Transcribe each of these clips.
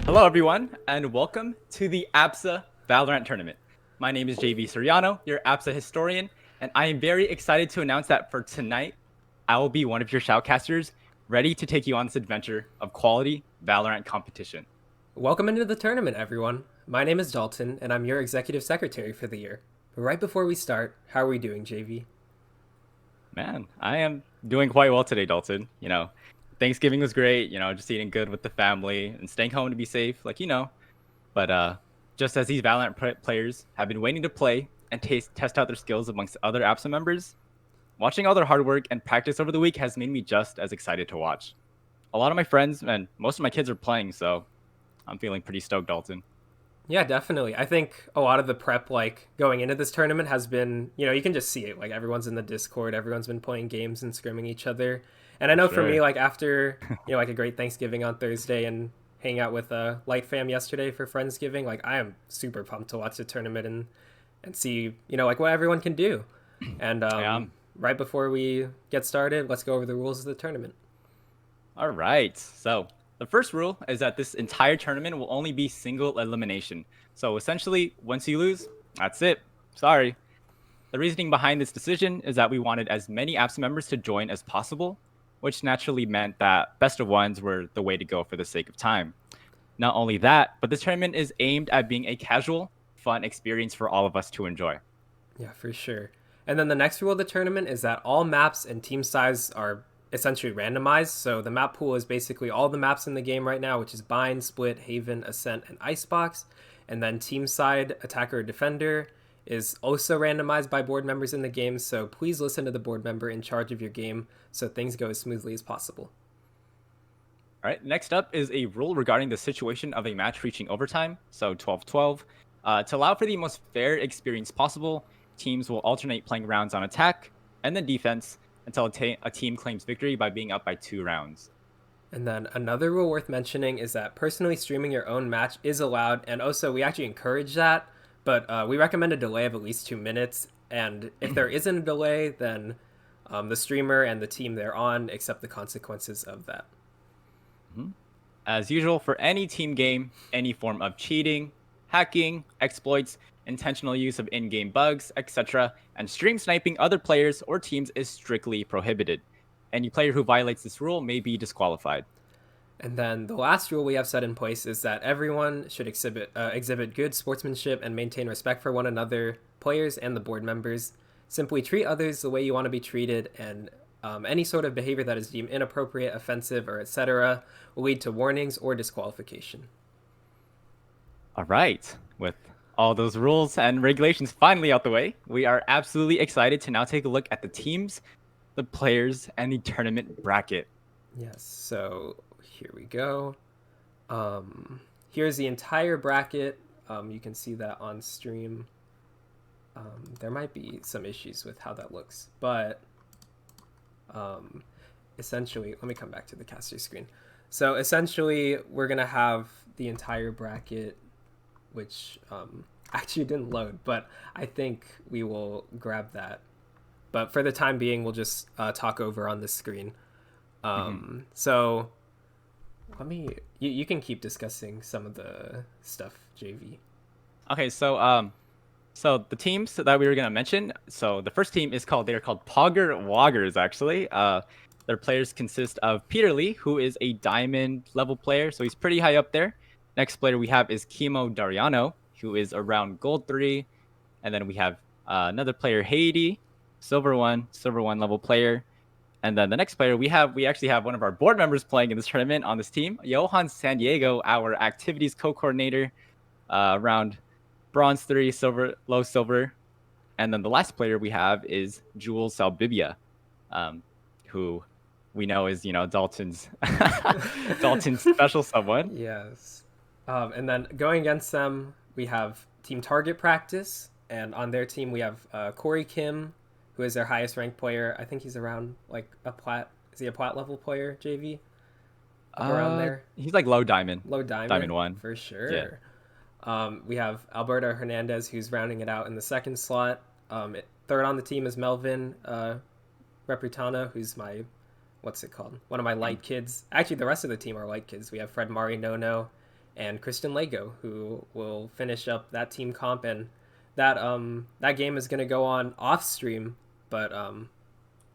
Hello, everyone, and welcome to the APSA Valorant Tournament. My name is Jayvee Soriano, your APSA historian, and I am very excited to announce that for tonight, I will be one of your shoutcasters, ready to take you on this adventure of quality Valorant competition. Welcome into the tournament, everyone. My name is Dalton, and I'm your executive secretary for the year. But right before we start, how are we doing, Jayvee? Man, I am doing quite well today, Dalton. Thanksgiving was great, just eating good with the family and staying home to be safe, But just as these Valorant players have been waiting to play and test out their skills amongst other APSA members, watching all their hard work and practice over the week has made me just as excited to watch. A lot of my friends and most of my kids are playing, so I'm feeling pretty stoked, Dalton. Yeah, definitely. I think a lot of the prep, going into this tournament, has been, you can just see it. Like, everyone's in the Discord, everyone's been playing games and scrimming each other. And I For know for me, sure. after, a great Thanksgiving on Thursday and hanging out with Light Fam yesterday for Friendsgiving, I am super pumped to watch the tournament and see, what everyone can do. And Yeah. right before we get started, let's go over the rules of the tournament. All right. So the first rule is that this entire tournament will only be single elimination. So essentially, once you lose, that's it. Sorry. The reasoning behind this decision is that we wanted as many APSA members to join as possible, which naturally meant that best of ones were the way to go for the sake of time. Not only that, but this tournament is aimed at being a casual, fun experience for all of us to enjoy. Yeah, for sure. And then the next rule of the tournament is that all maps and team size are essentially randomized. So the map pool is basically all the maps in the game right now, which is Bind, Split, Haven, Ascent, and Icebox. And then team side, attacker or defender, is also randomized by board members in the game. So please listen to the board member in charge of your game so things go as smoothly as possible. All right, next up is a rule regarding the situation of a match reaching overtime, so 12-12. To allow for the most fair experience possible, teams will alternate playing rounds on attack and then defense until a team claims victory by being up by 2 rounds. And then another rule worth mentioning is that personally streaming your own match is allowed, and also we actually encourage that, but we recommend a delay of at least 2 minutes. And if there isn't a delay, then the streamer and the team they're on accept the consequences of that. Mhm. As usual, for any team game, any form of cheating, hacking, exploits, intentional use of in game bugs, etc., and stream sniping other players or teams is strictly prohibited. Any player who violates this rule may be disqualified. And then the last rule we have set in place is that everyone should exhibit good sportsmanship and maintain respect for one another, players, and the board members. Simply treat others the way you want to be treated, and any sort of behavior that is deemed inappropriate, offensive, or etc. will lead to warnings or disqualification. All right. With all those rules and regulations finally out the way, we are absolutely excited to now take a look at the teams, the players, and the tournament bracket. Yes, so here we go. Here's the entire bracket. You can see that on stream. There might be some issues with how that looks, but um, essentially, let me come back to the caster screen. So essentially, we're gonna have the entire bracket, which actually didn't load, but I think we will grab that. But for the time being, we'll just talk over on the screen. Mhm. So you can keep discussing some of the stuff, Jayvee. Okay, so the teams that we were gonna mention. So the first team is they're called Pogger Woggers actually. Their players consist of Peter Lee, who is a diamond level player, so he's pretty high up there. Next player we have is Kimo Dariano, who is around gold 3, and then we have another player Haiti, silver one level player. And then the next player we actually have one of our board members playing in this tournament on this team, Johan San Diego, our activities co-coordinator, around bronze 3, silver, low silver. And then the last player we have is Jules Salbibia, who we know is, Dalton's Dalton's special someone. Yes. And then going against them, we have Team Target Practice, and on their team we have Corey Kim, who is their highest ranked player. I think he's around like a plat. Is he a plat level player, Jayvee? Up around there, He's like low diamond, low diamond diamond one. for Yeah. sure. We have Alberto Hernandez, who's rounding it out in the second slot. Third on the team is Melvin Reputana, who's my what's it called? One of my light kids. Actually, the rest of the team are light kids. We have Fred Mari Nono and Kristen Lego, who will finish up that team comp. And that game is going to go on off stream, but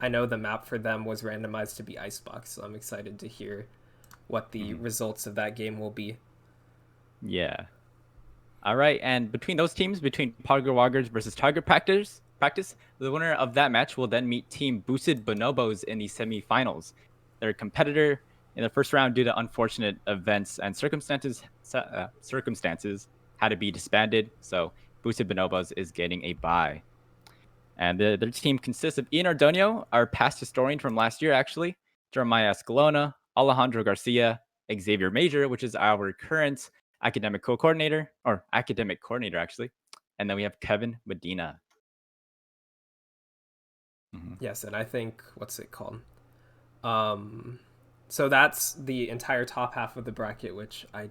I know the map for them was randomized to be Icebox, so I'm excited to hear what the results of that game will be. Yeah. All right, and between those teams, between Pogger Woggers versus Target Practice, the winner of that match will then meet Team Boosted Bonobos in the semifinals. Their competitor in the first round, due to unfortunate events and circumstances had to be disbanded. So Boosted Bonobos is getting a bye. And their team consists of Ian Ardonio, our past historian from last year, actually, Jeremiah Escalona, Alejandro Garcia, Xavier Major, which is our current academic coordinator, actually. And then we have Kevin Medina. Yes, and I think, what's it called? So that's the entire top half of the bracket, which I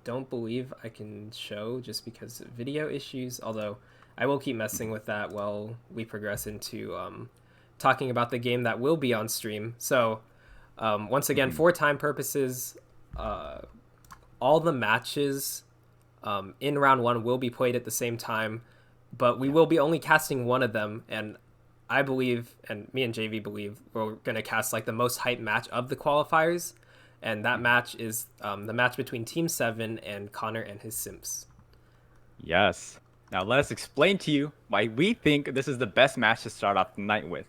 don't believe I can show just because of video issues, although I will keep messing with that while we progress into talking about the game that will be on stream. So once again, for time purposes, all the matches in round one will be played at the same time, but we will be only casting one of them. And I believe, and me and Jayvee believe, we're going to cast like the most hype match of the qualifiers. And that match is the match between Team 7 and Connor and his Simps. Yes. Now let us explain to you why we think this is the best match to start off the night with.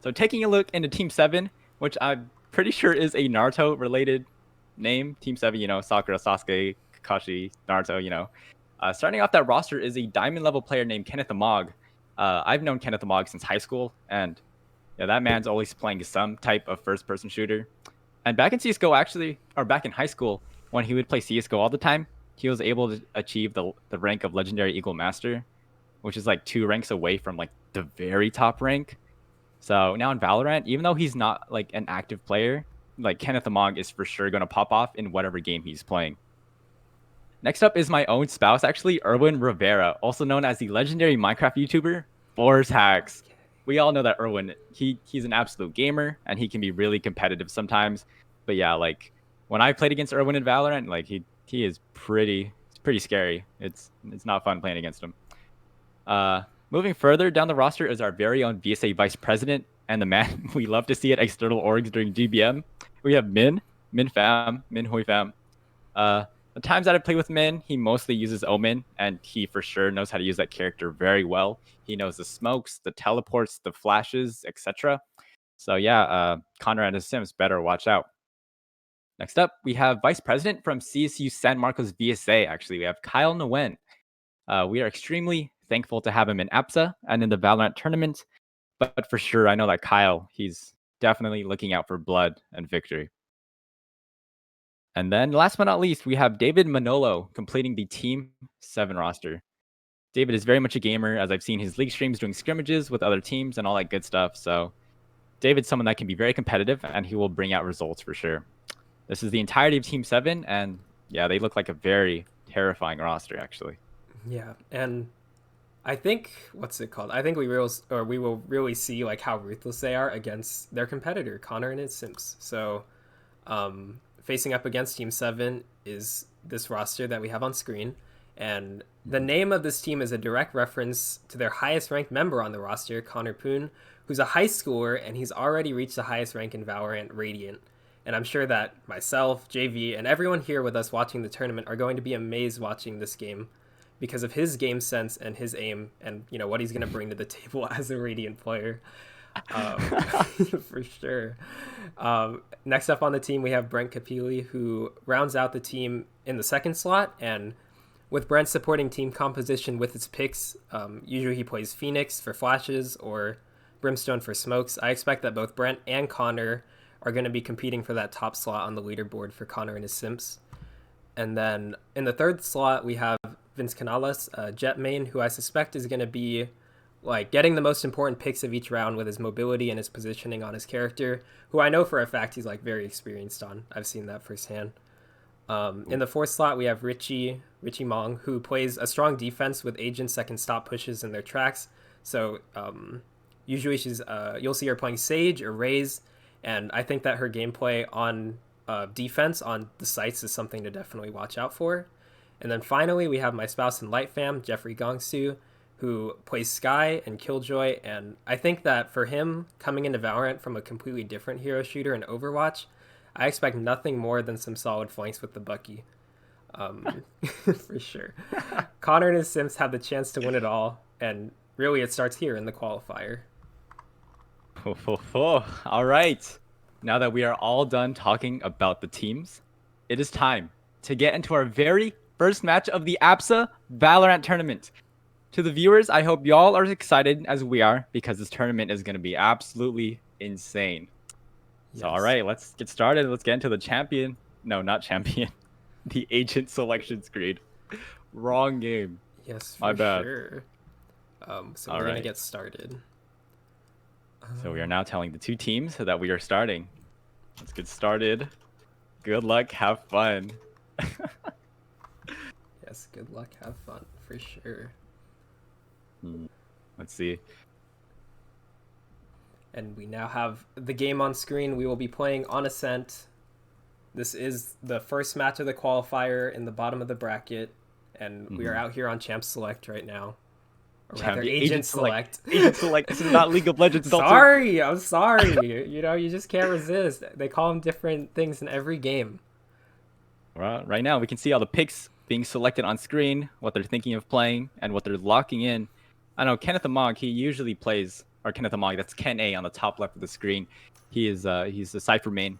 So taking a look into Team 7, which I'm pretty sure is a Naruto-related name. Team 7, Sakura, Sasuke, Kakashi, Naruto, starting off that roster is a diamond-level player named Kenneth Amog. I've known Kenneth Amog since high school, and that man's always playing some type of first-person shooter. And back in CSGO, actually, or back in high school, when he would play CSGO all the time, he was able to achieve the rank of Legendary Eagle Master, which is like 2 ranks away from like the very top rank. So now in Valorant, even though he's not like an active player, like Kenneth Amog is for sure going to pop off in whatever game he's playing. Next up is my own spouse, actually, Erwin Rivera, also known as the legendary Minecraft YouTuber, Force Hacks. We all know that Erwin, he's an absolute gamer, and he can be really competitive sometimes. But yeah, like, when I played against Erwin in Valorant, like, he is pretty scary. It's not fun playing against him. Moving further down the roster is our very own VSA Vice President, and the man we love to see at external orgs during GBM. We have Min Hoi Fam. The times that I play with Min, he mostly uses Omen, and he for sure knows how to use that character very well. He knows the smokes, the teleports, the flashes, etc. So yeah, Connor and his Sims better watch out. Next up, we have Vice President from CSU San Marcos VSA, actually. We have Kyle Nguyen. We are extremely thankful to have him in APSA and in the Valorant tournament. But for sure, I know that Kyle, he's definitely looking out for blood and victory. And then last but not least, we have David Manolo completing the Team 7 roster. David is very much a gamer, as I've seen his league streams doing scrimmages with other teams and all that good stuff. So David's someone that can be very competitive, and he will bring out results for sure. This is the entirety of Team 7, and yeah, they look like a very terrifying roster, actually. Yeah, and I think, what's it called? I think we will really see like how ruthless they are against their competitor, Connor and his Simps. So facing up against Team 7 is this roster that we have on screen. And the name of this team is a direct reference to their highest ranked member on the roster, Connor Poon, who's a high schooler, and he's already reached the highest rank in Valorant, Radiant. And I'm sure that myself, Jayvee, and everyone here with us watching the tournament are going to be amazed watching this game because of his game sense and his aim and, what he's going to bring to the table as a Radiant player. For sure. Next up on the team, we have Brent Capili, who rounds out the team in the second slot. And with Brent supporting team composition with his picks, usually he plays Phoenix for flashes or Brimstone for smokes. I expect that both Brent and Connor are going to be competing for that top slot on the leaderboard for Connor and his Simps. And then in the third slot, we have Vince Canales, Jet main, who I suspect is going to be like getting the most important picks of each round with his mobility and his positioning on his character, who I know for a fact he's like very experienced on. I've seen that firsthand. In the fourth slot, we have Richie Mong, who plays a strong defense with agents that can stop pushes in their tracks. So usually you'll see her playing Sage or Raze, and I think that her gameplay on defense on the sites is something to definitely watch out for. And then finally, we have my spouse in Light Fam, Jeffrey Gongsu, who plays Sky and Killjoy. And I think that for him, coming into Valorant from a completely different hero shooter in Overwatch, I expect nothing more than some solid flanks with the Bucky. For sure. Connor and his Sims have the chance to win it all. And really, it starts here in the qualifier. All right. Now that we are all done talking about the teams, it is time to get into our very first match of the APSA Valorant Tournament. To the viewers, I hope y'all are as excited as we are because this tournament is going to be absolutely insane. Yes. So, all right, let's get started. Let's get into the champion. No, not champion. The agent selection screen. Wrong game. Yes, my bad. Sure. So we're going to get started. So we are now telling the two teams that we are starting. Let's get started. Good luck, have fun. Yes, good luck, have fun, for sure. Let's see. And we now have the game on screen. We will be playing on Ascent. This is the first match of the qualifier in the bottom of the bracket. And we are out here on Champ Select right now. Or rather, Agent Select. Agent Select. This is not League of Legends. Sorry, I'm sorry. You know, you just can't resist. They call them different things in every game. Well, right now we can see all the picks being selected on screen, what they're thinking of playing, and what they're locking in. I know Kenneth Amog, he usually plays, or Kenneth Amog, that's Ken A on the top left of the screen. He is he's the Cypher main.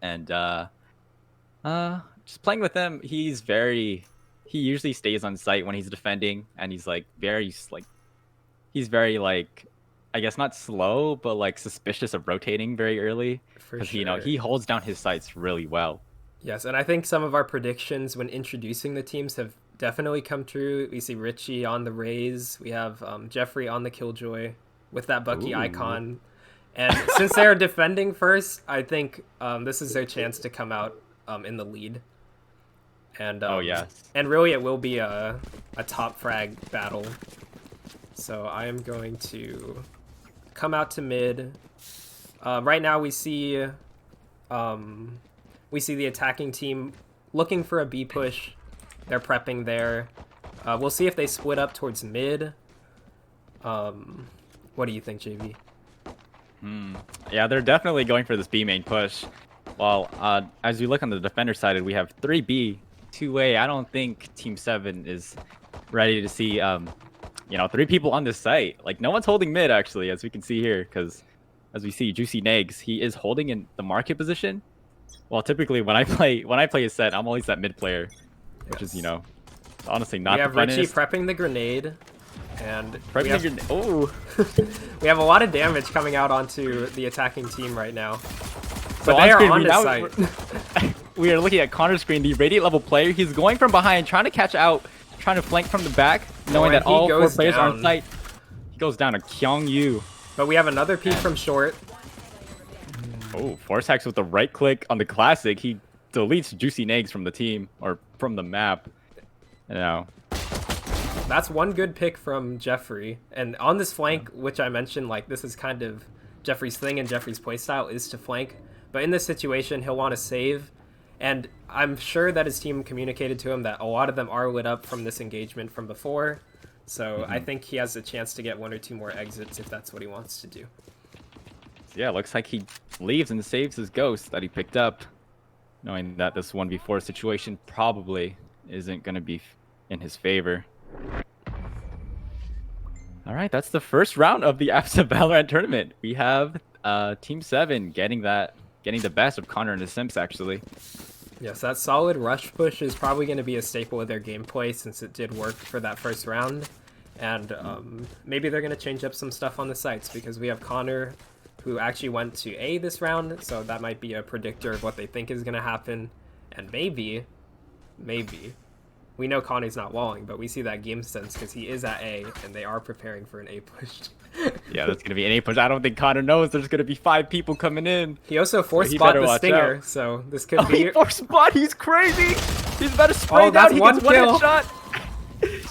And just playing with him, he usually stays on site when he's defending, and he's like he's very like, I guess not slow, but like suspicious of rotating very early. Because sure. You know, he holds down his sights really well. Yes, and I think some of our predictions when introducing the teams have definitely come true. We see Richie on the Raze. We have Jeffrey on the Killjoy with that Bucky icon. And since they're defending first, I think this is their chance to come out in the lead. And yes. And really it will be a top frag battle. So I am going to come out to mid. Right now we see the attacking team looking for a B push. They're prepping there. We'll see if they split up towards mid. What do you think, Jayvee? Yeah, they're definitely going for this B main push. While as you look on the defender side, we have 3B, 2A. I don't think Team 7 is ready to see, you know, 3 people on this site. Like, no one's holding mid, actually, as we can see here, because as we see, Juicy Negs, he is holding in the market position. Well, typically when I play a set, I'm always that mid player, which is, you know, honestly not the funnest. We have Richie prepping the grenade, and we have a lot of damage coming out onto the attacking team right now. But they are on this site. We are looking at Connor's screen, the Radiant level player. He's going from behind, trying to catch out, trying to flank from the back, knowing that all 4 players are on site. He goes down to Kyung Yu. But we have another peek from short. Oh, force hacks with the right click on the classic. He deletes Juicy Negs from the team, or from the map. You know. That's one good pick from Jeffrey. And on this flank, which I mentioned, like, this is kind of Jeffrey's thing and Jeffrey's playstyle is to flank. But in this situation, he'll want to save. And I'm sure that his team communicated to him that a lot of them are lit up from this engagement from before. So I think he has a chance to get 1 or 2 more exits if that's what he wants to do. Yeah, looks like he leaves and saves his ghost that he picked up, knowing that this 1v4 situation probably isn't going to be in his favor. All right, that's the first round of the APSA Valorant Tournament. We have Team 7 getting the best of Connor and his Sims, actually. Yes, that solid rush push is probably going to be a staple of their gameplay since it did work for that first round. And maybe they're going to change up some stuff on the sites because we have Connor, who actually went to A this round, so that might be a predictor of what they think is going to happen. And maybe, we know Connor's not walling, but we see that game sense because he is at A, and they are preparing for an A push. Yeah, that's going to be an A push. I don't think Connor knows there's going to be 5 people coming in. He also force-bought the Stinger, out. So this could be... He force-bought, he's crazy! He's about to spray down, he gets one headshot!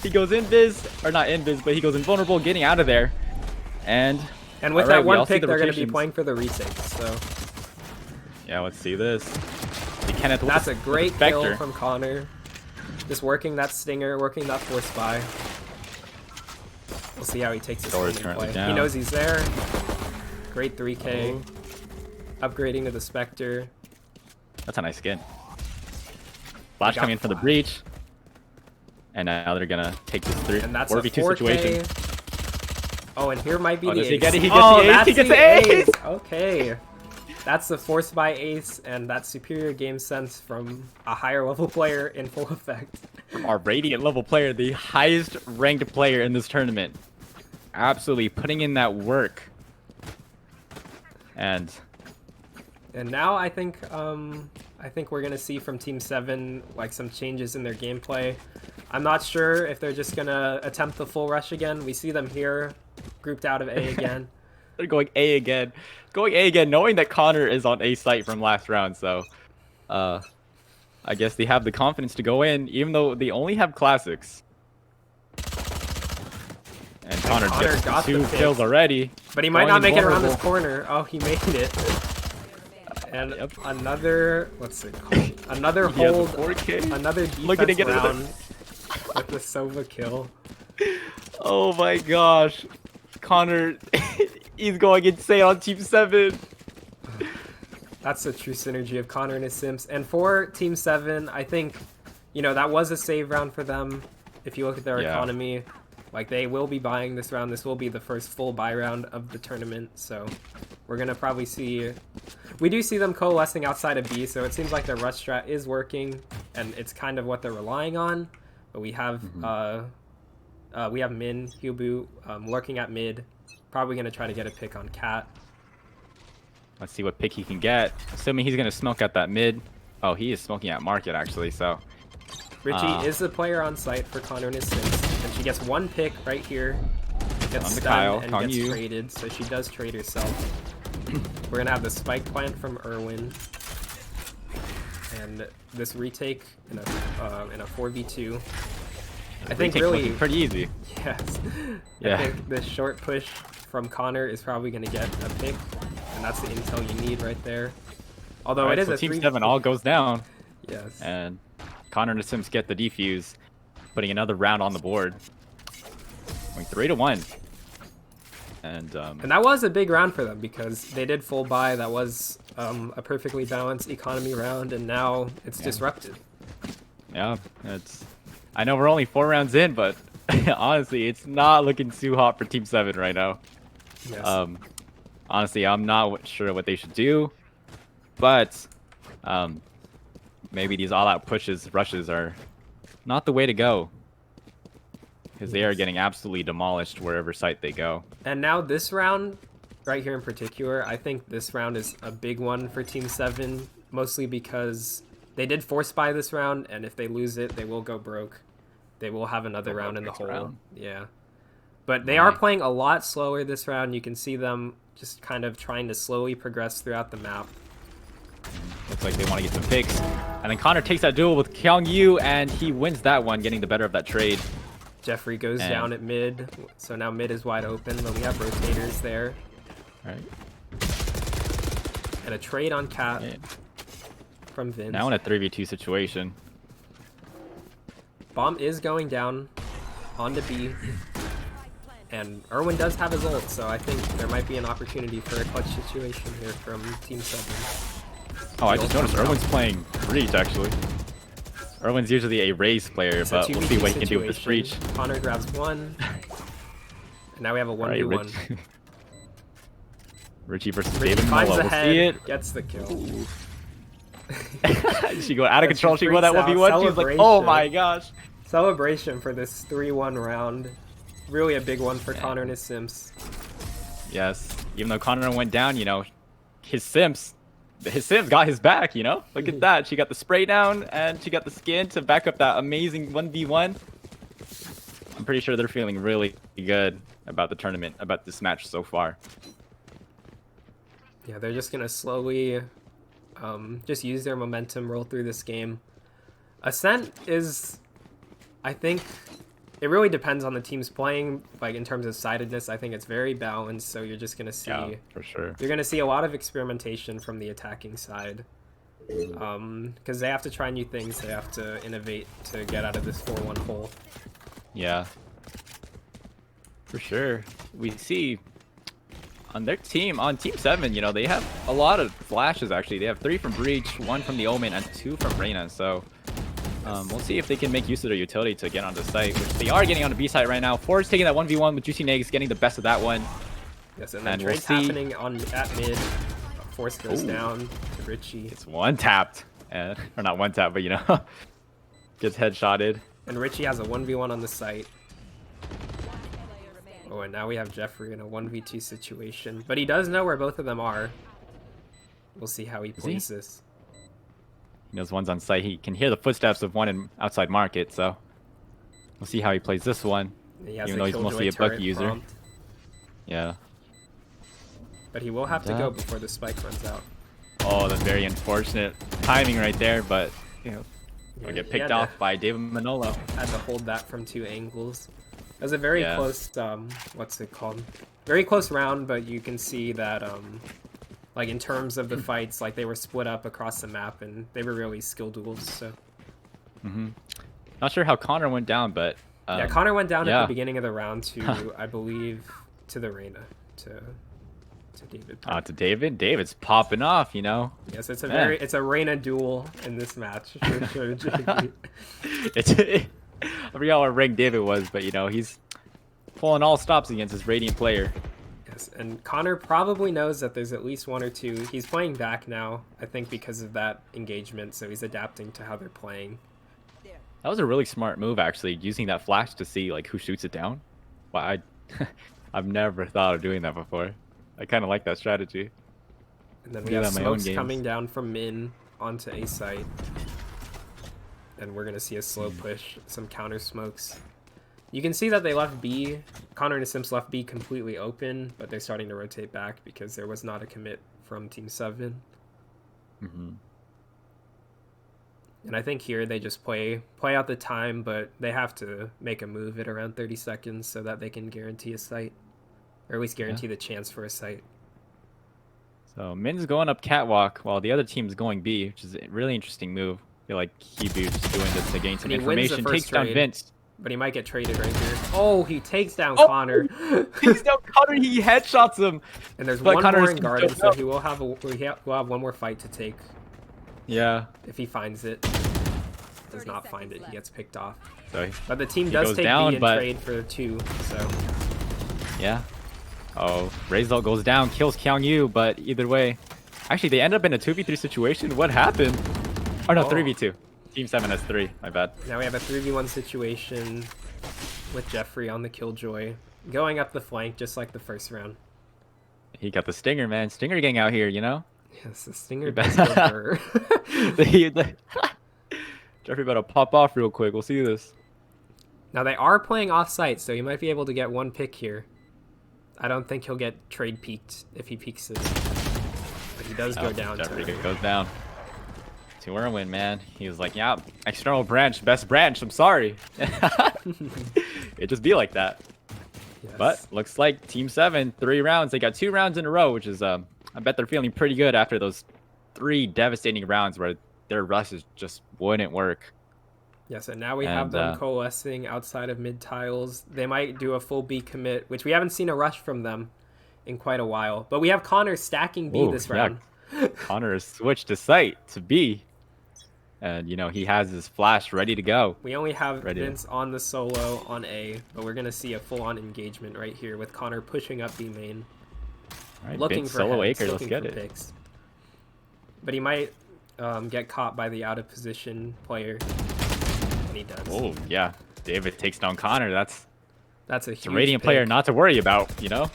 He goes invis, or not invis, but he goes invulnerable, getting out of there. And with that one pick, they're going to be playing for the retake, so... Yeah, let's see this. You can That's a great kill from Connor. Just working that stinger, working that force buy. We'll see how he takes his play. He knows he's there. Great 3K. Upgrading to the Spectre. That's a nice skin. Flash coming in for the breach. And now they're gonna take this through. And that's 4v2 a 4K. situation. Oh, and here might be the ace. He gets the ace. He gets the ace. Okay. That's the force by ace, and that superior game sense from a higher level player in full effect. Our Radiant level player, the highest ranked player in this tournament. Absolutely putting in that work. And now I think we're gonna see from Team 7 like some changes in their gameplay. I'm not sure if they're just gonna attempt the full rush again. We see them here, grouped out of A again. They're going A again. Going A again, knowing that Connor is on A site from last round, so I guess they have the confidence to go in, even though they only have classics. And Connor gets 2 kills already. But he might not make it around this corner. Oh, he made it. And another, what's it called? Another hold, another defense round with the Sova kill. Oh my gosh. Connor, he's going insane on Team 7. That's the true synergy of Connor and his Sims. And for Team 7, I think, you know, that was a save round for them. If you look at their economy, like they will be buying this round. This will be the first full buy round of the tournament. So we're going to probably see, we do see them coalescing outside of B. So it seems like their rush strat is working and it's kind of what they're relying on. But we have, we have Min, Hubu lurking at mid. Probably going to try to get a pick on Cat. Let's see what pick he can get. Assuming he's going to smoke at that mid. Oh, he is smoking at market, actually, so. Richie is the player on site for Connor and his Sims. And she gets 1 pick right here. Gets stunned and gets traded, so she does trade herself. We're going to have the spike plant from Irwin. And this retake in a 4v2. I think really pretty easy. Yes. Yeah. I think this short push from Connor is probably going to get a pick. And that's the intel you need right there. Although it is a Team 7 all goes down. Yes. And Connor and the Sims get the defuse, putting another round on the board. Going 3-1. And that was a big round for them because they did full buy. That was a perfectly balanced economy round, and now it's disrupted. Yeah, it's. I know we're only 4 rounds in, but honestly, it's not looking too hot for Team 7 right now. Yes. Honestly, I'm not sure what they should do, but maybe these all-out rushes are not the way to go, because they are getting absolutely demolished wherever site they go. And now this round, right here in particular, I think this round is a big one for Team 7, mostly because they did force buy this round, and if they lose it, they will go broke. They will have another round in the hole. Yeah. But they are playing a lot slower this round. You can see them just kind of trying to slowly progress throughout the map. Looks like they want to get some picks. And then Connor takes that duel with Kyungyu, and he wins that one, getting the better of that trade. Jeffrey goes down at mid, so now mid is wide open, but we have rotators there. All right. And a trade on Cat from Vince. Now in a 3v2 situation. Bomb is going down onto B. And Irwin does have his ult, so I think there might be an opportunity for a clutch situation here from Team 7. Oh, I just noticed Irwin's playing Breach, actually. Irwin's usually a Raze player, but we'll see what he can do with this Breach. Connor grabs 1. And now we have a 1v1. Right, Richie versus David Molo. We'll see it. Gets the kill. She go out of control. She won that 1v1. She's like, oh my gosh. Celebration for this 3-1 round. Really a big one for Connor and his Sims. Yes. Even though Connor went down, you know, his Sims got his back, you know? Look at that. She got the spray down, and she got the skin to back up that amazing 1v1. I'm pretty sure they're feeling really good about the tournament, about this match so far. Yeah, they're just going to slowly just use their momentum, roll through this game. Ascent is, I think, it really depends on the teams playing. Like in terms of sidedness, I think it's very balanced. So you're just gonna see, Yeah, for sure. you're gonna see a lot of experimentation from the attacking side, because they have to try new things. They have to innovate to get out of this 4-1 hole. Yeah, for sure. We see on their team, on Team 7, you know, they have a lot of flashes, actually. They have 3 from Breach, 1 from the Omen, and 2 from Reyna. So we'll see if they can make use of their utility to get on the site, which they are getting on the B site right now. Force taking that 1v1 with Juicy Negs, getting the best of that one. Yes, and then trade's happening at mid. Force goes down to Richie. It's one tapped. Or not one tap, but you know, gets headshotted. And Richie has a 1v1 on the site. Oh, and now we have Jeffrey in a 1v2 situation. But he does know where both of them are. We'll see how he plays this. He knows one's on site. He can hear the footsteps of one in outside market, so we'll see how he plays this one. Even though he's mostly a Bucky user. Prompt. Yeah. But he will have to go before the spike runs out. Oh, that's very unfortunate timing right there, but you know, he'll get picked off by David Manolo. Had to hold that from 2 angles. It was a very close, what's it called? Very close round, but you can see that, like in terms of the fights, like they were split up across the map, and they were really skill duels. So. Not sure how Connor went down, but yeah, Connor went down at the beginning of the round to, I believe, to the Reyna, to David. To David. David's popping off, you know. Yes, it's a it's a Reyna duel in this match. For sure, I forgot what rank David was, but you know, he's pulling all stops against this Radiant player. Yes, and Connor probably knows that there's at least 1 or 2. He's playing back now, I think, because of that engagement, so he's adapting to how they're playing. That was a really smart move, actually, using that flash to see like who shoots it down. Wow, I've never thought of doing that before. I kind of like that strategy. And then we have smokes coming down from Min onto A site. And we're going to see a slow push, some counter smokes. You can see that they left B. Connor and Sims left B completely open, but they're starting to rotate back because there was not a commit from Team 7. And I think here they just play out the time, but they have to make a move at around 30 seconds so that they can guarantee a site. Or at least guarantee the chance for a site. So Min's going up catwalk while the other team's going B, which is a really interesting move. I feel like Kibu's doing this to gain some information. Takes down Vince. But he might get traded right here. Oh, he takes down Connor. Takes down Connor, he headshots him. And there's one more in garden, so he will have one more fight to take. Yeah. If he finds it. Does not find it, he gets picked off. So but the team does take B and trade for 2, so. Yeah. Oh, Razel goes down, kills Kyung Yu, but either way. Actually, they end up in a 2v3 situation. What happened? Oh no, 3v2. Team 7 has 3, my bad. Now we have a 3v1 situation with Jeffrey on the Killjoy. Going up the flank just like the first round. He got the Stinger, man. Stinger gang out here, you know? Yes, the Stinger does go for... Jeffrey better pop off real quick. We'll see this. Now they are playing off-site, so he might be able to get 1 pick here. I don't think he'll get trade peeked if he peeks this. But he does go down. Jeffrey goes down. To Irwin, man. He was like, yeah, external branch, best branch. I'm sorry. It just be like that. Yes. But looks like Team 7, 3 rounds. They got 2 rounds in a row, which is, I bet they're feeling pretty good after those 3 devastating rounds where their rushes just wouldn't work. Yes, and now we have them coalescing outside of mid tiles. They might do a full B commit, which we haven't seen a rush from them in quite a while. But we have Connor stacking B this round. Connor has switched to site to B. And, you know, he has his flash ready to go. We only have Vince on the solo on A, but we're going to see a full-on engagement right here with Connor pushing up B main. Right, looking for solo Acre, let's get it. Picks. But he might get caught by the out-of-position player. And he does. Oh, yeah. David takes down Connor. That's a huge Radiant player not to worry about, you know?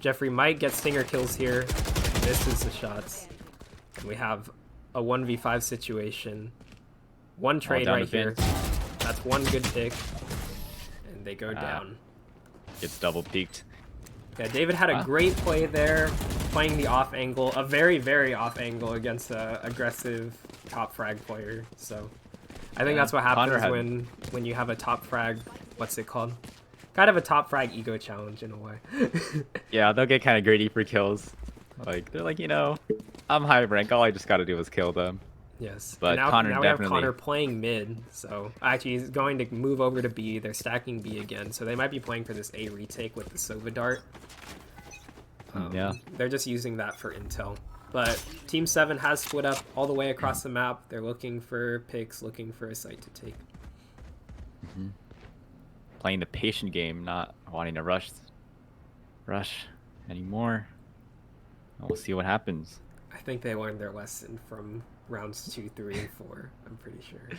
Jeffrey might get stinger kills here. Misses the shots. And we have a 1v5 situation. 1 trade right here. That's 1 good pick. And they go down. Gets double peeked. Yeah, David had a great play there, playing the off angle, a very, very off angle against a aggressive top frag player. So I think that's what happens when you have a top frag what's it called? Kind of a top frag ego challenge in a way. Yeah, they'll get kind of greedy for kills. Like they're like, you know, I'm high rank. All I just got to do is kill them. Yes. But and now, Connor now we definitely. have Connor playing mid, so actually he's going to move over to B. They're stacking B again, so they might be playing for this A retake with the Sova dart. Yeah. They're just using that for intel. But Team 7 has split up all the way across the map. They're looking for picks, looking for a site to take. Playing the patient game, not wanting to rush anymore. We'll see what happens. I think they learned their lesson from rounds 2, 3, and 4. I'm pretty sure.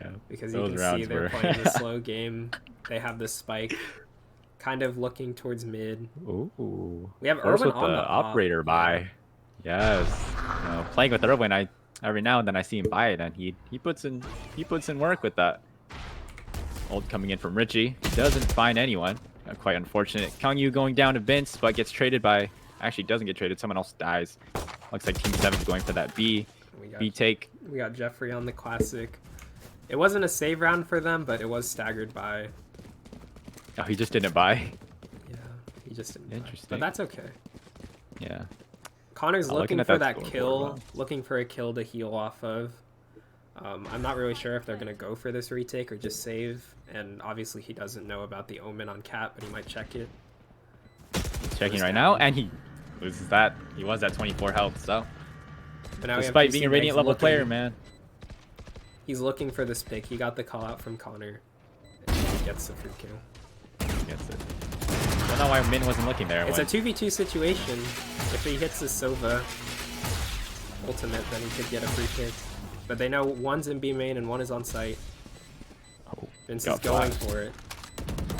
Yeah, because you can see they're playing a slow game. They have the spike, kind of looking towards mid. Ooh. We have Force Irwin with on the the operator buy. Yes. You know, playing with Irwin, every now and then I see him buy it, and he puts in work with that. Ult coming in from Richie. Doesn't find anyone. Quite unfortunate. Kangyu going down to Vince, but gets traded by. Actually, doesn't get traded. Someone else dies. Looks like Team 7 is going for that B take. We got Jeffrey on the classic. It wasn't a save round for them, but it was staggered by. Oh, he just didn't buy. Yeah, he just didn't. Interesting. But that's okay. Yeah. Connor's looking for that kill, well. looking for a kill to heal off of. I'm not really sure if they're gonna go for this retake or just save. And obviously he doesn't know about the omen on Cat, but he might check it. He's checking right now, and he loses that. He was at 24 health, so. But now despite being a Radiant level player, man. He's looking for this pick. He got the call out from Connor. And he gets the free kill. Gets it. I don't know why Min wasn't looking there. It's a 2v2 situation. If he hits his Sova ultimate, then he could get a free pick. But they know one's in B main and one is on site. Oh, Vince is going for it.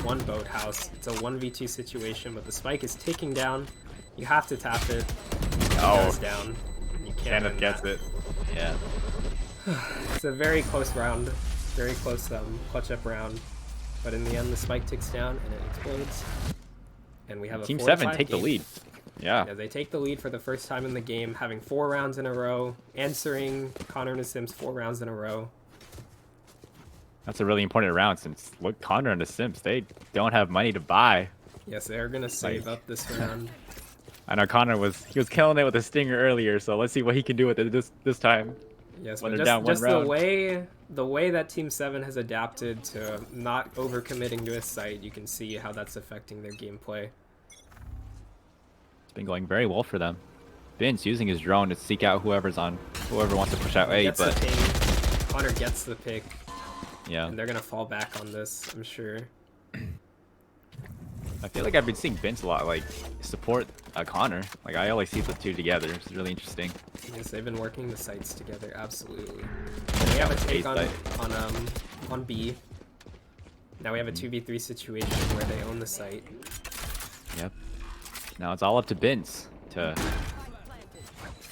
One boathouse. It's a 1v2 situation, but the spike is ticking down. You have to tap it. It goes down. You can't. Kenneth gets it. Yeah. It's a very close round. Very close clutch up round. But in the end, the spike ticks down and it explodes. And we have a Team 7 take the lead. Yeah. They take the lead for the first time in the game, having 4 rounds in a row, answering Connor and the Sims 4 rounds in a row. That's a really important round since look, Connor and the Sims, they don't have money to buy. Yes, they're gonna save up this round. I know Connor was killing it with a stinger earlier, so let's see what he can do with it this time. Yes, when but they're down one just round. the way that Team 7 has adapted to not overcommitting to a site, you can see how that's affecting their gameplay. It's been going very well for them. Vince using his drone to seek out whoever wants to push out A, but the ping. Connor gets the pick. Yeah. And they're gonna fall back on this, I'm sure. I feel like I've been seeing Vince a lot, like, support Connor. Like, I always see the two together. It's really interesting. Yes, they've been working the sites together, absolutely. And we have a take on B. Now we have a 2v3 situation where they own the site. Yep. Now it's all up to Vince to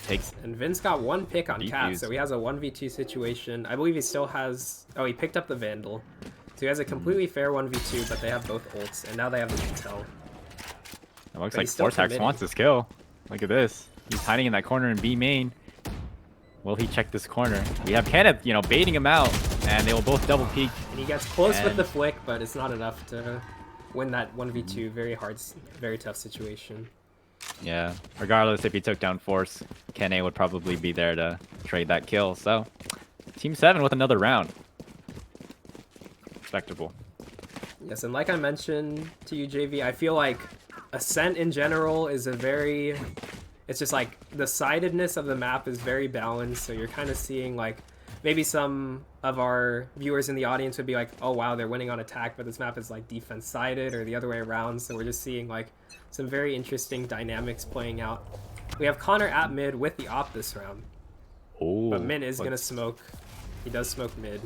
take. And Vince got 1 pick on Cat, defuse. so he has a 1v2 situation. I believe he still has... Oh, he picked up the Vandal. So he has a completely fair 1v2, but they have both ults, and now they have the intel. It looks like Fortax wants this kill. Look at this. He's hiding in that corner in B main. Will he check this corner? We have Kenneth, you know, baiting him out, and they will both double peek. And he gets close with the flick, but it's not enough to win that 1v2. Very hard, very tough situation. Yeah. Regardless, if he took down Force, Kenne would probably be there to trade that kill. So, Team 7 with another round. Respectable. Yes, and like I mentioned to you, Jayvee, I feel like Ascent in general is a very... It's just like the sidedness of the map is very balanced, so you're kind of seeing like maybe some of our viewers in the audience would be like, oh wow, they're winning on attack, but this map is like defense sided or the other way around, so we're just seeing like some very interesting dynamics playing out. We have Connor at mid with the op this round. Oh, but Min is going to smoke. He does smoke mid.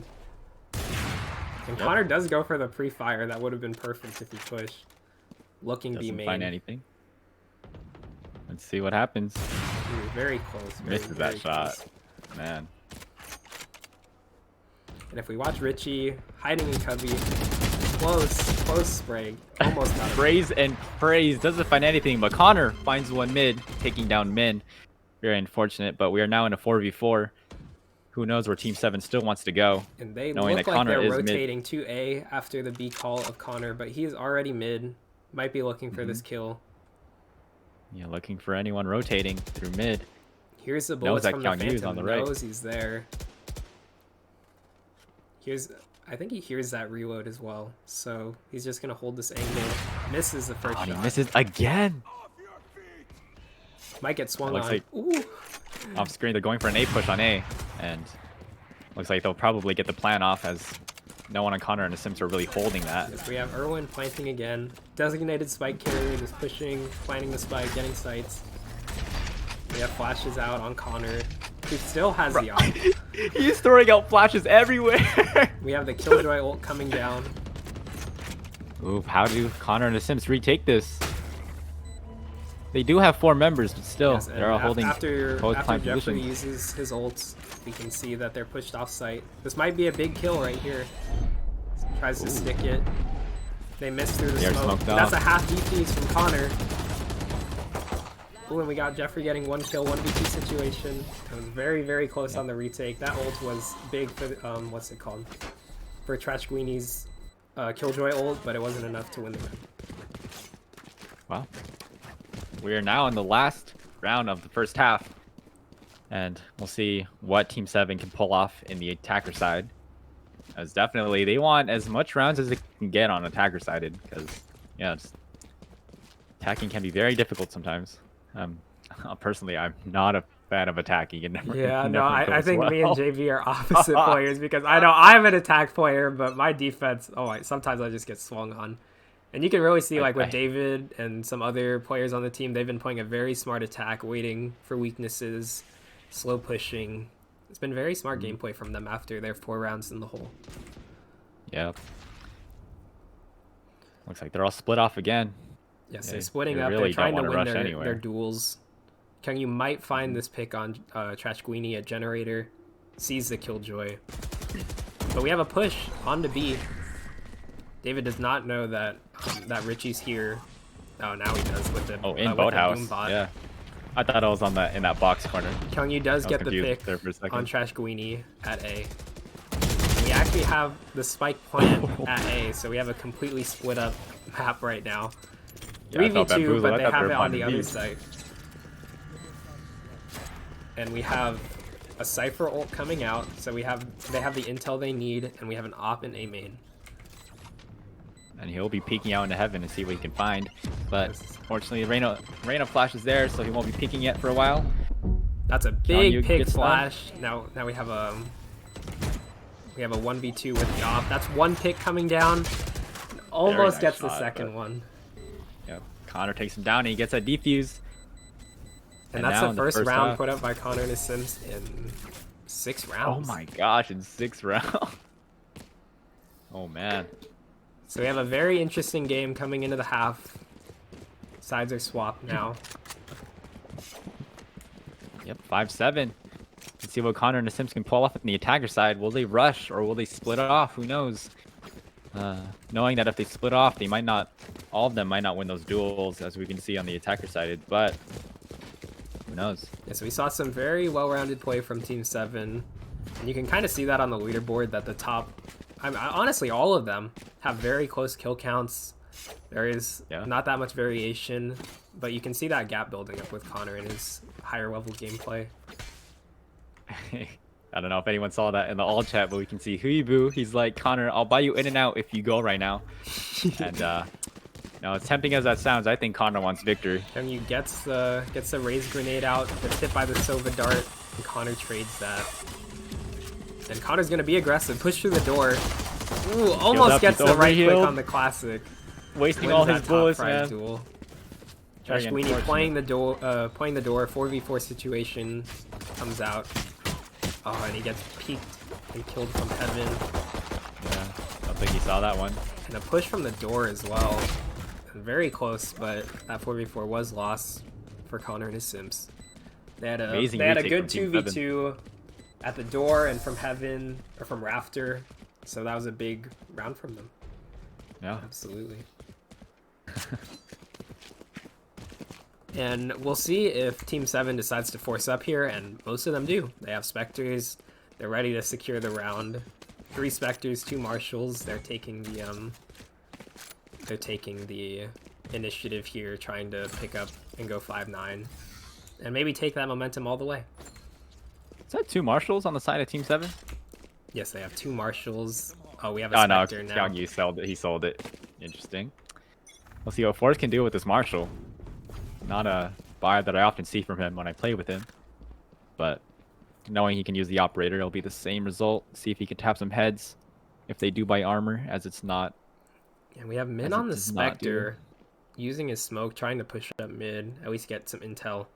And Connor does go for the pre-fire. That would have been perfect if he pushed. Looking B main. Find anything. Let's see what happens. Ooh, very close. Misses that shot. Man. And if we watch Richie hiding in Cubby, close spray. Almost got it. Praise doesn't find anything, but Connor finds one mid, taking down Min. Very unfortunate, but we are now in a 4v4. who knows where Team 7 still wants to go. And they knowing look that like Connor they're is rotating to A after the B call of Connor, but he's already mid. Might be looking for this kill. Yeah, looking for anyone rotating through mid. Here's the Knows bullets that from the Kyungyu is Phantom. on the right. Knows he's there. I think he hears that reload as well. So he's just gonna hold this angle. Misses the first shot. He misses again. Might get swung on. Like Ooh. off screen, they're going for an A push on A, and looks like they'll probably get the plan off as no one on Connor and the Sims are really holding that. Yes, we have Irwin planting again. Designated spike carrier is pushing, planting the spike, getting sights. We have flashes out on Connor, who still has the op. He's throwing out flashes everywhere. We have the Killjoy ult coming down. Ooh, how do Connor and the Sims retake this? They do have 4 members, but still, Yes, they're all holding after prime Jeffrey position. uses his ults, we can see that they're pushed off site. This might be a big kill right here. Tries to stick it. They miss through the They're smoke. smoked That's a off. half defuse from Connor. Ooh, and we got Jeffrey getting 1 kill, 1v2 situation. It was very, very close on the retake. That ult was big for, what's it called? For Trashguini's Killjoy ult, but it wasn't enough to win the round. Wow. We are now in the last round of the first half, and we'll see what Team 7 can pull off in the attacker side. As definitely, they want as much rounds as they can get on attacker sided, because yeah, attacking can be very difficult sometimes. Personally, I'm not a fan of attacking. Yeah, no, I think me and Jayvee are opposite players, because I know I'm an attack player, but my defense, sometimes I just get swung on. And you can really see, like, with David and some other players on the team, they've been playing a very smart attack, waiting for weaknesses, slow pushing. It's been very smart gameplay from them after their 4 rounds in the hole. Yeah. Looks like they're all split off again. Yes, they're splitting up. Really They're trying to win anywhere. their duels. You might find this pick on Trashguini at Generator. Sees the Killjoy. But we have a push on to B. David does not know that that Richie's here. Oh, now he does with the in boathouse. Yeah, I thought I was on in that box corner. Kyungyu does get the pick there for a second. on Trashguini at A. We actually have the spike plant at A, so we have a completely split up map right now. Yeah, 3v2, but they have it on the other B. side. And we have a Cypher ult coming out, so they have the intel they need, and we have an op in A main. And he'll be peeking out into heaven to see what he can find. But fortunately, Reyna flash is there, so he won't be peeking yet for a while. That's a big pick flash. Now we have a 1v2 with the op. That's 1 pick coming down. Almost gets the second one. Yeah, Connor takes him down and he gets that defuse. And that's the first round put up by Connor and his Sims in 6 rounds. Oh my gosh, in 6 rounds. Oh man. So we have a very interesting game coming into the half. Sides are swapped now. Yep, 5-7. Let's see what Connor and the Sims can pull off on the attacker side. Will they rush or will they split it off? Who knows? Knowing that if they split off, they might not, all of them might not win those duels, as we can see on the attacker side, but who knows? Yeah, so we saw some very well-rounded play from Team 7, and you can kind of see that on the leaderboard that the top, honestly, all of them have very close kill counts. There is not that much variation, but you can see that gap building up with Connor and his higher level gameplay. I don't know if anyone saw that in the all chat, but we can see Huibu. He's like, Connor, I'll buy you in and out if you go right now. And no, as tempting as that sounds, I think Connor wants victory. And you gets the raised grenade out, gets hit by the Sova dart, and Connor trades that. And Connor's gonna be aggressive, push through the door. Ooh, almost gets the right click on the classic. Wasting all his bullets, man. Trashguini playing the door, 4v4 situation comes out. Oh, and he gets peeked and killed from heaven. Yeah, I don't think he saw that one. And a push from the door as well. Very close, but that 4v4 was lost for Connor and his Sims. They had a good 2v2 at the door and from heaven, or from rafter. So that was a big round from them. Yeah. Absolutely. And we'll see if Team 7 decides to force up here, and most of them do. They have Spectres, They're ready to secure the round. 3 Spectres, 2 Marshals. They're taking the initiative here, trying to pick up and go 5-9, and maybe take that momentum all the way. Is that 2 Marshals on the side of Team 7? Yes, they have 2 Marshals. Oh, we have a Spectre now. No, he sold it. Interesting. We'll see what Force can do with this Marshal. Not a buy that I often see from him when I play with him, but knowing he can use the Operator, it'll be the same result. See if he can tap some heads if they do buy armor, as it's not. And we have Min on the Spectre using his smoke, trying to push up mid, at least get some intel.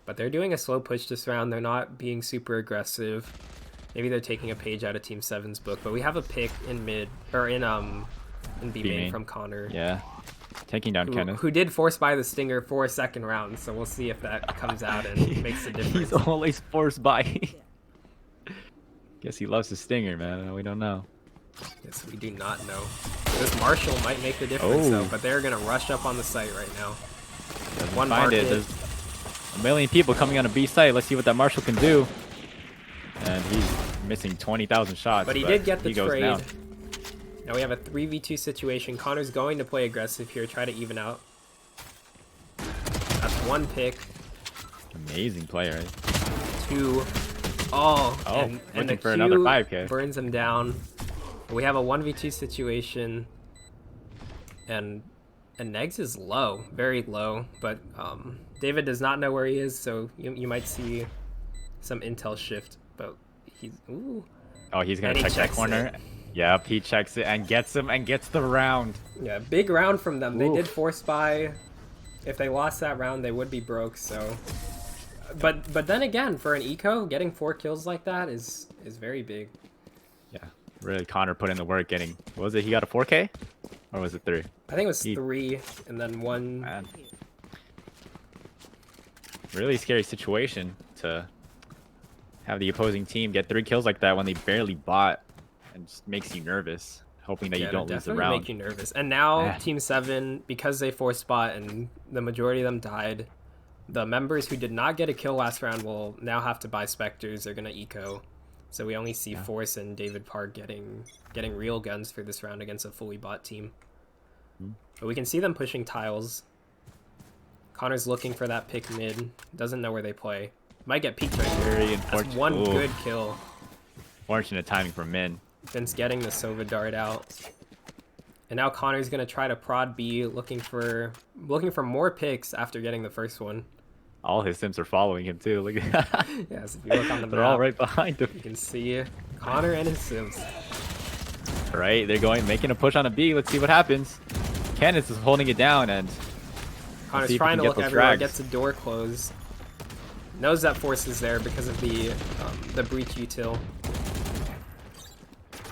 But they're doing a slow push this round. They're not being super aggressive. Maybe they're taking a page out of Team 7's book, but we have a pick in mid, or in B main from Connor. Yeah. Taking down Kenneth. Who did force buy the Stinger for a second round, so we'll see if that comes out and makes a difference. He's always forced buy. Guess he loves the Stinger, man. We don't know. Yes, we do not know. This Marshal might make the difference, though, but they're going to rush up on the site right now. One market. There's a million people coming on a B site. Let's see what that Marshal can do. And he's missing 20,000 shots. But he did get the trade. Now we have a 3v2 situation. Connor's going to play aggressive here, try to even out. That's 1 pick. Amazing player, right? 2. Oh, and the for another 5K. Burns him down. We have a 1v2 situation. And Negs is low, very low. But David does not know where he is, so you might see some intel shift. But he's... Ooh. Oh, he's going to check that corner. Yep, he checks it and gets him and gets the round. Yeah, big round from them. They did force buy. If they lost that round, they would be broke. So, but then again, for an eco, getting 4 kills like that is very big. Yeah, really, Connor put in the work. Getting, what was it? He got a 4K, or was it 3? I think it was 3, and then 1. Man. Really scary situation to have the opposing team get 3 kills like that when they barely bought. And just makes you nervous, hoping that you don't lose the round. Make you nervous. And now Team 7, because they forced spot and the majority of them died, the members who did not get a kill last round will now have to buy Spectres. They're gonna eco, so we only see Force and David Park getting real guns for this round against a fully bought team. But we can see them pushing tiles. Connor's looking for that pick mid. Doesn't know where they play. Might get peeked right here. That's 1 good kill. Fortunate timing from Min. Vince getting the Sova dart out. And now Connor's gonna try to prod B, looking for more picks after getting the first one. All his sims are following him too. Look at that. Yes, if you look on the map, they're all right behind him. You can see Connor and his sims. Right, they're making a push on a B. Let's see what happens. Kenneth is holding it down, and Connor's trying to look everywhere. Gets the door closed. Knows that Force is there because of the breach util.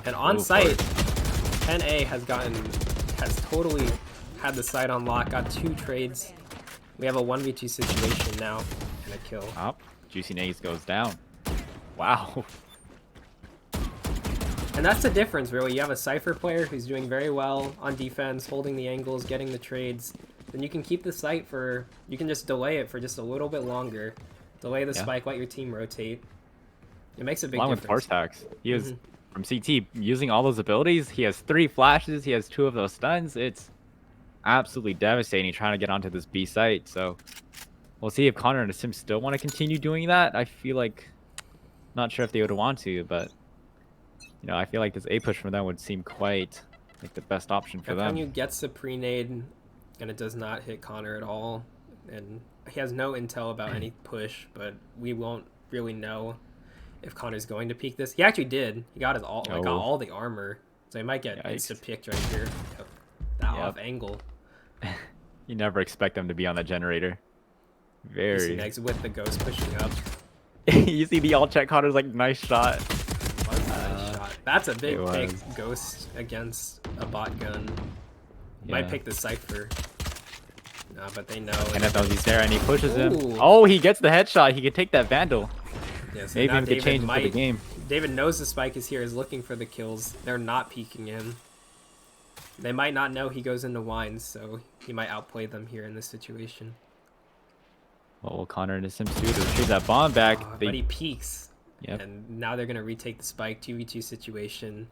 And on site, 10A has totally had the site on lock, got 2 trades. We have a 1v2 situation now, and a kill. Oh, Juicy Nays goes down. Wow. And that's the difference, really. You have a Cypher player who's doing very well on defense, holding the angles, getting the trades. Then you can keep the site you can just delay it for just a little bit longer. Delay the spike, let your team rotate. It makes a big difference. Along with force hacks. He is... From CT, using all those abilities, he has 3 flashes, he has 2 of those stuns. It's absolutely devastating trying to get onto this B site. So we'll see if Connor and the Sims still want to continue doing that. I feel like, not sure if they would want to, but you know, I feel like this A push from them would seem quite like the best option for them. Every time you gets a pre-nade and it does not hit Connor at all, and he has no intel about any push, but we won't really know if Connor's going to peek this. He actually did. He got his got all the armor, so he might get insta-picked right here. That off angle. You never expect them to be on that generator. Very. Next with the ghost pushing up. You see the all check Connor's like nice shot. Nice shot. That's a big pick. Ghost against a bot gun. Might pick the Cypher. Nah, but they know. And if he's there and he pushes him. Oh, he gets the headshot. He could take that Vandal. Yeah, so maybe he could change the game. David knows the spike is here, is looking for the kills. They're not peeking him. They might not know he goes into wines, so he might outplay them here in this situation. What will Connor and his Sims do to retrieve that bomb back? But he peeks. Yep. And now they're gonna retake the spike 2v2 situation.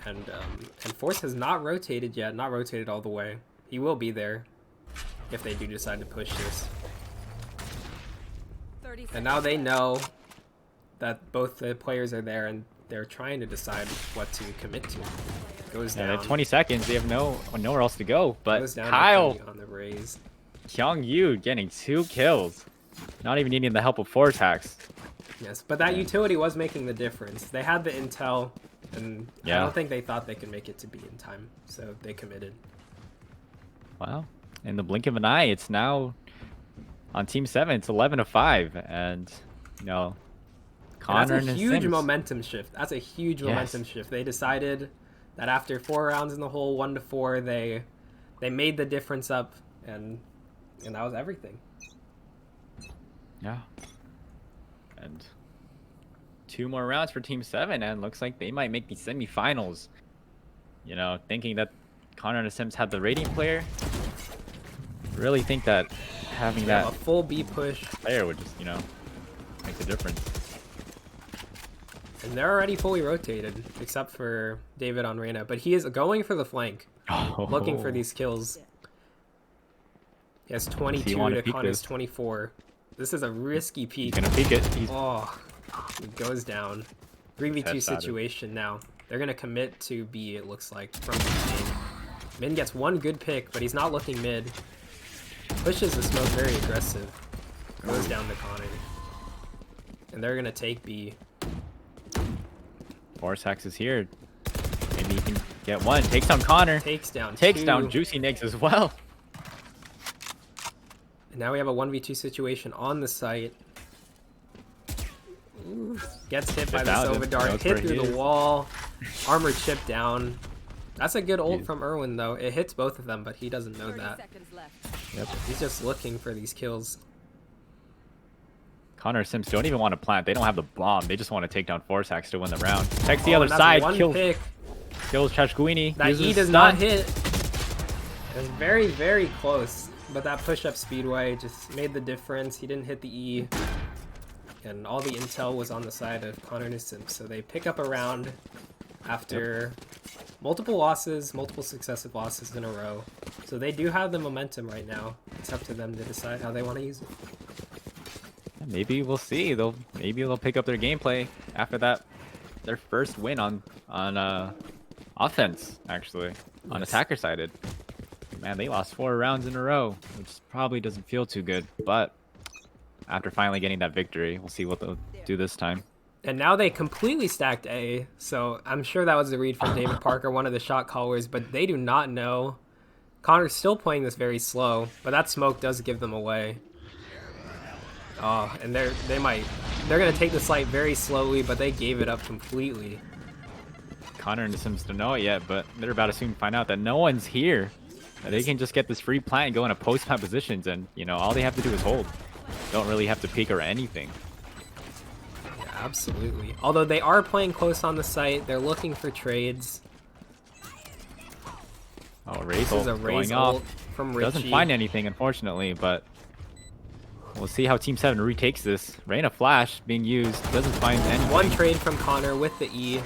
And Force has not rotated yet, not rotated all the way. He will be there if they do decide to push this. And now they know that both the players are there and they're trying to decide what to commit to. Goes down. Yeah, 20 seconds. They have nowhere else to go. But Goes down Kyle on the raise. Kyung-yu getting 2 kills. Not even needing the help of 4 attacks. Yes, but that utility was making the difference. They had the intel, and I don't think they thought they could make it to be in time, so they committed. Wow. In the blink of an eye, it's now on Team 7. It's 11-5, and you know, Connor and that's a his huge Sims. momentum shift. That's a huge momentum shift. They decided that after 4 rounds in the hole, 1-4, they made the difference up, and that was everything. Yeah. And 2 more rounds for Team 7, and looks like they might make the semifinals. You know, thinking that Connor and the Sims had the Radiant player. Really think that having that a full B push player would just, you know, make the difference. And they're already fully rotated, except for David on Reyna. But he is going for the flank, looking for these kills. He has 22 to Connor's 24. This is a risky peek. He's gonna peek it. Oh, he goes down. 3v2 situation now. They're gonna commit to B, it looks like, from main. Min gets 1 good pick, but he's not looking mid. Pushes the smoke very aggressive. Goes down to Connor. And they're gonna take B. Forsax is here. Maybe he can get 1. Takes down Connor. Takes down Juicy Nicks as well. And now we have a 1v2 situation on the site. Ooh, gets hit by the Sova Dart. Hit through the wall. Armor chip down. That's a good ult from Irwin, though. It hits both of them, but he doesn't know that. Yep. He's just looking for these kills. Connor and Sims don't even want to plant. They don't have the bomb. They just want to take down Forsax to win the round. Takes the other side. Kills Chashguini. That E does not hit. It was very, very close. But that push-up speedway just made the difference. He didn't hit the E. And all the intel was on the side of Connor and Sims. So they pick up a round after multiple losses, multiple successive losses in a row. So they do have the momentum right now. It's up to them to decide how they want to use it. Maybe we'll see. Maybe they'll pick up their gameplay after that. Their first win on offense, actually, on attacker sided. Man, they lost 4 rounds in a row, which probably doesn't feel too good. But after finally getting that victory, we'll see what they'll do this time. And now they completely stacked A, so I'm sure that was the read from David Parker, one of the shot callers, but they do not know. Connor's still playing this very slow, but that smoke does give them away. Oh, and they're gonna take the site very slowly, but they gave it up completely. Connor and the Sims don't know it yet, but they're about to soon find out that no one's here. They can just get this free plant and go into post-plant positions, and you know all they have to do is hold. Don't really have to peek or anything. Yeah, absolutely. Although they are playing close on the site, they're looking for trades. Oh, Raze going ult off. From Richie. Doesn't find anything, unfortunately, but we'll see how Team 7 retakes this. Reyna flash being used. Doesn't find anything. 1 trade from Connor with the E.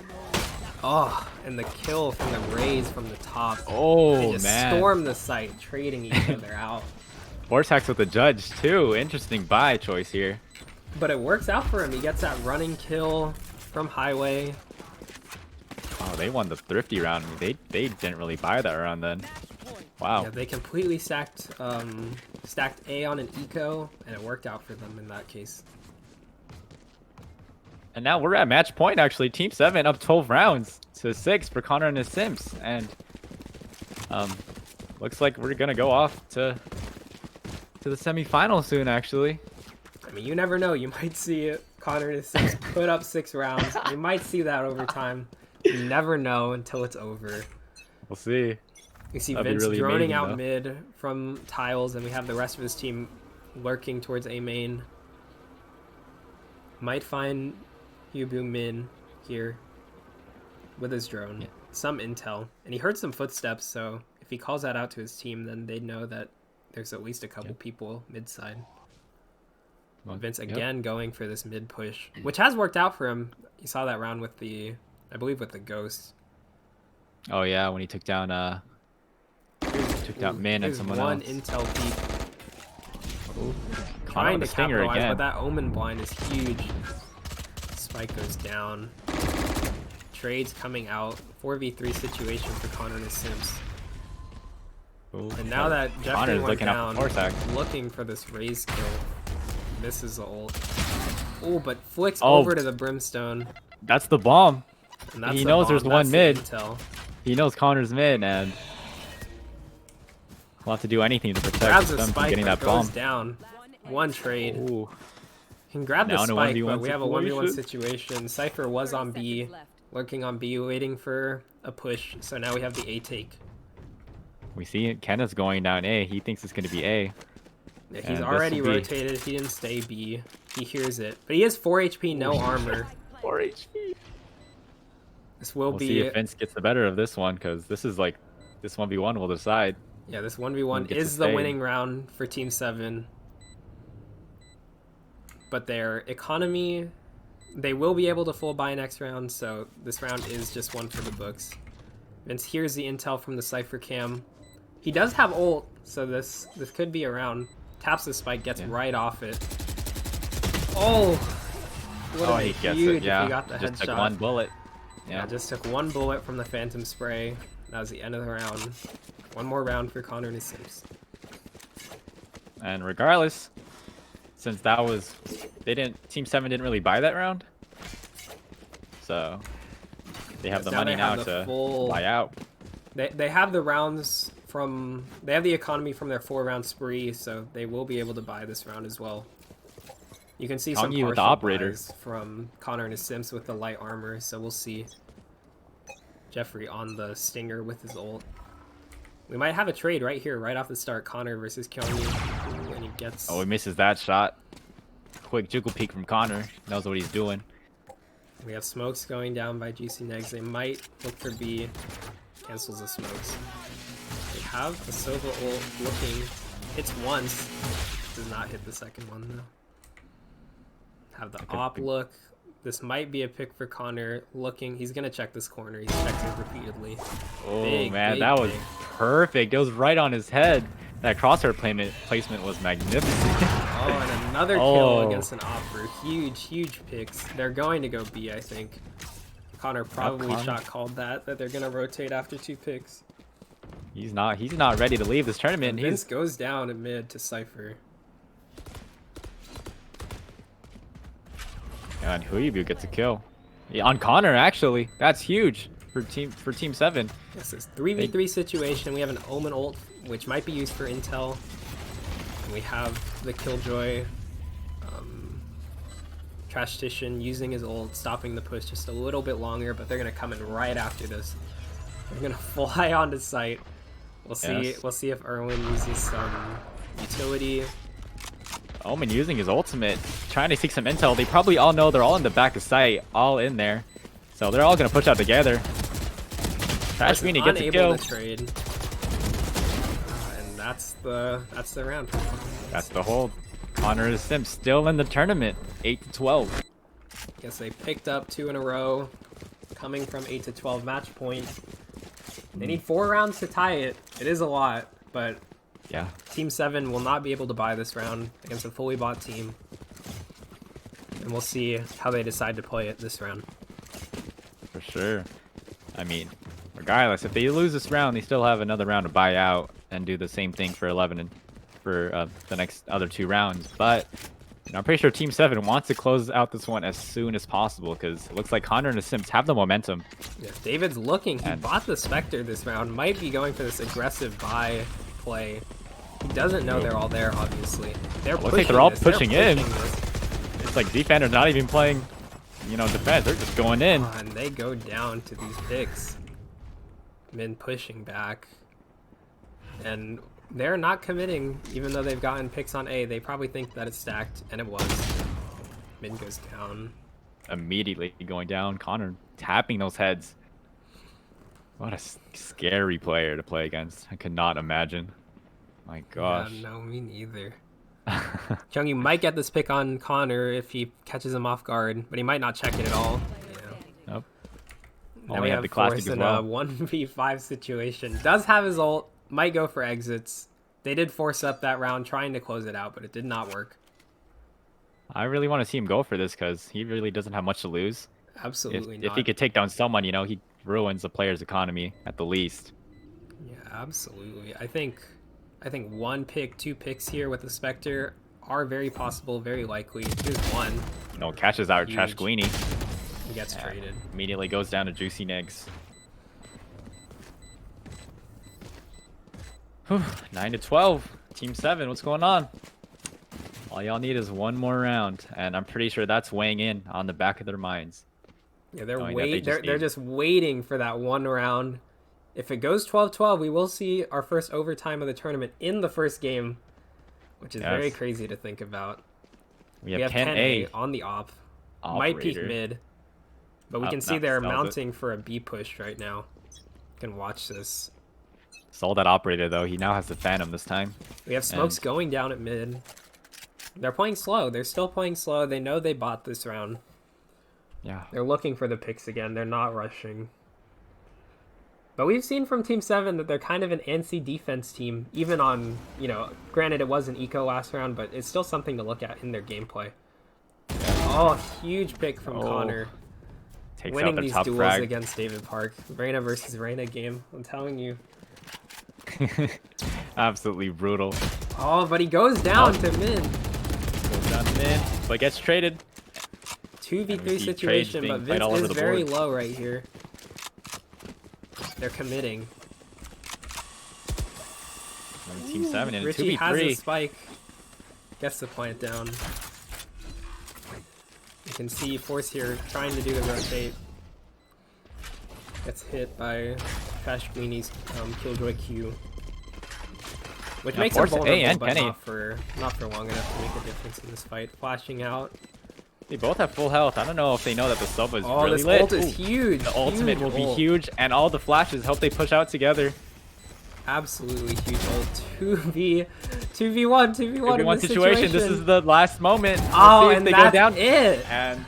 Oh, and the kill from the Raze from the top. Oh, they just man. storm the site, trading each other out. Forsax with the judge, too. Interesting buy choice here. But it works out for him. He gets that running kill from Highway. Oh, they won the thrifty round. They didn't really buy that round then. Wow. Yeah, they completely stacked A on an eco, and it worked out for them in that case. And now we're at match point, actually. Team 7 up 12 rounds to 6 for Connor and his Sims. And looks like we're going to go off to the semifinals soon, actually. I mean, you never know. You might see Connor and his Sims put up 6 rounds. You might see that over time. You never know until it's over. We'll see. You see That'd be Vince really droning amazing, out though. mid from tiles, and we have the rest of his team lurking towards A main. Might find Yubu Min here with his drone. Yeah. Some intel. And he heard some footsteps, so if he calls that out to his team, then they'd know that there's at least a couple people mid-side. Vince again going for this mid push, which has worked out for him. You saw that round with the, I believe with the Ghost. Oh yeah, when he took down Min and someone one else. intel peek. Ooh. Trying to stinger capitalize, again. but that Omen blind is huge. Spike goes down. Trades coming out. 4v3 situation for Connor and his Sims. Ooh. And now that Jeffrey Connor's went looking down, up for looking for this raise kill. Misses the ult. Oh, but flicks Oh. over to the Brimstone. That's the bomb. And that's He the knows bomb. there's That's one the mid. intel. He knows Connor's mid, and he'll have to do anything to protect Grabs a them from spike, getting but that goes bomb. down. One trade. Ooh. Can grab the Now in a spike, 1v1 but we have a 1v1 situation. situation. Cypher was on B, Seconds left. lurking on B, waiting for a push. So now we have the A take. We see it. Kenneth's going down A. He thinks it's going to be A. Yeah, he's And this already will be- rotated. He didn't stay B. He hears it. But he has 4 HP, no armor. 4 HP. This will We'll be... see if Vince gets the better of this one, because this is like, this 1v1 will decide. Yeah, this 1v1 Who gets is to the stay. winning round for Team 7. But their economy, they will be able to full buy next round, so this round is just one for the books. Vince hears the intel from the Cypher cam. He does have ult, so this could be a round. Taps the spike, gets right off it. Oh! Would have He been gets huge it, yeah. if he got the Just took headshot. one bullet. Yeah, just took one bullet from the Phantom Spray. That was the end of the round. One more round for Connor and his Sims. And regardless, since that was, Team 7 didn't really buy that round. So, they have Yes, the now money they now have the to full- buy out. They have the rounds from... They have the economy from their 4-round spree, so they will be able to buy this round as well. You can see some Kongi with the partial operator. buys from Connor and his Sims with the light armor, so we'll see. Jeffrey on the Stinger with his ult. We might have a trade right here, right off the start. Connor versus Kongi. And he gets... Oh, he misses that shot. Quick jiggle peek from Connor. Knows what he's doing. We have smokes going down by GC Negs. They might look for B. Cancels the smokes. They have a Sova ult looking. Hits once. Does not hit the second one though. Have the op look. This might be a pick for Connor. Looking. He's going to check this corner. He's checked it repeatedly. Oh Big, man, big, that was big. perfect. It was right on his head. That crosshair placement was magnificent. Oh, and another kill Oh. against an offer. Huge picks. They're going to go B, I think. Connor probably Connor. shot called that they're going to rotate after 2 picks. He's not ready to leave this tournament. Vince He's goes down in mid to Cypher. and Huibu gets a kill. Yeah, on Connor actually. That's huge for team 7. This is 3v3 situation. We have an Omen ult, which might be used for intel. And we have the Killjoy Trash Titian using his ult, stopping the push just a little bit longer, but they're gonna come in right after this. They're gonna fly onto site. We'll see. Yes. We'll see if Erwin uses some utility. Omen using his ultimate, trying to seek some intel. They probably all know they're all in the back of sight, all in there. So they're all gonna push out together. Trash Meanie gets a unable kill. to trade. And that's the round. That's the hold. Connor and Sim still in the tournament, 8-12. Guess they picked up 2 in a row, coming from 8 to 12 match point. They need 4 rounds to tie it. It is a lot, but Yeah. Team 7 will not be able to buy this round against a fully bought team. And we'll see how they decide to play it this round. For sure. I mean, regardless, if they lose this round, they still have another round to buy out and do the same thing for 11 and for the next other 2 rounds. But you know, I'm pretty sure Team 7 wants to close out this one as soon as possible because it looks like Connor and the Sims have the momentum. Yeah, David's looking. He And- bought the Spectre this round. Might be going for this aggressive buy play. He doesn't know they're all there, obviously. They're Looks like they're all this. pushing in. this. It's like defenders not even playing, you know, defense. They're just going in. And they go down to these picks. Min pushing back. And they're not committing, even though they've gotten picks on A. They probably think that it's stacked, and it was. Min goes down. Immediately going down. Connor tapping those heads. What a scary player to play against. I could not imagine. My gosh. Yeah, no, me neither. Kyungyu might get this pick on Connor if he catches him off guard, but he might not check it at all. Nope. Now Only we have have the classic Force as in well. a 1v5 situation. Does have his ult, might go for exits. They did force up that round trying to close it out, but it did not work. I really want to see him go for this because he really doesn't have much to lose. Absolutely If he not. could take down someone, you know, he ruins the player's economy at the least. Yeah, absolutely. I think 1 pick, 2 picks here with the Spectre are very possible, very likely. Here's one. You know, catches out Huge. Trash Queenie. He gets traded. Immediately goes down to Juicy Nigs. 9-12. Team 7, what's going on? All y'all need is one more round, and I'm pretty sure that's weighing in on the back of their minds. Yeah, they're just waiting for that one round. If it goes 12-12, we will see our first overtime of the tournament in the first game, which is very crazy to think about. We have Ken A on the op. Might peek Operator. mid, but we can see they're mounting for a B push right now. You can watch this. Sold that operator though. He now has the Phantom this time. We have smokes going down at mid. They're playing slow. They're still playing slow. They know they bought this round. Yeah. They're looking for the picks again. They're not rushing. But we've seen from Team 7 that they're kind of an antsy defense team. Even on, you know, granted it was an eco last round, but it's still something to look at in their gameplay. Oh, huge pick from Connor. Takes winning out these top duels frag. against David Park. Reina versus Reina game. I'm telling you. Absolutely brutal. Oh, but he goes down to mid. Goes down to mid, but gets traded. 2v3 situation, but Vince is very low right here. They're committing. Team 7 in a Richie 2v3. has a spike. Gets the plant down. You can see Force here trying to do the rotate. Gets hit by Trash Queenie's Killjoy Q. Which makes him vulnerable, but not for long enough to make a difference in this fight. Flashing out. They both have full health. I don't know if they know that the sub is really this lit. ult is huge. The ultimate will be huge, and all the flashes help they push out together. Absolutely huge ult. 2v1 in this situation. This is the last moment. Oh, and that's it. And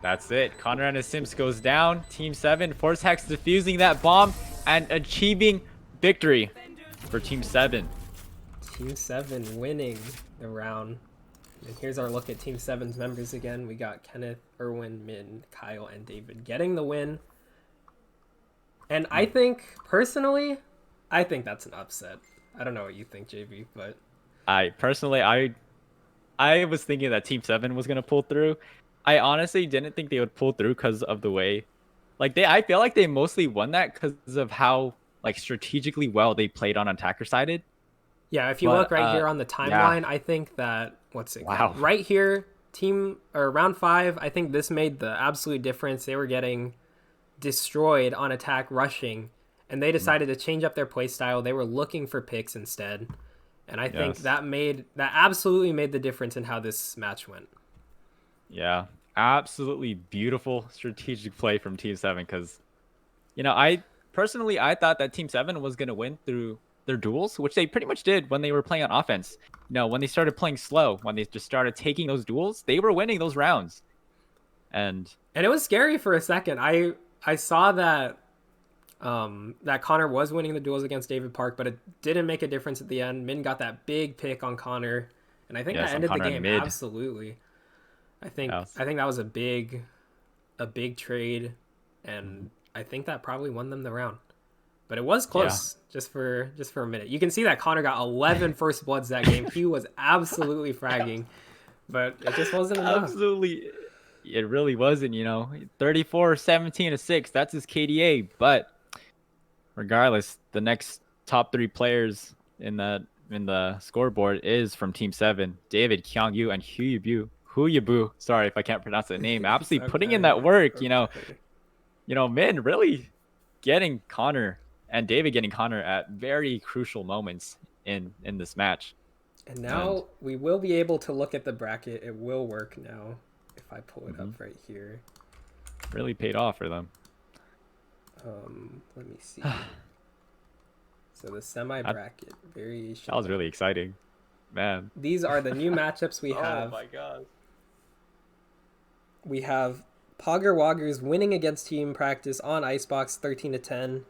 that's it. Connor and his Sims goes down. Team 7, Force Hacks defusing that bomb and achieving victory for Team 7. Team 7 winning the round. And here's our look at Team 7's members again. We got Kenneth, Erwin, Min, Kyle, and David getting the win. And I think, personally, I think that's an upset. I don't know what you think, Jayvee, but... I was thinking that Team 7 was going to pull through. I honestly didn't think they would pull through because of the way... I feel like they mostly won that because of how, strategically well they played on attacker-sided. Yeah, if you look right here on the timeline, I think that... Wow. Right here, round 5, I think this made the absolute difference. They were getting destroyed on attack rushing, and they decided to change up their playstyle. They were looking for picks instead. And I think that absolutely made the difference in how this match went. Yeah, absolutely beautiful strategic play from Team 7 because, I thought that Team 7 was going to win through their duels, which they pretty much did when they were playing on offense. When they started playing slow, when they just started taking those duels, they were winning those rounds. And it was scary for a second. I saw that that Connor was winning the duels against David Park, but it didn't make a difference at the end. Min got that big pick on Connor, and I think that ended the game. Absolutely. I think that was a big trade, and I think that probably won them the round. But it was close, just for a minute. You can see that Connor got 11 first bloods that game. He was absolutely fragging, but it just wasn't enough. Absolutely, it really wasn't. 34, 17, 6. That's his KDA. But regardless, the next top 3 players in the scoreboard is from Team 7: David, Kyungyu, and Huyabu. Sorry if I can't pronounce that name. Absolutely putting in that work. Min really getting Connor. And David getting Connor at very crucial moments in this match. And now we will be able to look at the bracket. It will work now if I pull it up right here. Really paid off for them. Let me see. So the semi bracket variation. That was really exciting. Man. These are the new matchups we Oh have. my god. We have Pogger Woggers winning against Team Practice on Icebox 13-10.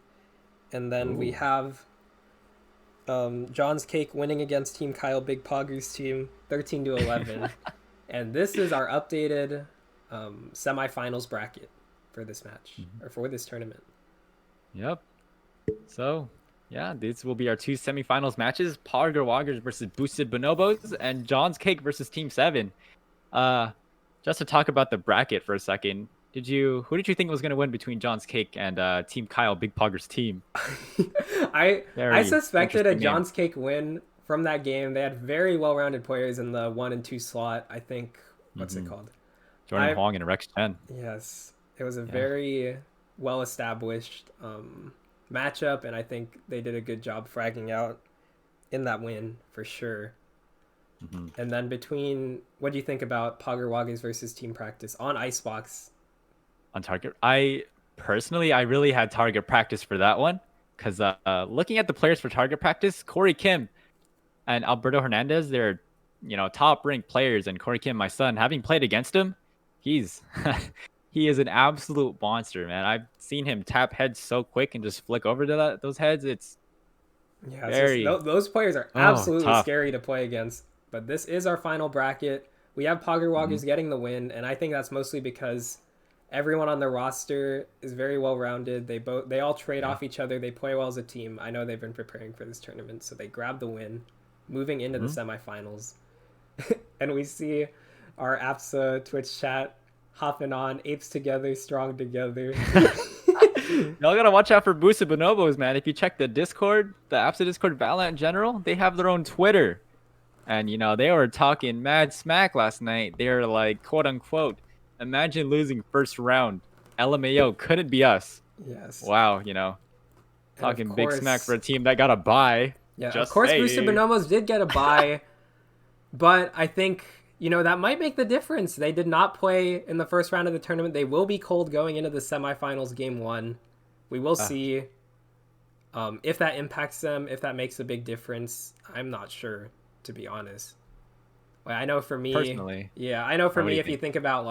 And then we have John's Cake winning against Team Kyle Big Pogger's team 13-11. And this is our updated semifinals bracket for this match, or for this tournament. Yep. So, yeah, these will be our two semifinals matches: Pogger Woggers versus Boosted Bonobos, and John's Cake versus Team 7. Just to talk about the bracket for a second, who did you think was going to win between John's Cake and Team Kyle Big Pogger's team? I suspected a interesting game. John's Cake win from that game. They had very well-rounded players in the 1 and 2 slot. I think, what's it called? Jordan Huang and Rex Chen. Yes, it was a very well-established matchup, and I think they did a good job fragging out in that win for sure. And then what do you think about Pogger Woggers versus Team Practice on Icebox? On Target, I really had Target Practice for that one, because looking at the players for Target Practice, Corey Kim and Alberto Hernandez, they're top ranked players, and Corey Kim, my son, having played against him, he is an absolute monster, man. I've seen him tap heads so quick and just flick over to those heads. It's those players are absolutely tough. scary to play against. But this is our final bracket. We have Pogger Woggers getting the win, and I think that's mostly because everyone on the roster is very well rounded. They all trade off each other. They play well as a team. I know they've been preparing for this tournament, so they grab the win, moving into the semifinals. And we see our APSA Twitch chat hopping on, apes together, strong together. Y'all gotta watch out for Boosted Bonobos, man. If you check the Discord, the APSA Discord, Valorant in general, they have their own Twitter. And, they were talking mad smack last night. They were like, quote unquote, imagine losing first round. LMAO, couldn't be us. Yes. Wow, talking big smack for a team that got a bye. Yeah, of course, Boosted Bonobos did get a bye. But I think, that might make the difference. They did not play in the first round of the tournament. They will be cold going into the semifinals game 1. We will see if that impacts them, if that makes a big difference. I'm not sure, to be honest. I know for me, personally, if you think about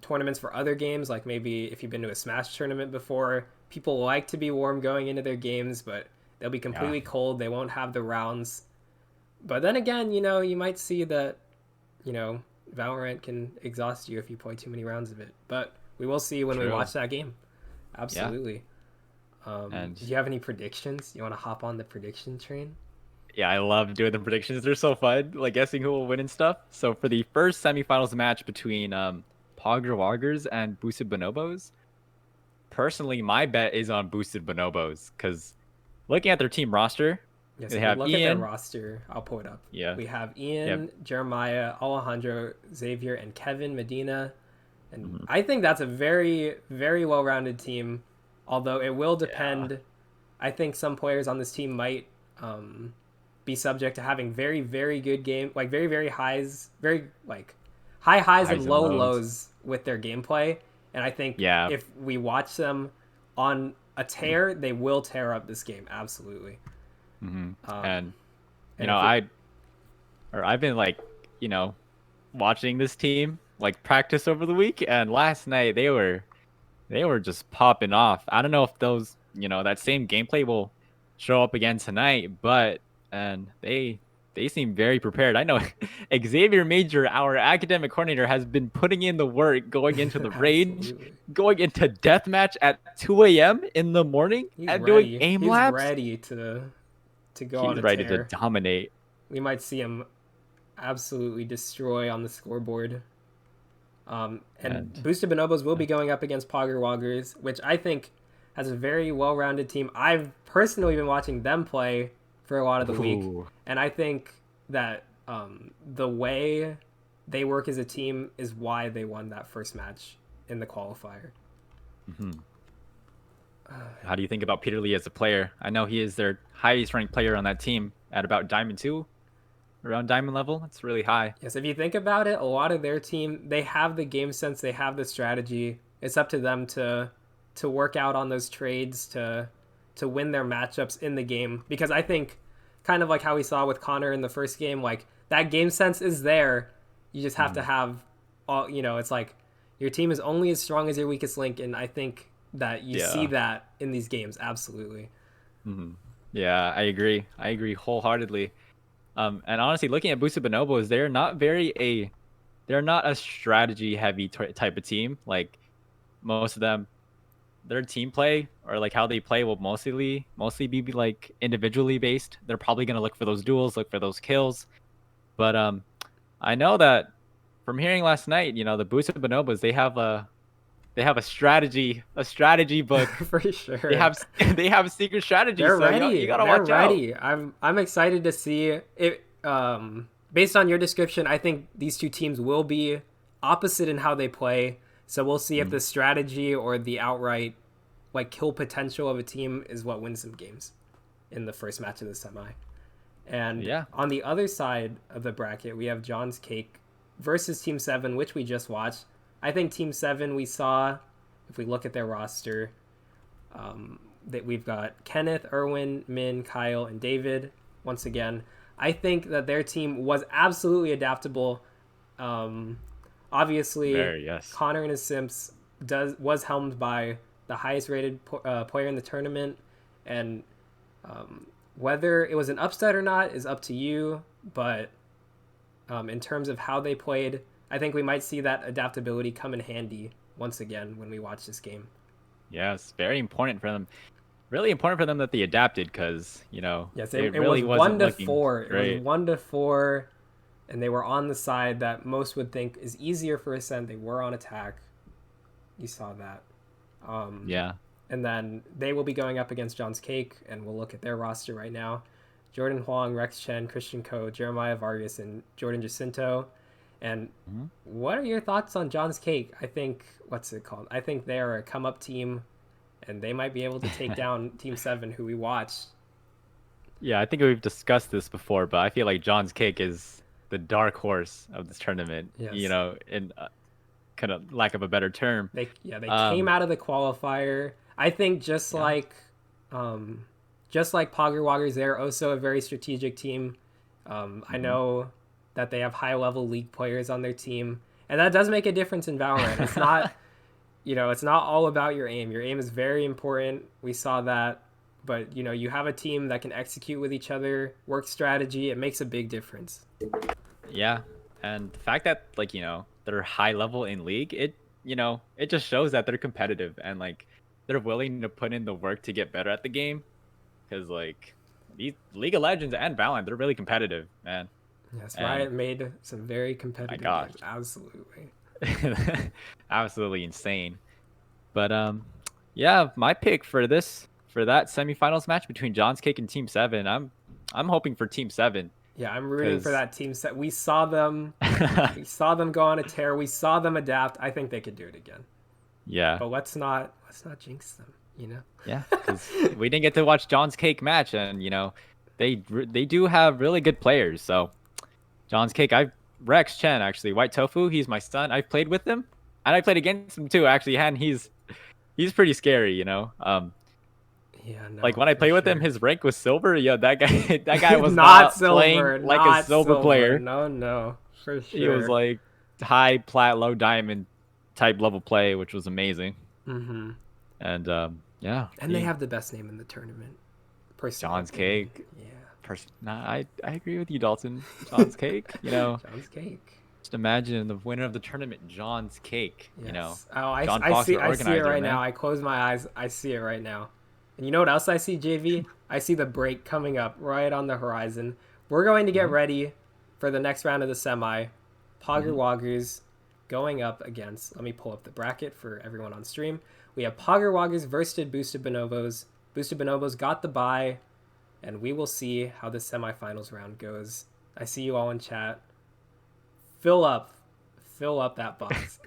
tournaments for other games, like maybe if you've been to a Smash tournament before, people like to be warm going into their games, but they'll be completely cold. They won't have the rounds. But then again, you might see that, Valorant can exhaust you if you play too many rounds of it. But we will see when we watch that game. Absolutely. And do you have any predictions? You want to hop on the prediction train? Yeah, I love doing the predictions. They're so fun, like guessing who will win and stuff. So for the first semifinals match between Pogger Woggers and Boosted Bonobos, personally, my bet is on Boosted Bonobos, because looking at their team roster, yes, they have look Ian. At their roster. I'll pull it up. Yeah, we have Ian, Jeremiah, Alejandro, Xavier, and Kevin Medina, and I think that's a very, very well-rounded team. Although it will depend. I think some players on this team might be subject to having very, very good game, like very, very highs, very like high highs and low lows with their gameplay. And I think if we watch them on a tear, they will tear up this game. Absolutely. And I've been watching this team practice over the week, and last night they were just popping off. I don't know if those that same gameplay will show up again tonight, but they seem very prepared. I know Xavier Major, our academic coordinator, has been putting in the work, going into the range, going into deathmatch at 2 a.m. in the morning, doing aim labs. He's ready to go on a tear. He's ready to dominate. We might see him absolutely destroy on the scoreboard. And Boosted Bonobos will be going up against Pogger Woggers, which I think has a very well-rounded team. I've personally been watching them play for a lot of the week, and I think that the way they work as a team is why they won that first match in the qualifier. How do you think about Peter Lee as a player? I know he is their highest ranked player on that team at about Diamond 2. Around Diamond level. That's really high. Yes, if you think about it, a lot of their team, they have the game sense, they have the strategy. It's up to them to work out on those trades to win their matchups in the game. Because I think kind of like how we saw with Connor in the first game. Like that game sense is there. You just have to have all. It's like your team is only as strong as your weakest link, and I think that you see Yeah. that in these games absolutely. Yeah, I agree. I agree wholeheartedly. And honestly, looking at Boosted Bonobos, they're not a strategy heavy type of team. Like most of them, their team play or like how they play will mostly be like individually based. They're probably gonna look for those duels, look for those kills. But I know that from hearing last night, the Boosted Bonobos, they have a strategy book. For They sure. have they have secret strategies, They're so you ready. gotta They're watch out. ready. I'm excited to see it. Based on your description, I think these two teams will be opposite in how they play. So we'll see if the strategy or the outright like kill potential of a team is what wins some games in the first match of the semi. And Yeah. on the other side of the bracket, we have John's Cake versus Team 7, which we just watched. I think Team 7 we saw, if we look at their roster, that we've got Kenneth, Erwin, Min, Kyle, and David. Once again, I think that their team was absolutely adaptable. Obviously, Very, yes. Connor and his Simps was helmed by the highest rated player in the tournament, and whether it was an upset or not is up to you. But in terms of how they played, I think we might see that adaptability come in handy once again when we watch this game. Yes, very important for them. Really important for them that they adapted because, Yes, it it was really wasn't one to looking four. It was great. 1-4, and they were on the side that most would think is easier for Ascent. They were on attack. You saw that. Yeah. And then they will be going up against John's Cake, and we'll look at their roster right now. Jordan Huang, Rex Chen, Christian Ko, Jeremiah Vargas, and Jordan Jacinto. And what are your thoughts on John's Cake? I think, what's it called? I think they are a come up team, and they might be able to take down Team 7, who we watched. Yeah, I think we've discussed this before, but I feel like John's Cake is the dark horse of this tournament, Yes. in kind of lack of a better term. They came out of the qualifier. I think Yeah. just like Pogger Woggers, they're also a very strategic team. I know that they have high level league players on their team, and that does make a difference in Valorant. It's not it's not all about your aim. Your aim is very important. We saw that, but you have a team that can execute with each other, work strategy. It makes a big difference. Yeah. And the fact that they're high level in league, it just shows that they're competitive and like they're willing to put in the work to get better at the game. Because like these League of Legends and Valorant, they're really competitive, man. Yes, And Riot made some very my competitive gosh, games. Absolutely. absolutely insane. But yeah, my pick for that semifinals match between John's Cake and Team 7, I'm hoping for Team 7 Yeah, I'm rooting for because that team set. We saw them. We saw them go on a tear. We saw them adapt. I think they could do it again. yeah, But let's not jinx them. yeah, because we didn't get to watch John's Cake match, and they do have really good players. So John's Cake, I Rex Chen actually, White Tofu, he's my son. I've played with him, and I played against him too actually, and he's pretty scary. Yeah, Like no, when I for played with him, sure. his rank was silver. Yo, that guy was Not not playing silver. like a Not silver silver. player. No, no, for He was sure. like high plat, low diamond type level play, which was amazing. Mm-hmm. And yeah, And they have the best name in the tournament. Personal John's opinion. Cake. Yeah. Nah, I agree with you, Dalton. John's Cake. John's Cake. Just imagine the winner of the tournament, John's Cake. Yes. Oh, John I Fox, see. your I see it organizer, right now. man. I close my eyes. I see it right now. And you know what else I see, Jayvee? I see the break coming up right on the horizon. We're going to get ready for the next round of the semi. Pogger Woggers going up against. Let me pull up the bracket for everyone on stream. We have Pogger Woggers versus Boosted Bonobos. Boosted Bonobos got the bye, and we will see how the semifinals round goes. I see you all in chat. Fill up that box.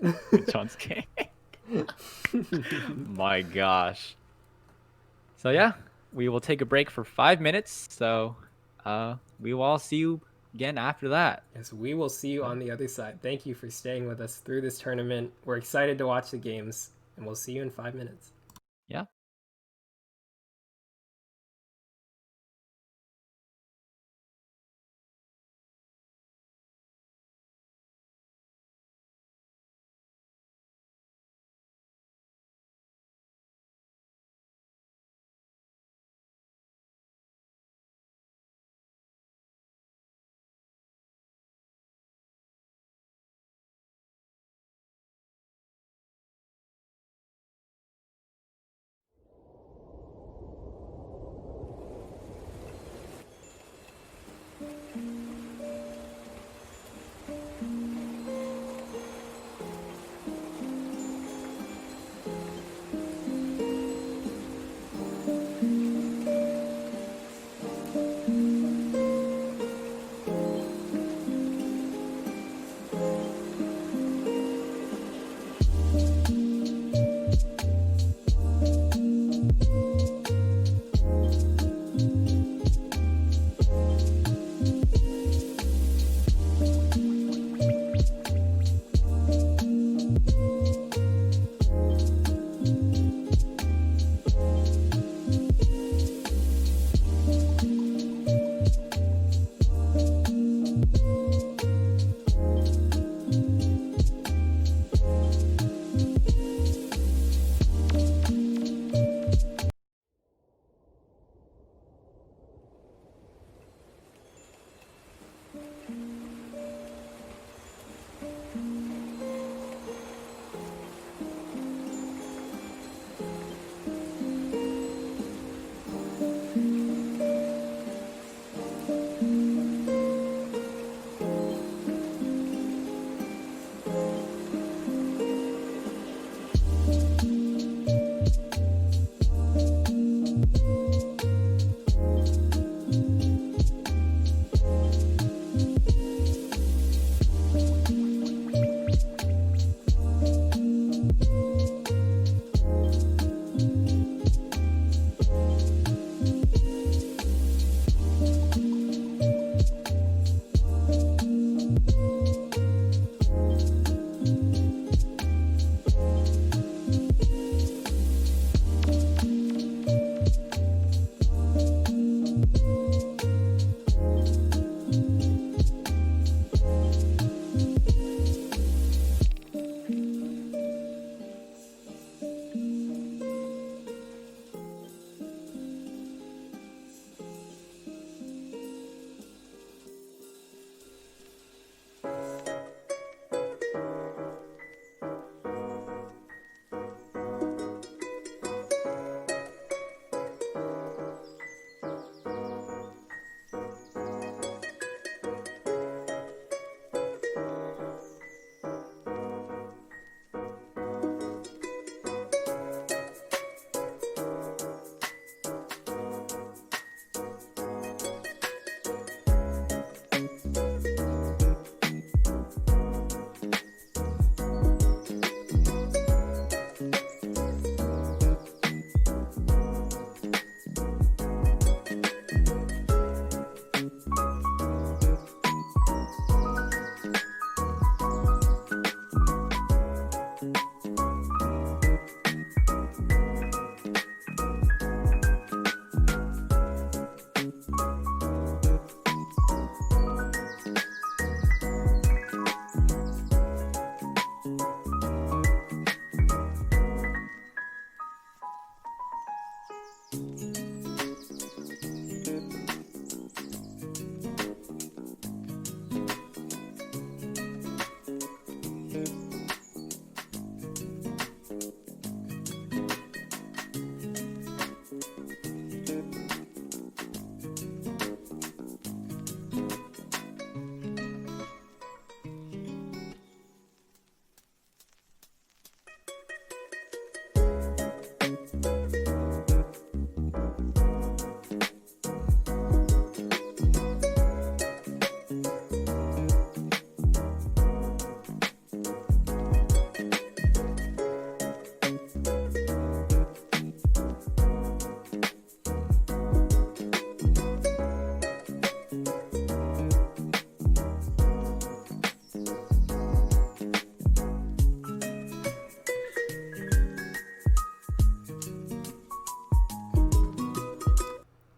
John's Cake. My gosh. So yeah, we will take a break for 5 minutes. So we will all see you again after that. Yes, we will see you on the other side. Thank you for staying with us through this tournament. We're excited to watch the games, and we'll see you in 5 minutes. Yeah.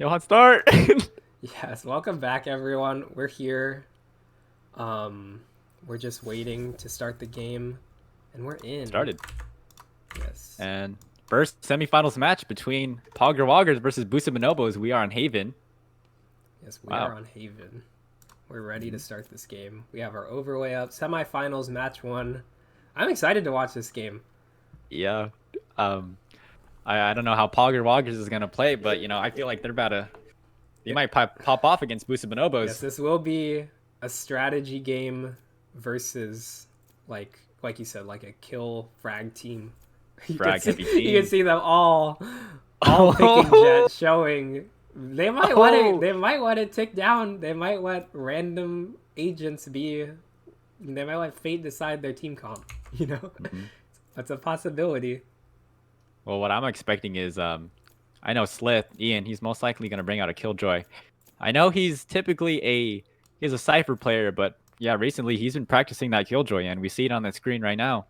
Johan, start. Yes, welcome back, everyone. We're here. We're just waiting to start the game, and we're in. Started. Yes. And first semifinals match between Pogger Woggers versus Boosta Bonobos. We are on Haven. Yes, we are on Haven. We're ready to start this game. We have our overlay up. Semifinals, match 1. I'm excited to watch this game. Yeah. I don't know how Pogger Woggers is gonna play, but you know, I feel like they're about to. They might pop off against Boosta Bonobos. Yes, this will be a strategy game versus like you said, like a kill frag team. You can see them all picking Jet, showing they might want to tick down. They might let random agents be. They might let fate decide their team comp. You know, that's a possibility. Well, what I'm expecting is I know Slith, Ian, he's most likely going to bring out a Killjoy. I know he's typically he's a Cypher player, but yeah, recently he's been practicing that Killjoy, and we see it on the screen right now.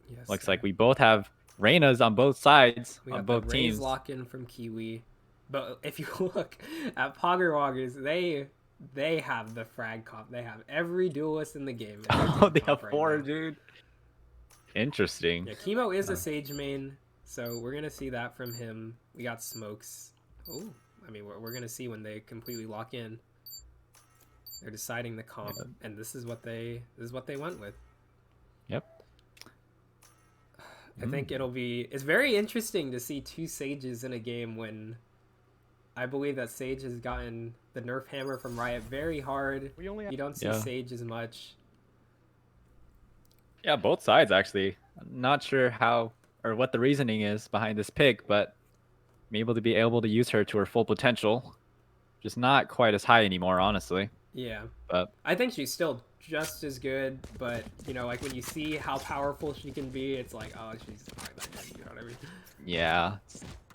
Yes, looks like we both have Reynas on both sides, on both teams. Lock-in from Kiwi. But if you look at Pogger Woggers, they have the frag comp. They have every duelist in the game. Oh, they have 4, dude. Interesting. Yeah, Chemo is a Sage main, so we're going to see that from him. We got smokes. Oh, I mean, we're going to see when they completely lock in. They're deciding the comp, and this is what they went with. Yep. I think it's very interesting to see 2 Sages in a game when I believe that Sage has gotten the nerf hammer from Riot very hard. You don't see Sage as much. Yeah, both sides actually. I'm not sure how or what the reasoning is behind this pick, but I'm able to use her to her full potential. Just not quite as high anymore, honestly. Yeah. But I think she's still just as good, but you know, like when you see how powerful she can be, it's like, oh, she's not that good, you know what I mean? Yeah.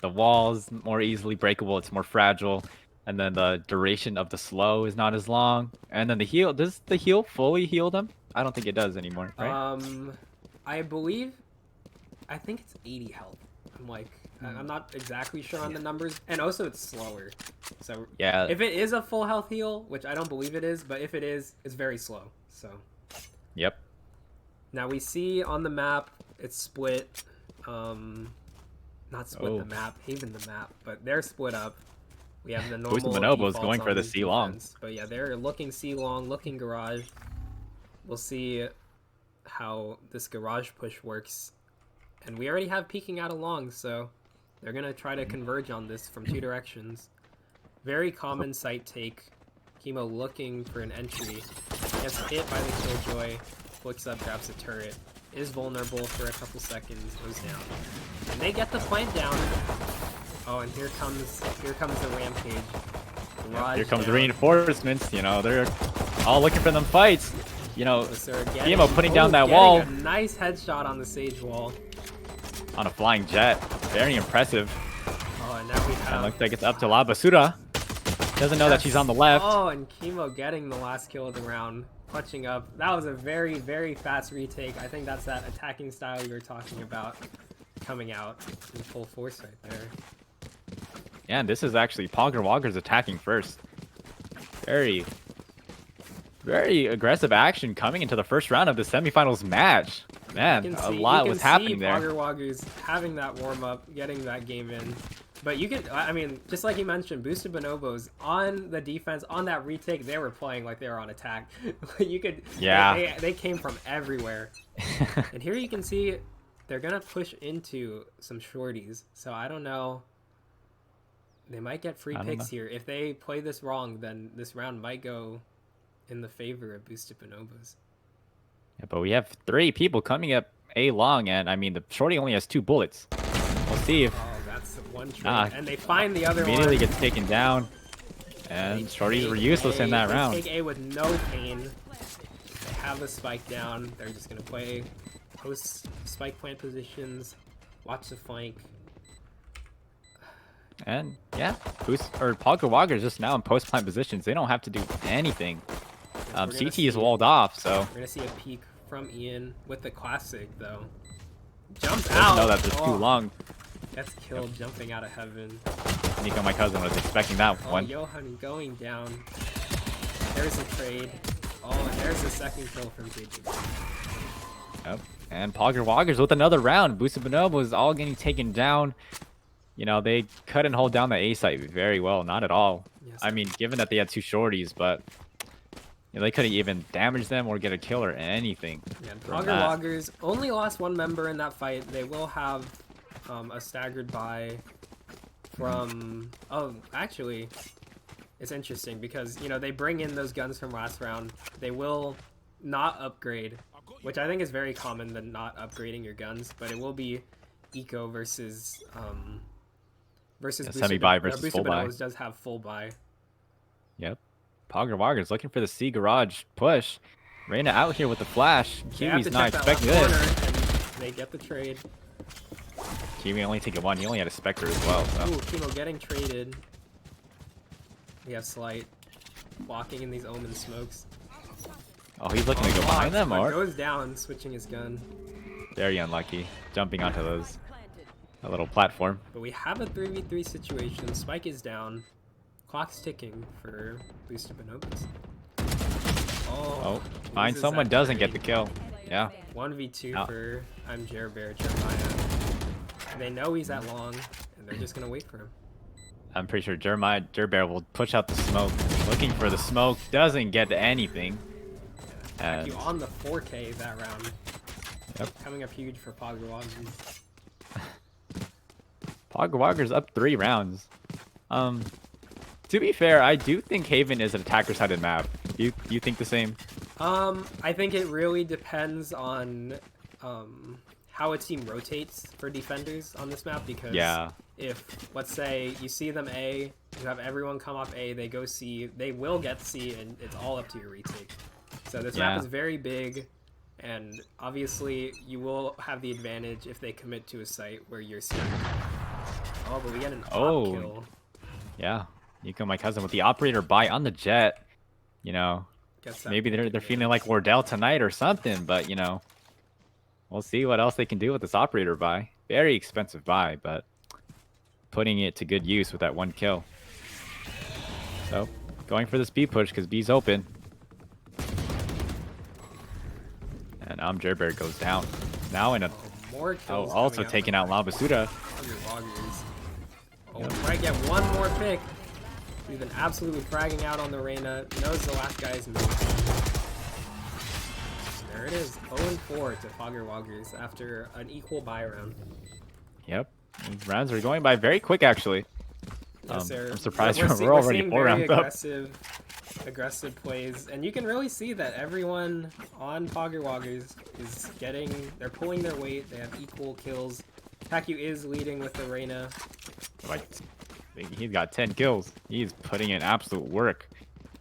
The wall is more easily breakable, it's more fragile, and then the duration of the slow is not as long. And then the heal, does the heal fully heal them? I don't think it does anymore, right? I think it's 80 health. I'm not exactly sure on the numbers, and also it's slower. So yeah, if it is a full health heal, which I don't believe it is, but if it is, it's very slow. So yep. Now we see on the map it's split. Not split the map, Haven the map, but they're split up. We have the normal. Boosta Bonobos going for the C long. But yeah, they're looking C long, looking garage. We'll see how this garage push works. And we already have peeking out along, so they're going to try to converge on this from 2 directions. Very common site take. Chemo looking for an entry. Gets hit by the Killjoy. Looks up, grabs a turret. Is vulnerable for a couple seconds. Goes down. And they get the plant down. Oh, and here comes the rampage. Here comes the reinforcements. You know, they're all looking for them fights. You know, Chemo putting down that wall. A nice headshot on the Sage wall. On a flying jet. Very impressive. Oh, and now we have... And looks like it's up to La Basura. Doesn't know that she's on the left. Oh, and Chemo getting the last kill of the round. Clutching up. That was a very, very fast retake. I think that's that attacking style you were talking about coming out in full force right there. Yeah, and this is actually Pogger Woggers attacking first. Very, very aggressive action coming into the first round of the semifinals match. Man, a lot was happening there. Pogger Woggers having that warm up, getting that game in. But you can, I mean, just like you mentioned, Boosta Bonobos on the defense, on that retake, they were playing like they were on attack. You could, yeah. They came from everywhere. And here you can see they're going to push into some shorties. So I don't know. They might get free picks here. If they play this wrong, then this round might go in the favor of Boosta Bonobos. Yeah, but we have 3 people coming up A long, and I mean, the shorty only has 2 bullets. We'll see if... Oh, that's one trade. And they find the other immediately gets taken down. And shorties were useless in that round. Take A with no pain. They have the spike down. They're just going to play post spike plant positions. Watch the flank. And yeah, Pogger Woggers just now in post plant positions. They don't have to do anything. CT is walled off, so we're gonna see a peek from Ian with the classic though. Jumps out. No, that's just too long. Gets killed jumping out of heaven. Nico, my cousin, was expecting that Oh, one. Johan going down. There's a trade. Oh, and there's the second kill from Jayvee. Yep. And Pogger Woggers with another round. Booster Bonobos all getting taken down. You know, they couldn't hold down the A site very well. Not at all. Yes, I mean, given that they had 2 shorties, but you know, they couldn't even damage them or get a kill or anything. Yeah, from Pogger that. Woggers only lost 1 member in that fight. They will have a staggered buy from... Oh, actually, it's interesting because, you know, they bring in those guns from last round. They will not upgrade, which I think is very common, than not upgrading your guns, but it will be eco versus Yeah, semi-buy versus Booster full buy. Bonobos does have full buy. Yep. Pogger Woggers looking for the C garage push. Reyna out here with the flash. They have Kiwi's to not check that left expecting corner, this. and they get the trade. Kiwi only taking 1. He only had a Spectre as well. So. Ooh, Kimo getting traded. We have Slight walking in these Omen smokes. Oh, he's looking to go behind them, But or goes down, switching his gun. very unlucky, jumping onto those a little platform. But we have a 3v3 situation. Spike is down. Clock's ticking for Booster Bonobos. Oh, fine. loses Someone that doesn't trade. get the kill. Yeah. 1v2 Oh. for I'm Jayvee Jeremiah. They know he's at long, and they're just gonna wait for him. I'm pretty sure Jerbear will push out the smoke. Looking for the smoke. Doesn't get anything. And You on the 4K that round. Yep. Coming up huge for Pogger Woggers. Pogger Woggers up 3 rounds. To be fair, I do think Haven is an attacker-sided map. Do you think the same? I think it really depends on how a team rotates for defenders on this map, because Yeah. if, let's say, you see them A, you have everyone come off A, they go C, they will get C, and it's all up to your retake. So this map Yeah. is very big, and obviously you will have the advantage if they commit to a site where you're stuck. Oh, but we get an op kill. Yeah. Nico, my cousin, with the operator buy on the jet. You know, Gets that maybe they're advantage. feeling like Wardell tonight or something, but you know, we'll see what else they can do with this operator buy. Very expensive buy, but putting it to good use with that 1 kill. So, going for this B push because B's open. And Jayvee goes down. Now in a... More Oh, kills also coming out taking from out Labasura. Pogger Woggers. Oh, Yep. might get one more pick. He's been absolutely fragging out on the Reyna. Knows the last guy's move. There it is. 0-4 to Pogger Woggers after an equal buy round. Yep. These rounds are going by very quick, actually. Yes, sir. I'm surprised We're we're already seeing 4 very rounds up. aggressive plays, and you can really see that everyone on Pogger Woggers is they're pulling their weight. They have equal kills. Pacu is leading with the Reyna. Like, he's got 10 kills. He's putting in absolute work.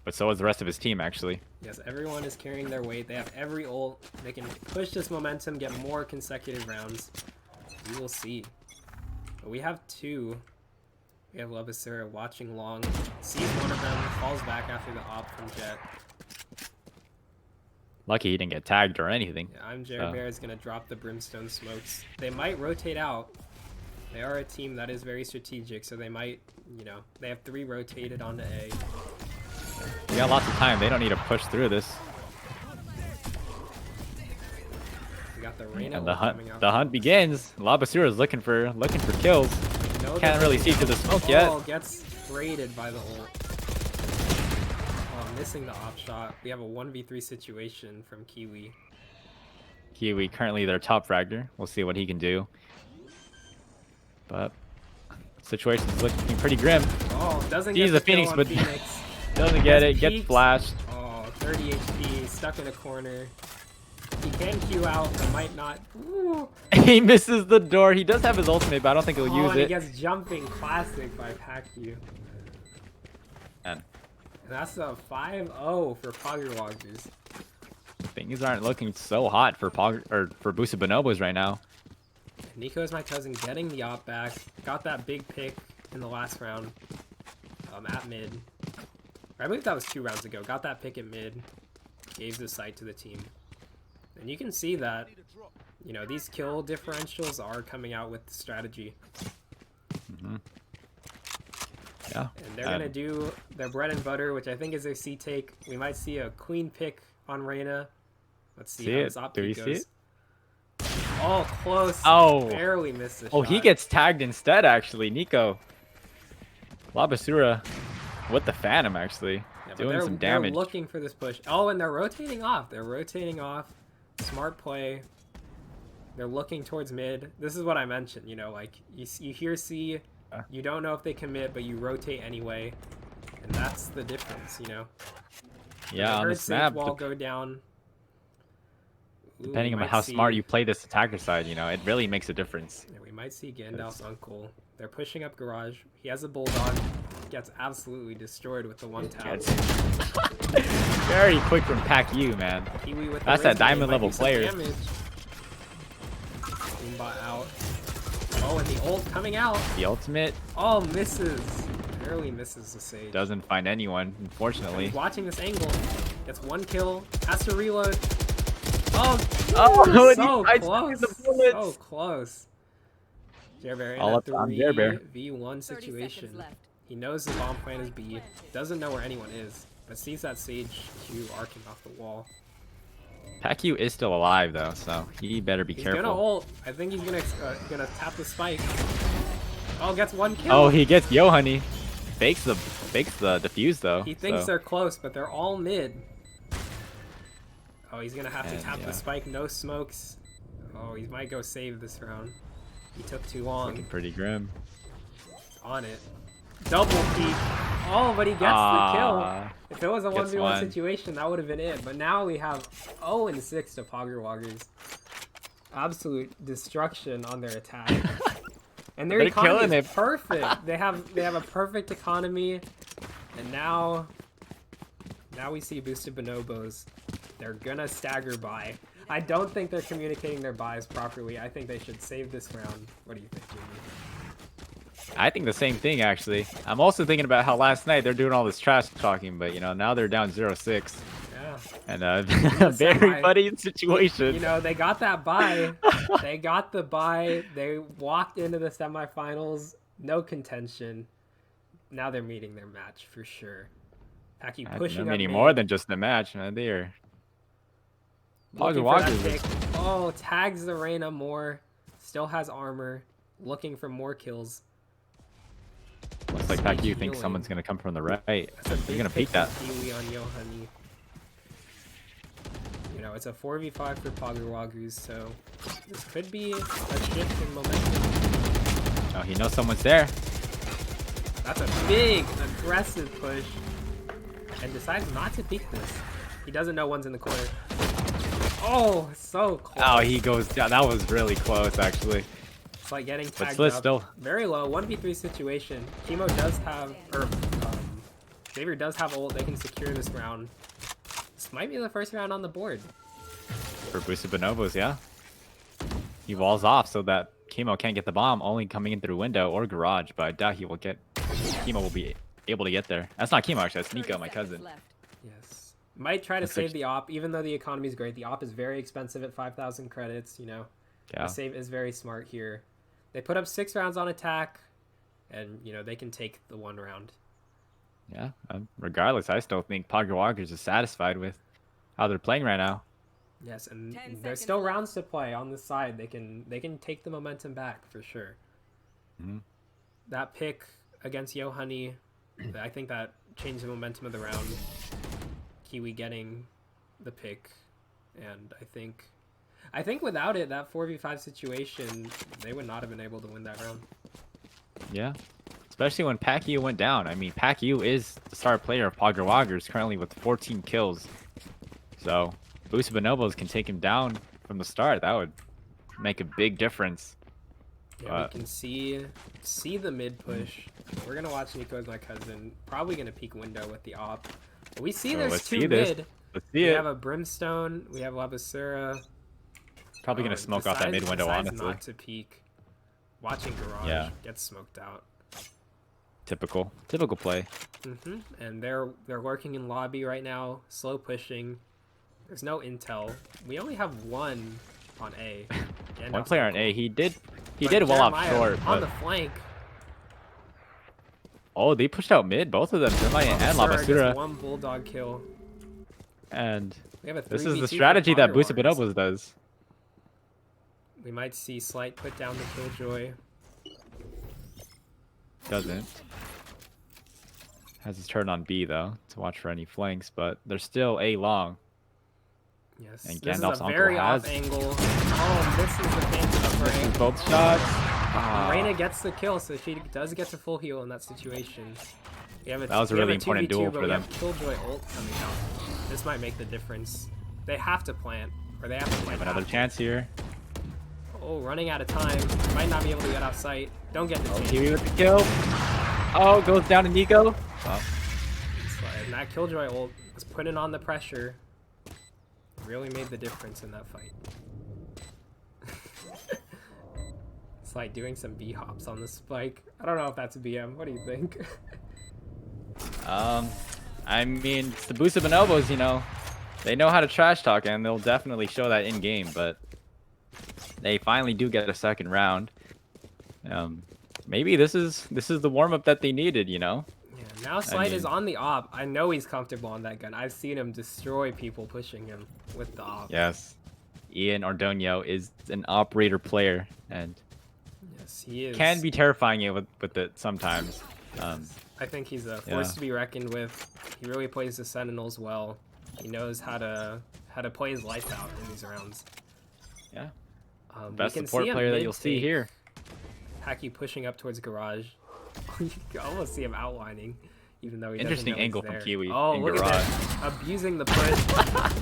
But so is the rest of his team, actually. Yes, everyone is carrying their weight. They have every ult. They can push this momentum, get more consecutive rounds. We will see. But we have 2. We have Labasura watching long. Sees one of them, falls back after the op from Jet. Lucky he didn't get tagged or anything. Yeah, I'm Jayvee is going to drop the Brimstone smokes. They might rotate out. They are a team that is very strategic, so they might, you know, they have 3 rotated onto A. We got lots of time. They don't need to push through this. We got the Reyna And ult coming out. the hunt begins. Labasura is looking for kills. No, Can't really see through the smoke yet. Gets raided by the ult. Oh, missing the op shot. We have a 1v3 situation from Kiwi. Kiwi currently their top fragger. We'll see what he can do. But situation's looking pretty grim. Oh, doesn't He's get a the kill Phoenix, on but Phoenix. doesn't get Has it. Gets peeked. flashed. Oh, 30 HP, stuck in a corner. He can Q out, but might not. Ooh. He misses the door. He does have his ultimate, but I don't think he'll use and it. he gets jumping classic by Pacu. And And that's a 5-0 for Pogger Woggers. things aren't looking so hot for Booster Bonobos right now. Nico is my cousin getting the op back. Got that big pick in the last round at mid. I believe that was 2 rounds ago. Got that pick at mid. Gave the site to the team. And you can see that, you know, these kill differentials are coming out with the strategy. Yeah. And they're gonna do their bread and butter, which I think is their C take. We might see a queen pick on Reyna. Let's see how this op Do you peek see goes. it? Oh, close. Oh. Barely missed the shot. Oh, he gets tagged instead, actually. Nico. Labasura with the Phantom, actually. Yeah, doing some damage. They're looking for this push. Oh, and they're rotating off. They're rotating off. Smart play. They're looking towards mid. This is what I mentioned, you know, like you hear C, you don't know if they commit, but you rotate anyway. And that's the difference, you know. Yeah, on the snap. Wall go down. Depending on how smart you play this attacker side, you know, it really makes a difference. Yeah, we might see Gandalf's uncle. They're pushing up garage. He has a bulldog. Gets absolutely destroyed with the one tap. Very quick from Pack U, man. That's that diamond level player. Boombot out. Oh, and the ult coming out. The ultimate. Oh, misses. Barely misses the Sage. Doesn't find anyone, unfortunately. He's watching this angle. Gets one kill. Has to reload. Oh, so close. So close. Jayvee in a 3v1 situation. He knows the bomb plan is B. Doesn't know where anyone is, but sees that Sage Q arcing off the wall. Pacu is still alive though, so he better be careful. He's gonna ult. I think he's gonna tap the spike. Oh, gets one kill. Oh, he gets Yo Honey. Fakes the defuse though. He thinks they're close, but they're all mid. Oh, he's gonna have to tap the spike. No smokes. Oh, he might go save this round. He took too long. Looking pretty grim. On it. Double peek. Oh, but he gets the kill. If it was a 1v1 situation, that would have been it. But now we have 0-6 to Pogger Woggers. Absolute destruction on their attack. And their economy is perfect. They have a perfect economy. And now we see boosted bonobos. They're gonna stagger by. I don't think they're communicating their buys properly. I think they should save this round. What do you think, Jayvee? I think the same thing, actually. I'm also thinking about how last night they're doing all this trash talking, but, you know, now they're down 0-6. Yeah. And a very funny situation. You know, they got that bye. They got the bye. They walked into the semifinals. No contention. Now they're meeting their match for sure. Aki pushing up. Meaning more than just the match. They're... Pogger Woggers. Oh, tags the Reyna more. Still has armor. Looking for more kills. Looks like Pacu thinks someone's going to come from the right. He's going to peek that. On Yo Honey. You know, it's a 4v5 for Pogger Woggers, so this could be a shift in momentum. Oh, he knows someone's there. That's a big, aggressive push. And decides not to peek this. He doesn't know one's in the corner. Oh, so close. Oh, he goes down. That was really close, actually. It's like getting tagged but up. Still very low. 1v3 situation. Chemo does have, Jayvee does have ult. They can secure this round. This might be the first round on the board. For boosted bonobos, yeah. He walls off so that Chemo can't get the bomb, only coming in through window or garage, but I doubt he will get... Chemo will be able to get there. That's not Chemo, actually. That's Nico, my cousin. Yes. Might try to save the op, even though the economy is great. The op is very expensive at 5,000 credits, you know. Yeah. The save is very smart here. They put up 6 rounds on attack, and, you know, they can take the 1 round. Yeah, regardless, I still think Pogger Woggers is satisfied with how they're playing right now. Yes, and there's still rounds to play on the side. They can take the momentum back for sure. That pick against Yo Honey, I think that changed the momentum of the round. Kiwi getting the pick, and I think without it, that 4v5 situation, they would not have been able to win that round. Yeah, especially when Pacu went down. I mean, Pacu is the star player of Pogger Woggers, currently with 14 kills. So, boosted bonobos can take him down from the start. That would make a big difference. Yeah, we can see the mid push. We're gonna watch Nico as my cousin. Probably gonna peek window with the op. But we see there's 2 mid. We have a Brimstone. We have Labasura. Probably gonna smoke off that mid window, honestly. Not to peek. Watching garage gets smoked out. Typical play. And they're lurking in lobby right now, slow pushing. There's no intel. We only have 1 on A. One player on A. He did well off short. On the flank. Oh, they pushed out mid, both of them, Jeremiah and Sora gets Labasura. one bulldog kill. And We have a this is 3v2 the for strategy that Pogger Busa Woggers. Bonobos does. We might see Slight put down the Killjoy. Doesn't. Has his turn on B though to watch for any flanks, but there's still A long. Yes, And this Gandalf's is a uncle very has- off angle. Oh, misses the fancy Misses spray. both shots. Ah, Reyna gets the kill, so she does get to full heal in that situation. We have a, That was a we have really important 2v2, duel but for we them. have Killjoy ult coming out. This might make the difference. They have to plant, or they have to plant. another chance here. Oh, running out of time. Might not be able to get out sight. Don't get the team. Kiwi with the kill. Oh, goes down to Nico. Oh, And that Killjoy ult was putting on the pressure. Really made the difference in that fight. It's like doing some B hops on the spike. I don't know if that's a BM. What do you think? I mean, it's the Busa Bonobos, you know. They know how to trash talk, and they'll definitely show that in game. But they finally do get a second round. Maybe this is the warm up that they needed, you know. Yeah, now Slight is mean- on the op. I know he's comfortable on that gun. I've seen him destroy people pushing him with the op. Yes, Ian Ordonio is an operator player, and Yes, he is. can be terrifying with it sometimes. I think he's a force to be reckoned with. He really plays the Sentinels well. He knows how to play his life out in these rounds. Yeah, We best can support see him player that you'll see mid-take. here. Hacky pushing up towards garage. You can almost see him outlining, even though he Interesting doesn't know angle he's from there. Kiwi Oh, in look garage. at that! Abusing the push.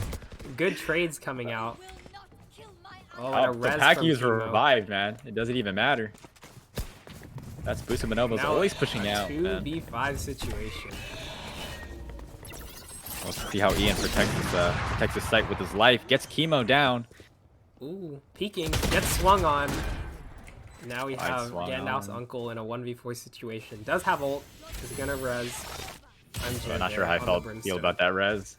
Good trades coming out. Oh, and a Oh, the res from Hacky is Kimo. revived, man. It doesn't even matter. That's Busa Bonobos Now always pushing a out, man. 2v5 situation. We'll see how Ian protects his site with his life. Gets Chemo down. Ooh, peeking, gets swung on. Now we Right, have swung Gandalf's on. uncle in a 1v4 situation. Does have ult, is gonna res. I'm not sure how I feel about that res.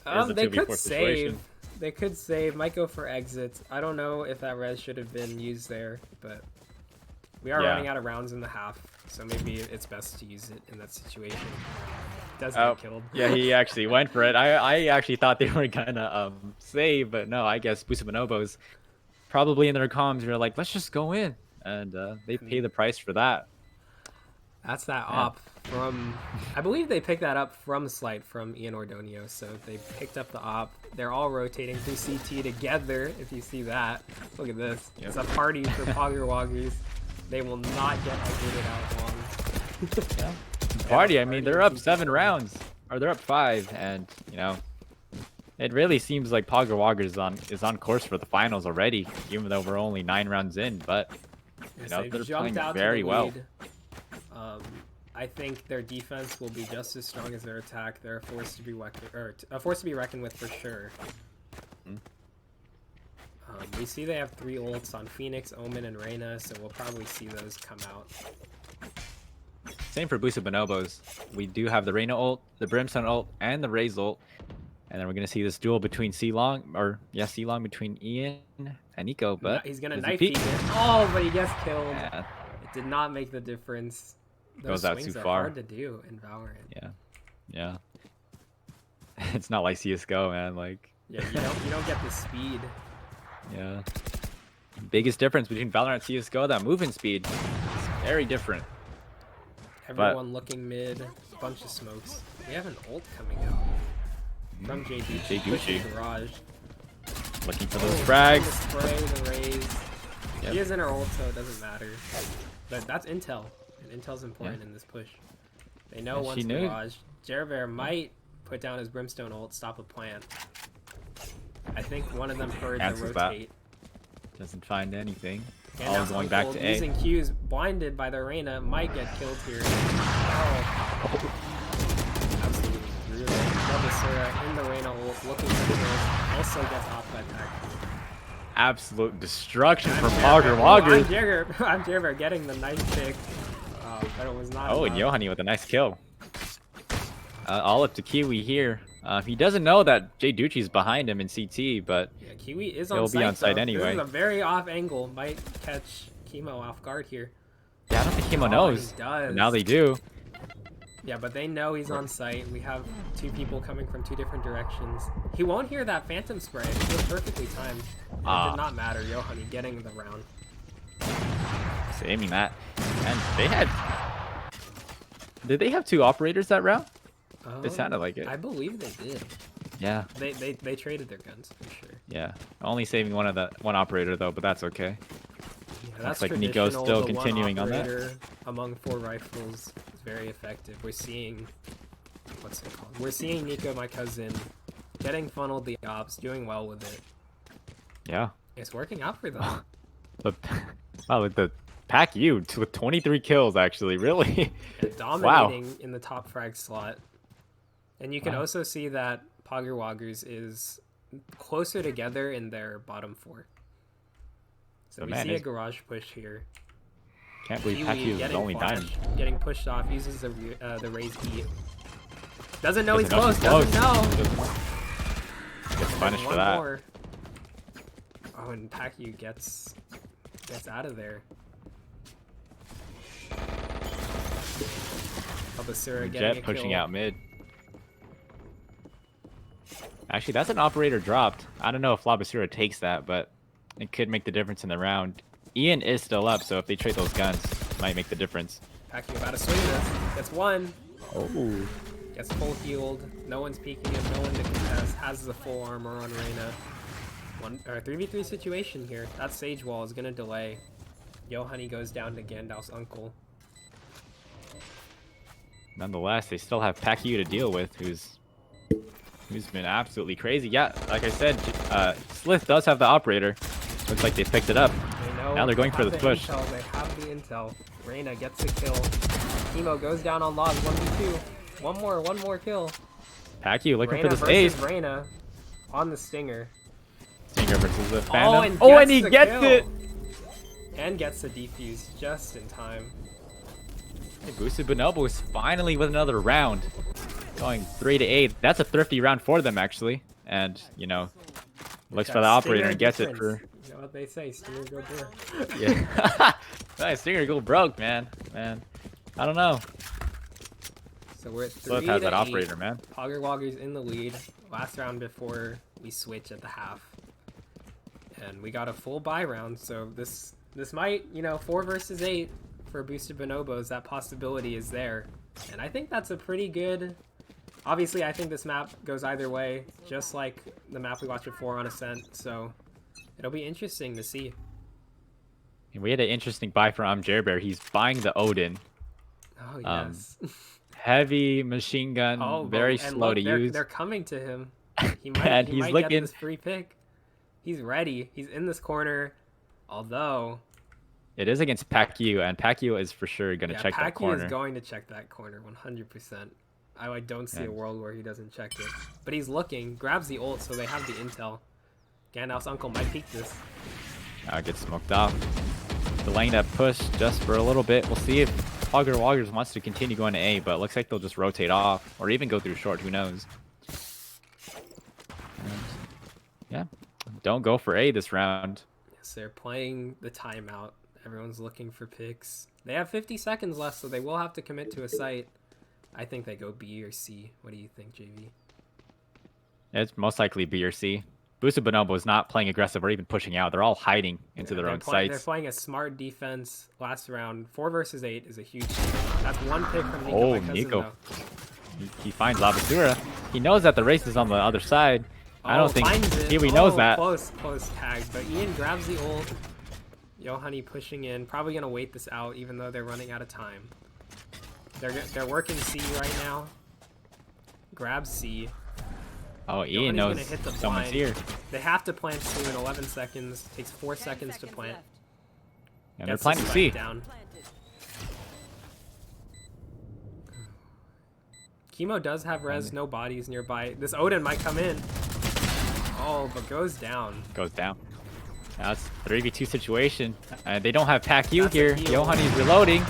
There's a They 2v4 could situation. save. They could save. Might go for exits. I don't know if that res should have been used there, but we are Yeah. running out of rounds in the half, so maybe it's best to use it in that situation. Does Oh, get killed. yeah, he actually went for it. I actually thought they were gonna save, but no, I guess Busa Bonobos probably in their comms were like, let's just go in, and they pay the price for that. That's that Yeah. op from. I believe they picked that up from Slight from Ian Ordonio. So they picked up the op. They're all rotating through CT together. If you see that, look at this. Yep. It's a party for Pogger Woggers. They will not get exited out long. Yeah. Party, I mean, they're up 7 rounds, or they're up 5, and you know, it really seems like Pogger Woggers is on course for the finals already, even though we're only 9 rounds in. But you know, They've they're jumped playing out to very the well. lead. I think their defense will be just as strong as their attack. They're a force to be reckoned with for sure. We see they have 3 ults on Phoenix, Omen, and Reyna, so we'll probably see those come out. Same for Busa Bonobos. We do have the Reyna ult, the Brimstone ult, and the Raze ult. And then we're going to see this duel between C-Long between Ian and Nico. But He's gonna there's a knife peek. peek it. Oh, but he gets killed. Yeah, It did not make the difference. Those Goes out swings too are far. hard to do in Valorant. yeah, yeah. It's not like CS:GO, man. Like, Yeah, you don't get the speed. yeah. Biggest difference between Valorant and CS:GO, that movement speed. It's very different. Everyone looking mid, bunch of smokes. We have an ult coming out from Jayvee. Jayvee. Pushing garage. Looking for those The frags. spray, the raise. Yep. She is in her ult, so it doesn't matter. But that's intel, and intel's important in this push. They know And once she knew. garage. Jayvee might put down his Brimstone ult, stop a plant. I think one of them heard the Answers that. rotate. Doesn't find anything. And All now going back Uncle, to A. using Q's, blinded by the Reyna, might get killed here. Oh. Absolutely brutal. Labasura in the Reyna ult, looking for kills. Also gets off by attack. Absolute destruction for I'm Pogger Jagger. Woggers. I'm Jagger getting the nice pick. But it was not Oh, and enough. Yohani with a nice kill. All up to Kiwi here. He doesn't know that Jayduchi's behind him in CT, but Yeah, Kiwi is He'll on be site, on site though. anyway. This is a very off angle. Might catch Chemo off guard here. yeah, I don't think Kimo Oh, knows. he does. But now they do. Yeah, but they know he's on site. We have two people coming from two different directions. He won't hear that phantom spray. It was perfectly timed. It did not matter. Yohani getting the round. Saving that. And they had... Did they have two operators that round? It sounded like it. I believe they did. Yeah. They traded their guns for sure. Yeah. Only saving one operator though, but that's okay. Yeah, that's like Nico's still the continuing one on that. operator among 4 rifles is very effective. We're seeing what's it called? We're seeing Nico, my cousin, getting funneled the ops, doing well with it. Yeah. It's working out for them. But wow, with the pack you with 23 kills actually, really. Yeah, dominating in the top frag slot. And you can Wow. also see that Pogger Woggers is closer together in their bottom 4. So we see a garage push here. Can't believe Kiwi Pack you is getting only diamond. getting pushed off, uses the raised beat. Doesn't know he's Doesn't close, know doesn't know. Gets punished for One that. more. Oh, and Pacquiao gets out of there. Basura getting a Jet pushing kill. out mid. Actually, that's an operator dropped. I don't know if Labasura takes that, but it could make the difference in the round. Ian is still up, so if they trade those guns, it might make the difference. Pacquiao about to swing this. Gets one. Oh. Gets full healed. No one's peeking him. No one to contest. Has the full armor on Reyna. 3v3 situation here. That Sage Wall is gonna delay. Yohani goes down to Gandalf's uncle. Nonetheless, they still have Pacquiao to deal with, who's been absolutely crazy. Yeah, like I said, Slith does have the operator. Looks like they picked it up. Now they're going for the push. Intel. They have the intel. Reyna gets a kill. Emo goes down on logs 1v2. One more kill. Pacquiao looking Reyna for this versus ace. Reyna on the Stinger. Stinger versus the Phantom. And he the gets kill. it! And gets the defuse just in time. Hey, Boosted Bonobo is finally with another round. Going 3-8. That's a thrifty round for them, actually. And, you know, looks for the operator and gets it for... You know what they say, Stinger go broke. Yeah. Nice, Stinger go broke, man. I don't know. So we're at 3-8. Slith has that operator, man. Pogger Woggers in the lead. Last round before we switch at the half. And we got a full buy round, so this might, 4 versus 8 for Boosted Bonobos. That possibility is there. And I think that's a pretty good... Obviously, I think this map goes either way, just like the map we watched before on Ascent, so it'll be interesting to see. And we had an interesting buy from Jayvee. He's buying the Odin. Oh, yes. Heavy machine gun, very slow to use. They're coming to him. He And might get this free pick. He's ready. He's in this corner, although... It is against Pacquiao, and Pacquiao is for sure going to check that corner. Pacquiao is going to check that corner, 100%. I don't see a world where he doesn't check it. But he's looking, grabs the ult, so they have the intel. Gandalf's uncle might peek this. Now it gets smoked off. Delaying that push just for a little bit. We'll see if Pogger Woggers wants to continue going to A, but it looks like they'll just rotate off, or even go through short, who knows. And yeah, don't go for A this round. Yes, they're playing the timeout. Everyone's looking for picks. They have 50 seconds left, so they will have to commit to a site. I think they go B or C. What do you think, Jayvee? It's most likely B or C. Boosted Bonobo is not playing aggressive or even pushing out. They're all hiding into their own sites. They're playing a smart defense last round. 4 versus 8 is a huge thing. That's one pick from Nico. Oh, Nico. He finds Labasura. He knows that the race is on the other side. I don't think Kiwi knows that. Close tag. But Ian grabs the ult. Yohani pushing in. Probably going to wait this out, even though they're running out of time. They're working C right now. Grab C. Oh, Ian knows someone's here. They have to plant soon in 11 seconds. Takes 4 seconds to plant. And they're planting C. Down. Chemo does have res, no bodies nearby. This Odin might come in. Oh, but goes down. Goes down. Now it's 3v2 situation. They don't have Pacquiao here. Yohani's reloading.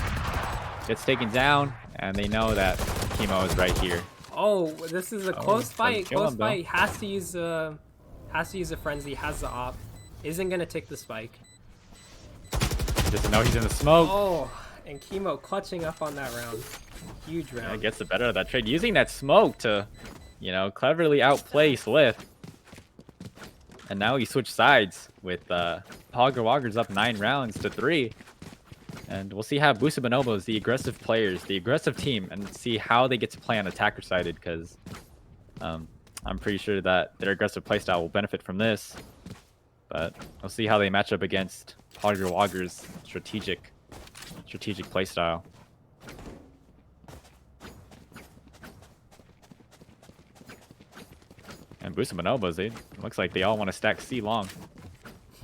Gets taken down, and they know that Chemo is right here. Oh, this is a close fight. Close fight. Has to use a frenzy. Has the op. Isn't gonna take the spike. Doesn't know he's in the smoke. Oh, and Chemo clutching up on that round. Huge round. Yeah, gets the better of that trade. Using that smoke to, you know, cleverly outplay Swift. And now he switched sides with Pogger Woggers up 9 rounds to 3. And we'll see how APSA Bonobos, the aggressive players, the aggressive team, and see how they get to play on attacker sided, because I'm pretty sure that their aggressive playstyle will benefit from this. But we'll see how they match up against Pogger Woggers' strategic playstyle. And APSA Bonobos, it looks like they all want to stack C long.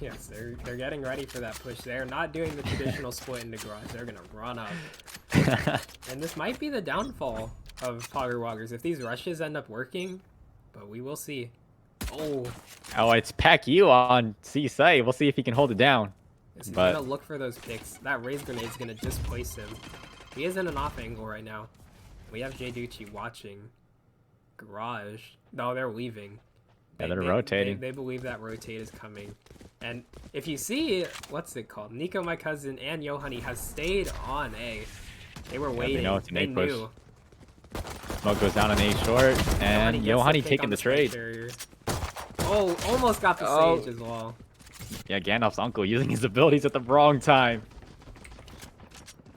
Yes, they're getting ready for that push. They're not doing the traditional split into garage. They're gonna run up. And this might be the downfall of Pogger Woggers if these rushes end up working, but we will see. Oh, it's Pac-U on C site. We'll see if he can hold it down. Yes, he's gonna look for those picks. That raise grenade's gonna displace him. He is in an off angle right now. We have Jayvee watching garage. No, they're leaving. Yeah, they're rotating. They believe that rotate is coming. And if you see, what's it called? Nico, my cousin, and Yohani have stayed on A. They were waiting. They know it's an A push. Knew. Smoke goes down on A short, and Yohani taking the trade. Oh, almost got the Sage as well. Yeah, Gandalf's uncle using his abilities at the wrong time.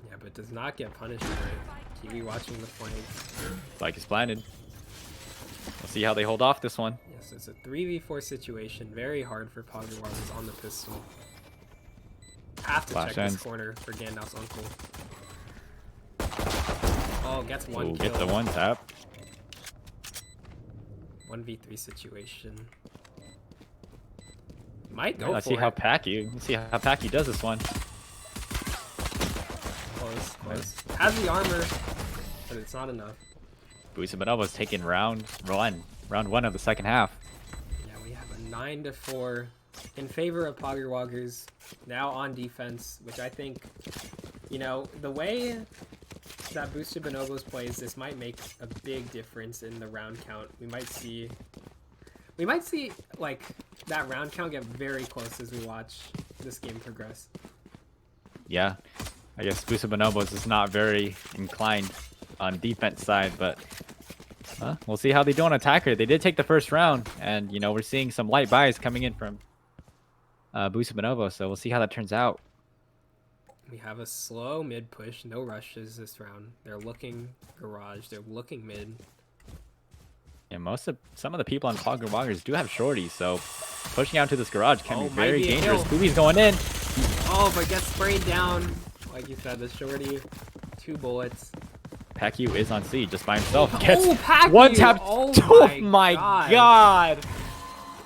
Yeah, but does not get punished for it. Kiwi watching the flank. Like is planted. We'll see how they hold off this one. Yes, it's a 3v4 situation. Very hard for Pogger Woggers on the pistol. Have to check this corner for Gandalf's uncle. Oh, gets one kill. Get the one tap. 1v3 situation. Might go let's for see how Pac-U. Let's see how Pac-U does this one. Close. Has the armor, but it's not enough. APSA Bonobos taking round one of the second half. Yeah, we have a 9-4 in favor of Pogger Woggers. Now on defense, which I think, you know, the way that APSA Bonobos plays, this might make a big difference in the round count. We might see like that round count get very close as we watch this game progress. Yeah, I guess APSA Bonobos is not very inclined on defense side, but we'll see how they do on attacker. They did take the first round, and you know we're seeing some light buys coming in from APSA Bonobos, so we'll see how that turns out. We have a slow mid push, no rushes this round. They're looking garage, they're looking mid. Yeah, some of the people on Pogger Woggers do have shorties, so pushing out to this garage can be very dangerous. Kubi's going in. Oh, but gets sprayed down. Like you said, the shorty, 2 bullets. Pac-U is on C just by himself. Gets Pac-U! one tap. Oh my god.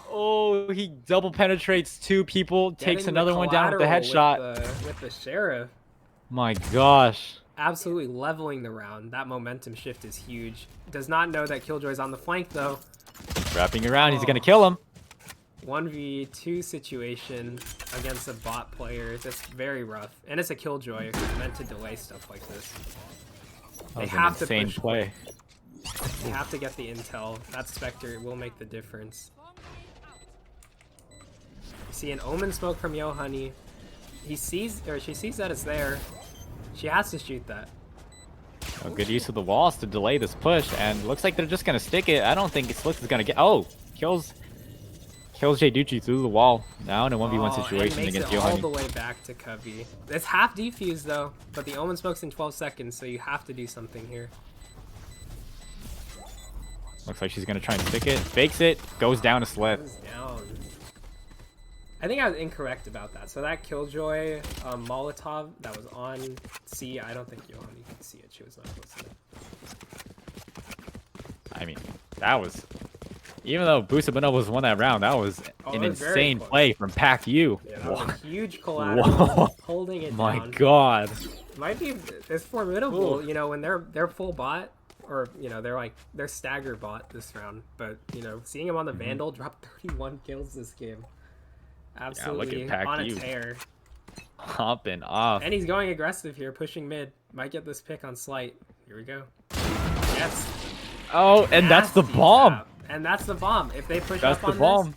Oh, he double penetrates 2 people, takes another one down with the headshot. With the sheriff. My gosh. Absolutely leveling the round. That momentum shift is huge. Does not know that Killjoy's on the flank though. Wrapping around, he's gonna kill him. 1v2 situation against a bot player. That's very rough. And it's a Killjoy who's meant to delay stuff like this. They have to push play. They have to get the intel. That Spectre will make the difference. You see an Omen smoke from Yohani. She sees that it's there. She has to shoot that. Oh, good use of the walls to delay this push, and looks like they're just gonna stick it. I don't think Slick is gonna get. Oh, kills Jayvee through the wall. Now in a 1v1 situation against Yohani. All the way back to Cubby. It's half defused though, but the Omen smokes in 12 seconds, so you have to do something here. Looks like she's gonna try and stick it. Fakes it. Goes down to Slip. Goes down. I think I was incorrect about that. So that Killjoy Molotov that was on C, I don't think Yohani could see it. She was not close enough. I mean, that was... Even though APSA Bonobos won that round, that was an insane play from Pac-U. Yeah, that was a huge collateral. Holding it down. My god. Might be... It's formidable, you know, when they're full bot, or, you know, they're stagger bot this round. But, you know, seeing him on the Vandal drop 31 kills this game. Absolutely, look at on a tear. Hopping off. And he's going aggressive here, pushing mid. Might get this pick on Slight. Here we go. Yes. Oh, and that's the bomb. Tap. And that's the bomb. If they push that's up on the bomb. This,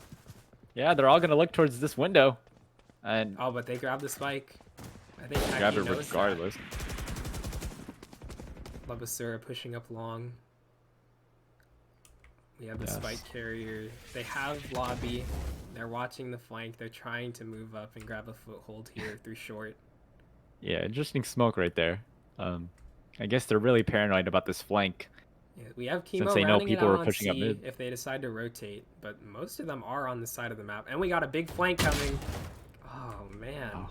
yeah, they're all going to look towards this window. And oh, but they grab the spike. I think grab it regardless. Labasura pushing up long. We have the spike carrier. They have lobby. They're watching the flank. They're trying to move up and grab a foothold here through short. Yeah, interesting smoke right there. I guess they're really paranoid about this flank. Yeah, we have Chemo Since they know rounding it people out were on pushing up C mid. if they decide to rotate, but most of them are on the side of the map. And we got a big flank coming. Oh, man. Oh.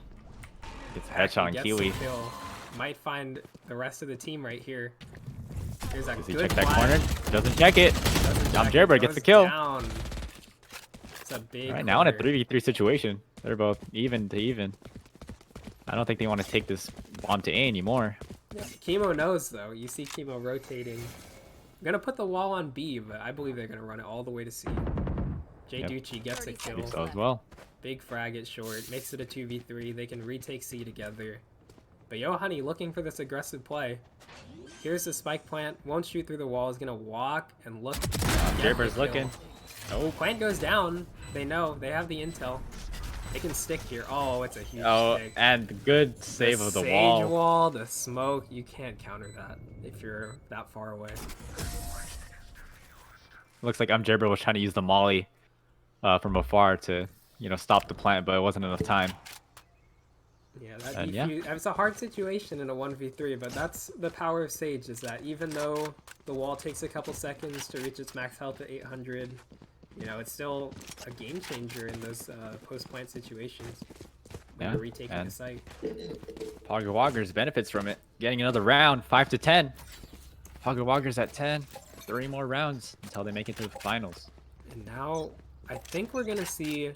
Gets a headshot on Gets Kiwi. the kill. Might find the rest of the team right here. Here's a Does he good check that flag. corner? Doesn't check it. Doesn't check Jayvee it, gets the goes kill. Down. It's a big Right now in a corner. 3v3 situation. They're both even to even. I don't think they want to take this bomb to A anymore. Yeah, Chemo knows though. You see Chemo rotating. I'm gonna put the wall on B, but I believe they're gonna run it all the way to C. Jayvee gets a kill. So as well. Big frag at short. Makes it a 2v3. They can retake C together. But Yohani looking for this aggressive play. Here's the spike plant. Won't shoot through the wall. Is gonna walk and look. Jayvee's looking. Oh, plant goes down. They know. They have the intel. They can stick here. Oh, it's a huge stick. And good save of the sage wall. wall, the smoke. You can't counter that if you're that far away. Looks like Jayvee was trying to use the molly from afar to, stop the plant, but it wasn't enough time. Yeah, it's a hard situation in a 1v3, but that's the power of Sage, is that even though the wall takes a couple seconds to reach its max health at 800, it's still a game changer in those post-plant situations. Yeah, Retaking the site. Pogger Woggers benefits from it. Getting another round, 5-10. Pogger Woggers at 10. 3 more rounds until they make it to the finals. And now, I think we're going to see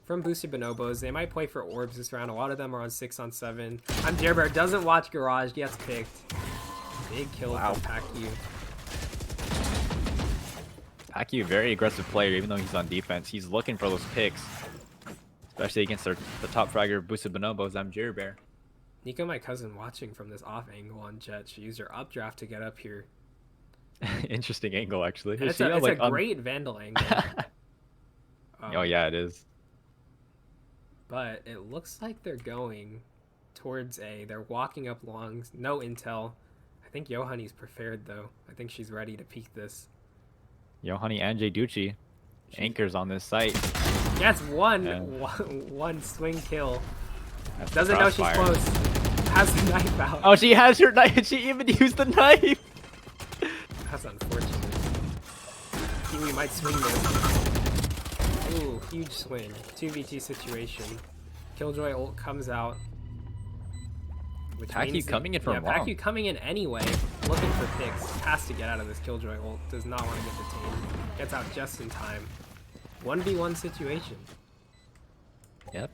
from Boosted Bonobos, they might play for orbs this round. A lot of them are on 6-on-7. Jayvee doesn't watch Garage, gets picked. Big kill from Pacu. Pacu, very aggressive player, even though he's on defense. He's looking for those picks, especially against the top fragger Boosted Bonobos. Jayvee. Nico, my cousin, watching from this off angle on Jet. She used her updraft to get up here. Interesting angle, actually. It's a great Vandal angle. Oh, yeah, it is. But it looks like they're going towards A. They're walking up long. No intel. I think Yohani's prepared, though. I think she's ready to peek this. Yohani and Jayvee anchors on this site. That's one swing kill. That's Doesn't know she's close. Has the knife out. Oh, she has her knife. She even used the knife. That's unfortunate. Kiwi might swing this. Ooh, huge swing. 2v2 situation. Killjoy ult comes out. Pacu coming in from long. Pacu coming in anyway, looking for picks. Has to get out of this Killjoy ult. Does not want to get detained. Gets out just in time. 1v1 situation. Yep.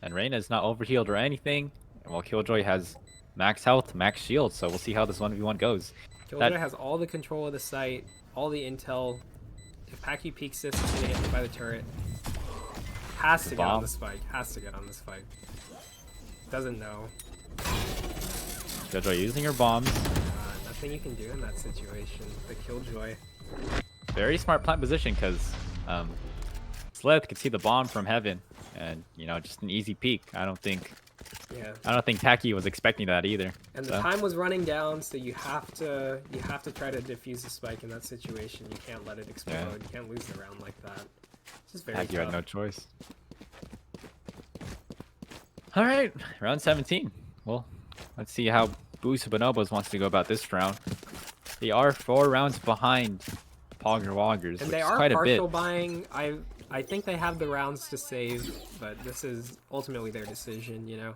And Reyna's not overhealed or anything. While Killjoy has max health, max shield. So we'll see how this 1v1 goes. Killjoy has all the control of the site, all the intel. If Pacu peeks this, it's going to get hit by the turret. Has to get on the spike. Has to get on the spike. Doesn't know. Killjoy using her bombs. Nothing you can do in that situation. The Killjoy. Very smart plant position because Slith could see the bomb from heaven, and just an easy peek. I don't think Pacu was expecting that either. And the time was running down, so you have to try to defuse the spike in that situation. You can't let it explode. Yeah. You can't lose the round like that. It's just very Pacu tough. had no choice. All right, round 17. Well, let's see how Boosted Bonobos wants to go about this round. They are 4 rounds behind Pogger Woggers, and which they is are quite a bit. partial buying. I think they have the rounds to save, but this is ultimately their decision.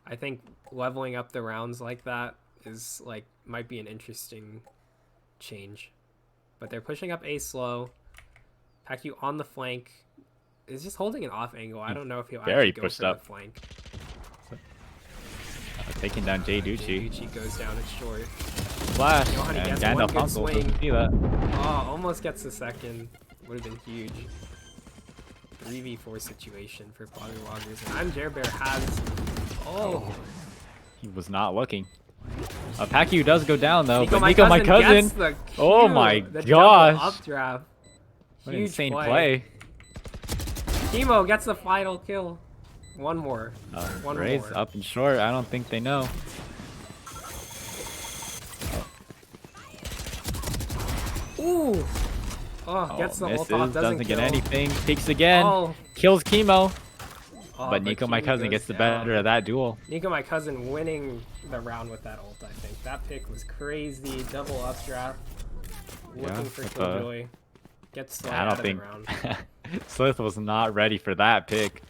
I think leveling up the rounds like that is might be an interesting change. But they're pushing up A slow. Pacu on the flank is just holding an off angle. I don't know if he'll actually go for the flank. Taking down Jayvee. Jayvee goes down at short. Flash, Yohani and gets Gandalf one good swing. See that. Oh, almost gets the second. Would have been huge. 3v4 situation for Pogger Woggers. And Jayvee has... Oh! He was not looking. Pacu does go down, though, Nico, but Nico, my cousin... gets the oh my the gosh! Updraft. What an insane play. Chemo gets the final kill. One more. Raise up and short. I don't think they know. Ooh. Oh, gets the ult off, doesn't kill. get anything. Peeks again. Oh. Kills Chemo. Oh, But Nico, my cousin, gets the better of that duel. Nico, my cousin, winning the round with that ult, I think. That pick was crazy. Double updraft. Looking for Killjoy. Gets Slide out of the round. Slith was not ready for that pick.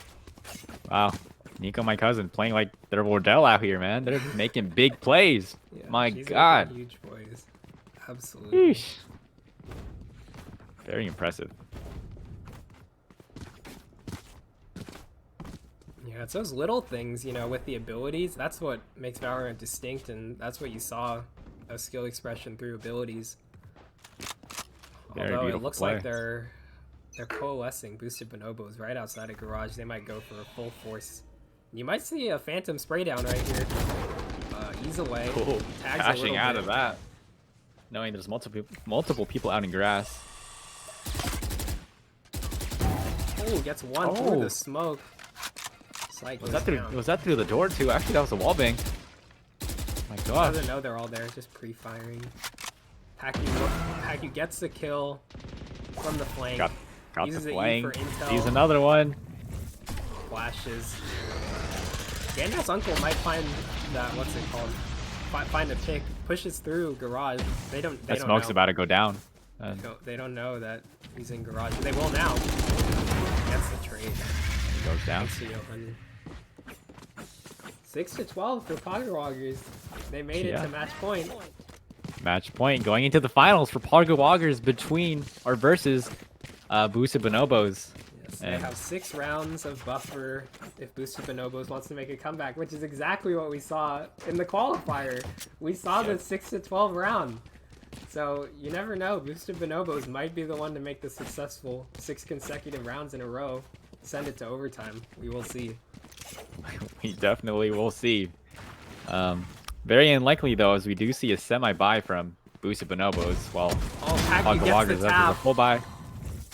Wow. Nico, my cousin, playing like they're Wardell out here, man. They're making big plays. Yeah, my God. Huge boys. Absolutely. Eesh. Very impressive. Yeah, it's those little things, you know, with the abilities. That's what makes Valorant distinct, and that's what you saw, a skill expression through abilities. Although it looks like they're coalescing. Boosted Bonobos right outside of Garage. They might go for a full force. You might see a Phantom spray down right here. Ease away. Cool. Cashing out of that. Knowing there's multiple people out in grass. Oh, gets one through the smoke. Was that through the door too? Actually, that was a wall bang. My God. Doesn't know they're all there, just pre-firing. Pacu gets the kill from the flank. Got uses the flank. E for intel. He's another one. Flashes. Gandalf's uncle might find that, what's it called? Find a pick. Pushes through Garage. They don't smoke's know. about to go down. They don't know that he's in Garage. They will now. Gets the trade. He goes down. 6-12 for Pogger Woggers. They made it to match point. Match point going into the finals for Pogger Woggers versus Boosted Bonobos. Yes, they have 6 rounds of buffer if Boosted Bonobos wants to make a comeback, which is exactly what we saw in the qualifier. We saw the 6-12 round. So you never know. Boosted Bonobos might be the one to make the successful 6 consecutive rounds in a row. Send it to overtime. We will see. We definitely will see. Very unlikely though, as we do see a semi-buy from Boosted Bonobos. While Pogger Woggers gets a full buy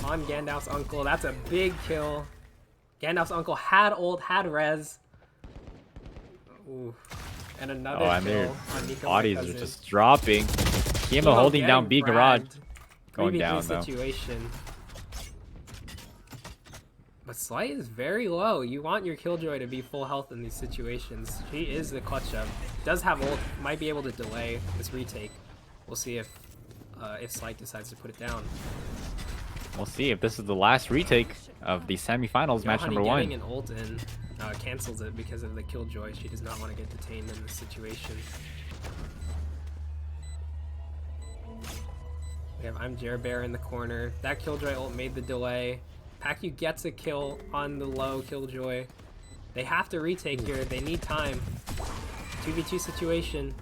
on Gandalf's uncle. That's a big kill. Gandalf's uncle had ult, had res. Ooh. And another kill on Nico. Bodies are just dropping. Chemo holding down B Garage. Going down though. Situation. But Slight is very low. You want your Killjoy to be full health in these situations. She is the clutch up. Does have ult. Might be able to delay this retake. We'll see if Slight decides to put it down. We'll see if this is the last retake of the semifinals, match number 1. Getting an ult in cancels it because of the Killjoy. She does not want to get detained in this situation. We have I'm Jayvee in the corner. That Killjoy ult made the delay. Pacu gets a kill on the low Killjoy. They have to retake here. They need time. 2v2 situation.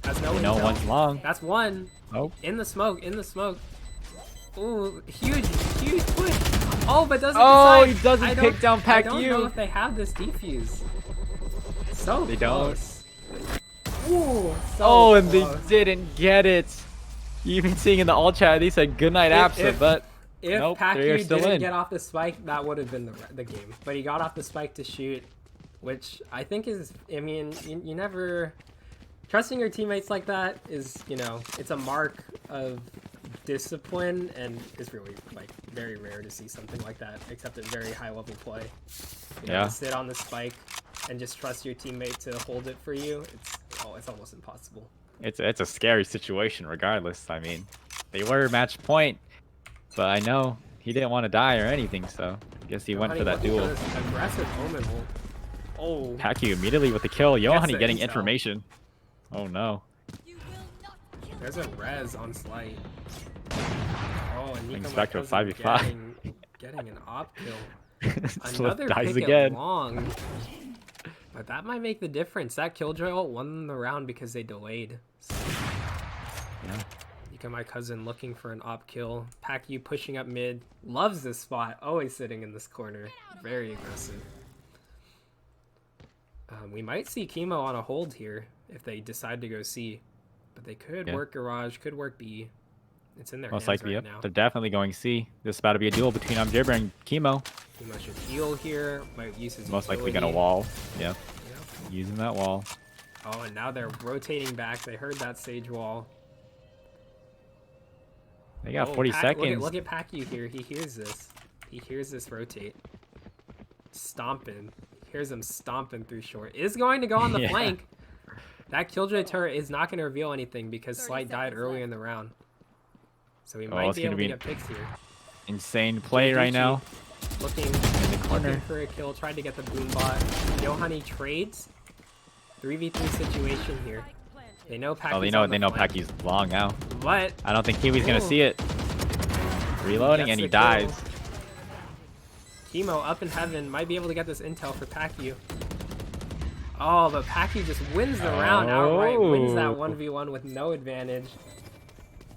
Has no intel. One's long. That's one. Oh. In the smoke. Ooh, huge push. Oh, but doesn't decide. He doesn't pick down Pacu. I don't know if they have this defuse. So they close. Don't. Ooh, so and they didn't get it. Even seeing in the all chat, they said goodnight APSA, but if nope, Pacu didn't get off the spike, that would have been the game. But he got off the spike to shoot, which I think is, I mean, you never... Trusting your teammates like that is, you know, it's a mark of discipline, and it's really, like, very rare to see something like that, except at very high-level play. You know, to sit on the spike and just trust your teammate to hold it for you, it's almost impossible. It's a scary situation regardless. I mean, they were match point. But I know he didn't want to die or anything, so I guess he went for that duel. Aggressive Omen ult. Oh. Pacu immediately with the kill. Yohani getting information. Oh no. There's a res on Slight. Oh, and Nico back to a 5v5. Getting an op kill. Another dies pick again. Long. But that might make the difference. That Killjoy ult won the round because they delayed. So. Yeah. My cousin looking for an op kill. Pacu pushing up mid. Loves this spot. Always sitting in this corner. Very aggressive. We might see Chemo on a hold here if they decide to go C. But they could work Garage, could work B. It's in their hands right now. They're definitely going C. This is about to be a duel between Jayvee and Chemo. Chemo should heal here. Might use his most likely gonna wall. Yep. Using that wall. Oh, and now they're rotating back. They heard that Sage wall. They got Oh, 40 seconds. Look at Pacquiao here. He hears this. He hears this rotate. Stomping. He hears him stomping through short. Is going to go on the Yeah. flank. That Killjoy turret is not going to reveal anything because Slight died earlier in the round. So he might it's be gonna able be to get picks here. Insane play right now. Looking In the corner. looking for a kill. Tried to get the boom bot. Yohani trades. 3v3 situation here. They know Pacquiao's They know Pacquiao's long now. But I don't think Kiwi's gonna see it. Reloading and he dies. Chemo up in heaven might be able to get this intel for Pacquiao. Oh, but Pacquiao just wins the round outright. Wins that 1v1 with no advantage.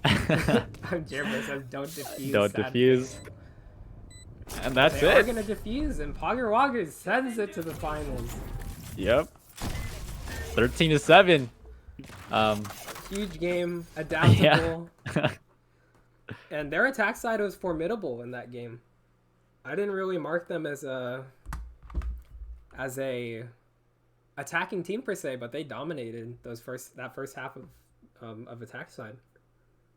Jayvee says don't defuse. Don't defuse. And that's They are it. gonna defuse, and Pogger Woggers sends it to the finals. Yep. 13-7. Huge game, adaptable. Yeah. And their attack side was formidable in that game. I didn't really mark them as a attacking team per se, but they dominated that first half of attack side.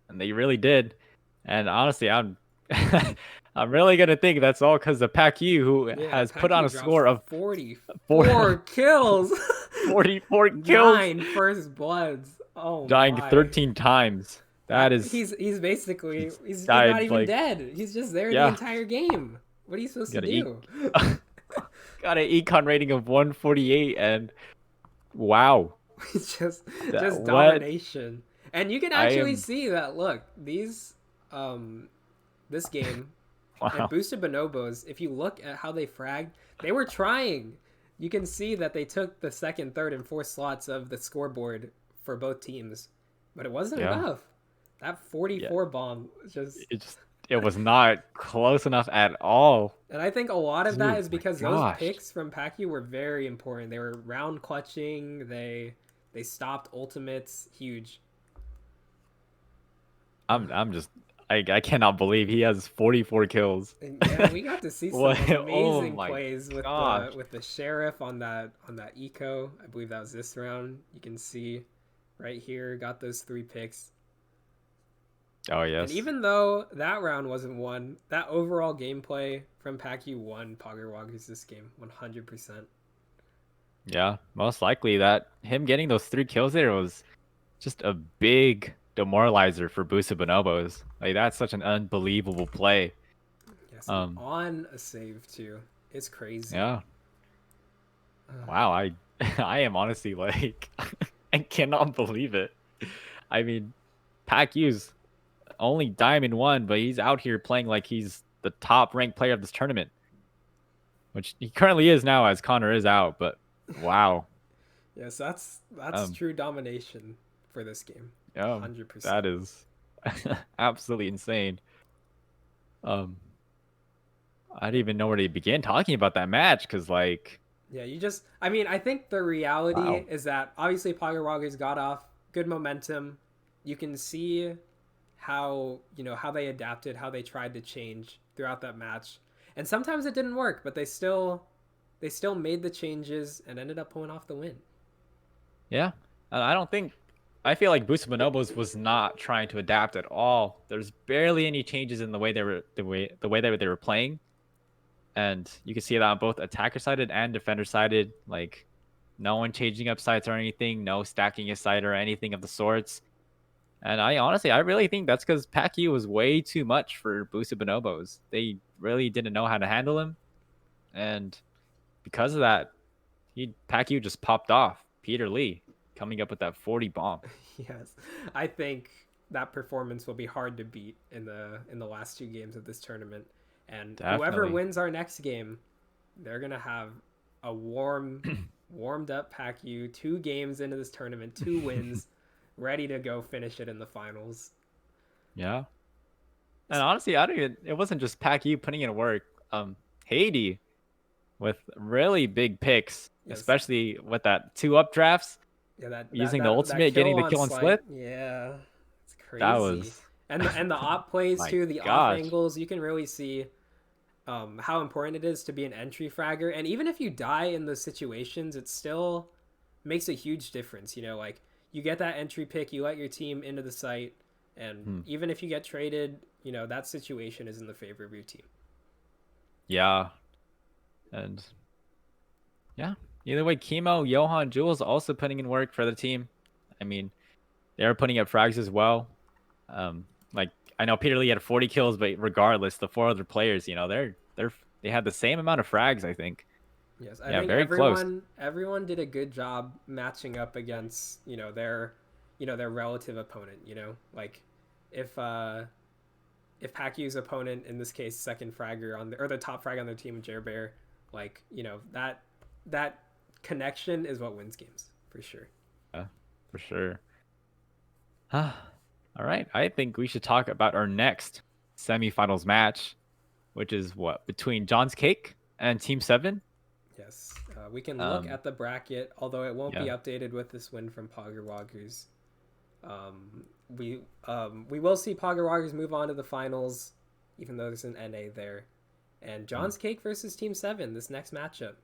And they really did. And honestly, I'm I'm really gonna think that's all because of Pacquiao, who has put on a score of 44 kills. 44 kills. 9 first bloods. Oh, Dying my. 13 times. That is. He's basically he's died, not even like, dead. He's just there yeah. the entire game. What are you supposed to do? Got an econ rating of 148, and wow. It's just What? domination. And you can actually see that. Look, these this game Wow. and boosted bonobos. If you look at how they fragged, they were trying. You can see that they took the second, third, and fourth slots of the scoreboard for both teams, but it wasn't enough. That 44 bomb it was not close enough at all. And I think a lot of that is because those gosh. picks from Pacquiao were very important. They were round clutching. They stopped ultimates. Huge. I cannot believe he has 44 kills. And yeah, we got to see some amazing plays with gosh. the sheriff on that eco. I believe that was this round. You can see right here, got those 3 picks. Oh yes. And even though that round wasn't won, that overall gameplay from Pacquiao won Pogger Woggers this game 100%. Yeah, most likely that him getting those 3 kills there was just a big demoralizer for boosted bonobos. Like, that's such an unbelievable play. Yes, on a save too. It's crazy. Yeah. Wow, I am honestly like I cannot believe it. I mean, Pacquiao's only Diamond 1, but he's out here playing like he's the top ranked player of this tournament, which he currently is now as Connor is out. But wow. Yes, that's true domination for this game. Yeah, 100%. that is absolutely insane. I didn't even know where to begin talking about that match because, like, yeah, I mean, I think the reality is that obviously Pogger Woggers got off good momentum. You can see how they adapted, how they tried to change throughout that match, and sometimes it didn't work, but they still made the changes and ended up pulling off the win. Yeah, I feel like Boosted Bonobos was not trying to adapt at all. There's barely any changes in the way they were playing, and you can see that on both attacker sided and defender sided. Like, no one changing up sites or anything, no stacking a site or anything of the sorts. And I really think that's because Pacquiao was way too much for Boosted Bonobos. They really didn't know how to handle him, and because of that, Pacquiao just popped off. Peter Lee coming up with that 40 bomb. Yes, I think that performance will be hard to beat in the last 2 games of this tournament. And whoever wins our next game, they're gonna have a warmed up Pacquiao. 2 games into this tournament, 2 wins, ready to go finish it in the finals. Yeah. And honestly, it wasn't just Pacquiao putting in work. Haiti with really big picks, especially with that 2 up drafts. Yeah, using the ultimate, getting the kill on slip. Yeah, it's crazy. That was and the op plays too, the off angles. You can really see how important it is to be an entry fragger. And even if you die in those situations, it still makes a huge difference. Like, you get that entry pick, you let your team into the site, And even if you get traded, you know, that situation is in the favor of your team. Yeah. And yeah, either way, Chemo, Johan, Jules also putting in work for the team. I mean, they're putting up frags as well. Like I know Peter Lee had 40 kills, but regardless, the 4 other players, you know, they had the same amount of frags, I think. Yes, I Yeah, think very close. everyone did a good job matching up against, you know, their relative opponent, you know? Like if Pakyu's opponent, in this case second fragger on the, or the top frag on their team, Jerbear, like, you know, that connection is what wins games for sure. Yeah, for sure. All right, I think we should talk about our next semifinals match, which is what between John's Cake and Team Seven. Yes, we can look Um, at the bracket, although it won't be yeah, updated with this win from Pogger Woggers. We will see Pogger Woggers move on to the finals, even though there's an NA there. And mm, John's Cake versus Team Seven, this next matchup.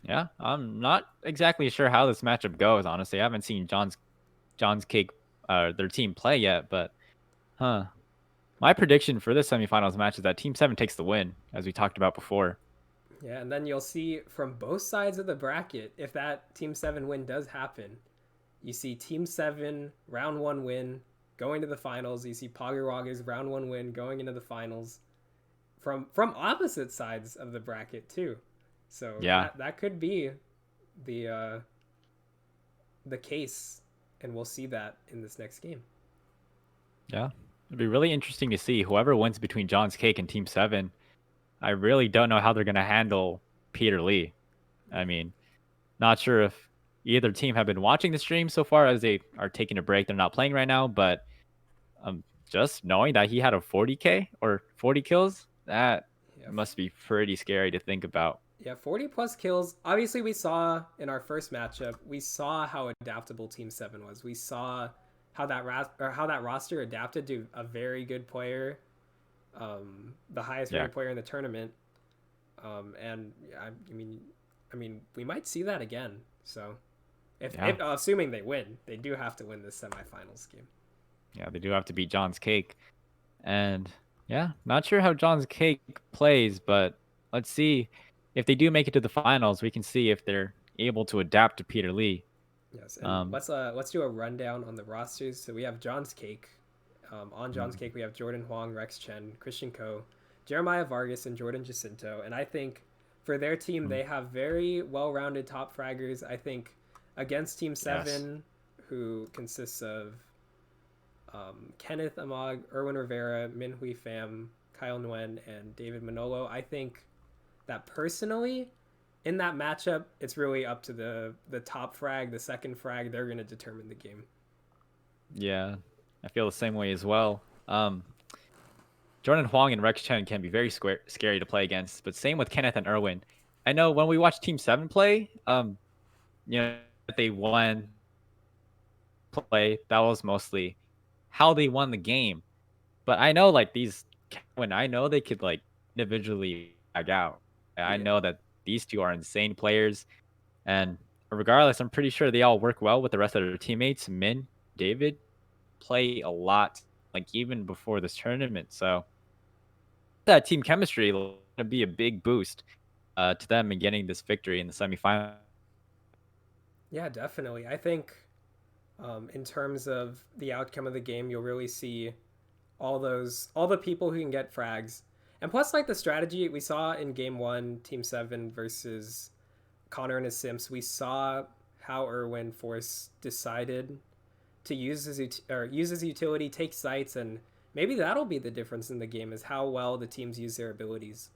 yeah. I'm not exactly sure how this matchup goes. Honestly, I haven't seen John's Cake, their team play yet, but huh. My prediction for this semifinals match is that Team Seven takes the win, as we talked about before. Yeah, and then you'll see from both sides of the bracket, if that Team 7 win does happen, you see Team 7 round 1 win going to the finals. You see Pogger Woggers round 1 win going into the finals from opposite sides of the bracket too. So Yeah, that could be the uh, the case, and we'll see that in this next game. yeah. It'd be really interesting to see whoever wins between John's Cake and Team Seven. I really don't know how they're gonna handle Peter Lee. I mean, not sure if either team have been watching the stream so far as they are taking a break. They're not playing right now, but just knowing that he had a 40K or 40 kills, that Yeah, must be pretty scary to think about. yeah, 40 plus kills. Obviously, we saw in our first matchup, we saw how adaptable Team 7 was. We saw how how that roster adapted to a very good player, the highest Yeah, rated player in the tournament. And I mean, we might see that again. So, yeah, if assuming they win, they do have to win this semifinals game. yeah. They do have to beat John's Cake, and yeah, not sure how John's Cake plays, but let's see if they do make it to the finals. We can see if they're able to adapt to Peter Lee. Yes, and Um, let's do a rundown on the rosters. So we have John's Cake. On John's mm, Cake, we have Jordan Huang, Rex Chen, Christian Ko, Jeremiah Vargas, and Jordan Jacinto. And I think for their team, mm, they have very well-rounded top fraggers. I think against Team yes, 7, who consists of Kenneth Amag, Erwin Rivera, Min Hui Pham, Kyle Nguyen, and David Manolo, I think that personally, in that matchup, it's really up to the top frag, the second frag. They're going to determine the game. yeah, I feel the same way as well. Jordan Huang and Rex Chen can be very scary to play against, but same with Kenneth and Erwin. I know when we watch Team Seven play, you know, they won play. That was mostly how they won the game. But I know like these when I know they could like individually bag out. I Yeah. know that these two are insane players, and regardless, I'm pretty sure they all work well with the rest of their teammates. Min, David play a lot, like even before this tournament. So that team chemistry will be a big boost to them in getting this victory in the semifinal. Yeah, definitely. I think in terms of the outcome of the game, you'll really see all the people who can get frags, and plus like the strategy we saw in game one, Team 7 versus Connor and his Simps. We saw how Erwin Force decided to use his utility, take sites, and maybe that'll be the difference in the game is how well the teams use their abilities.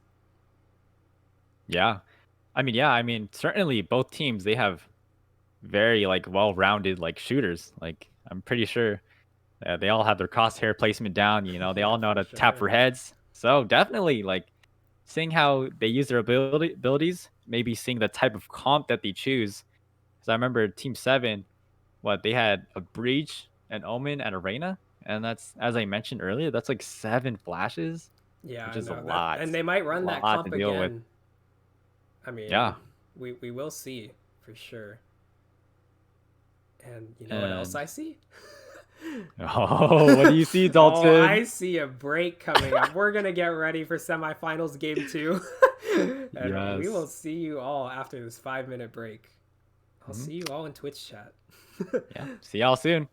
Yeah, I mean, certainly both teams they have very like well-rounded like shooters. Like I'm pretty sure they all have their crosshair placement down. You know, they Yeah, all know how for to tap sure. for heads. So definitely like seeing how they use their abilities, maybe seeing the type of comp that they choose. Because I remember Team Seven, what they had a breach, an omen, and arena, and that's as I mentioned earlier, that's like 7 flashes, Yeah, which I is know that, and they might a run that lot to comp deal with. again. I mean, Yeah, we will see for sure. And you know what else and I see? Oh, what do you see, Dalton? Oh, I see a break coming up. We're gonna get ready for semifinals game 2. And we will Yes. see you all after this 5-minute break. I'll Mhm. see you all in Twitch chat. Yeah. See y'all soon.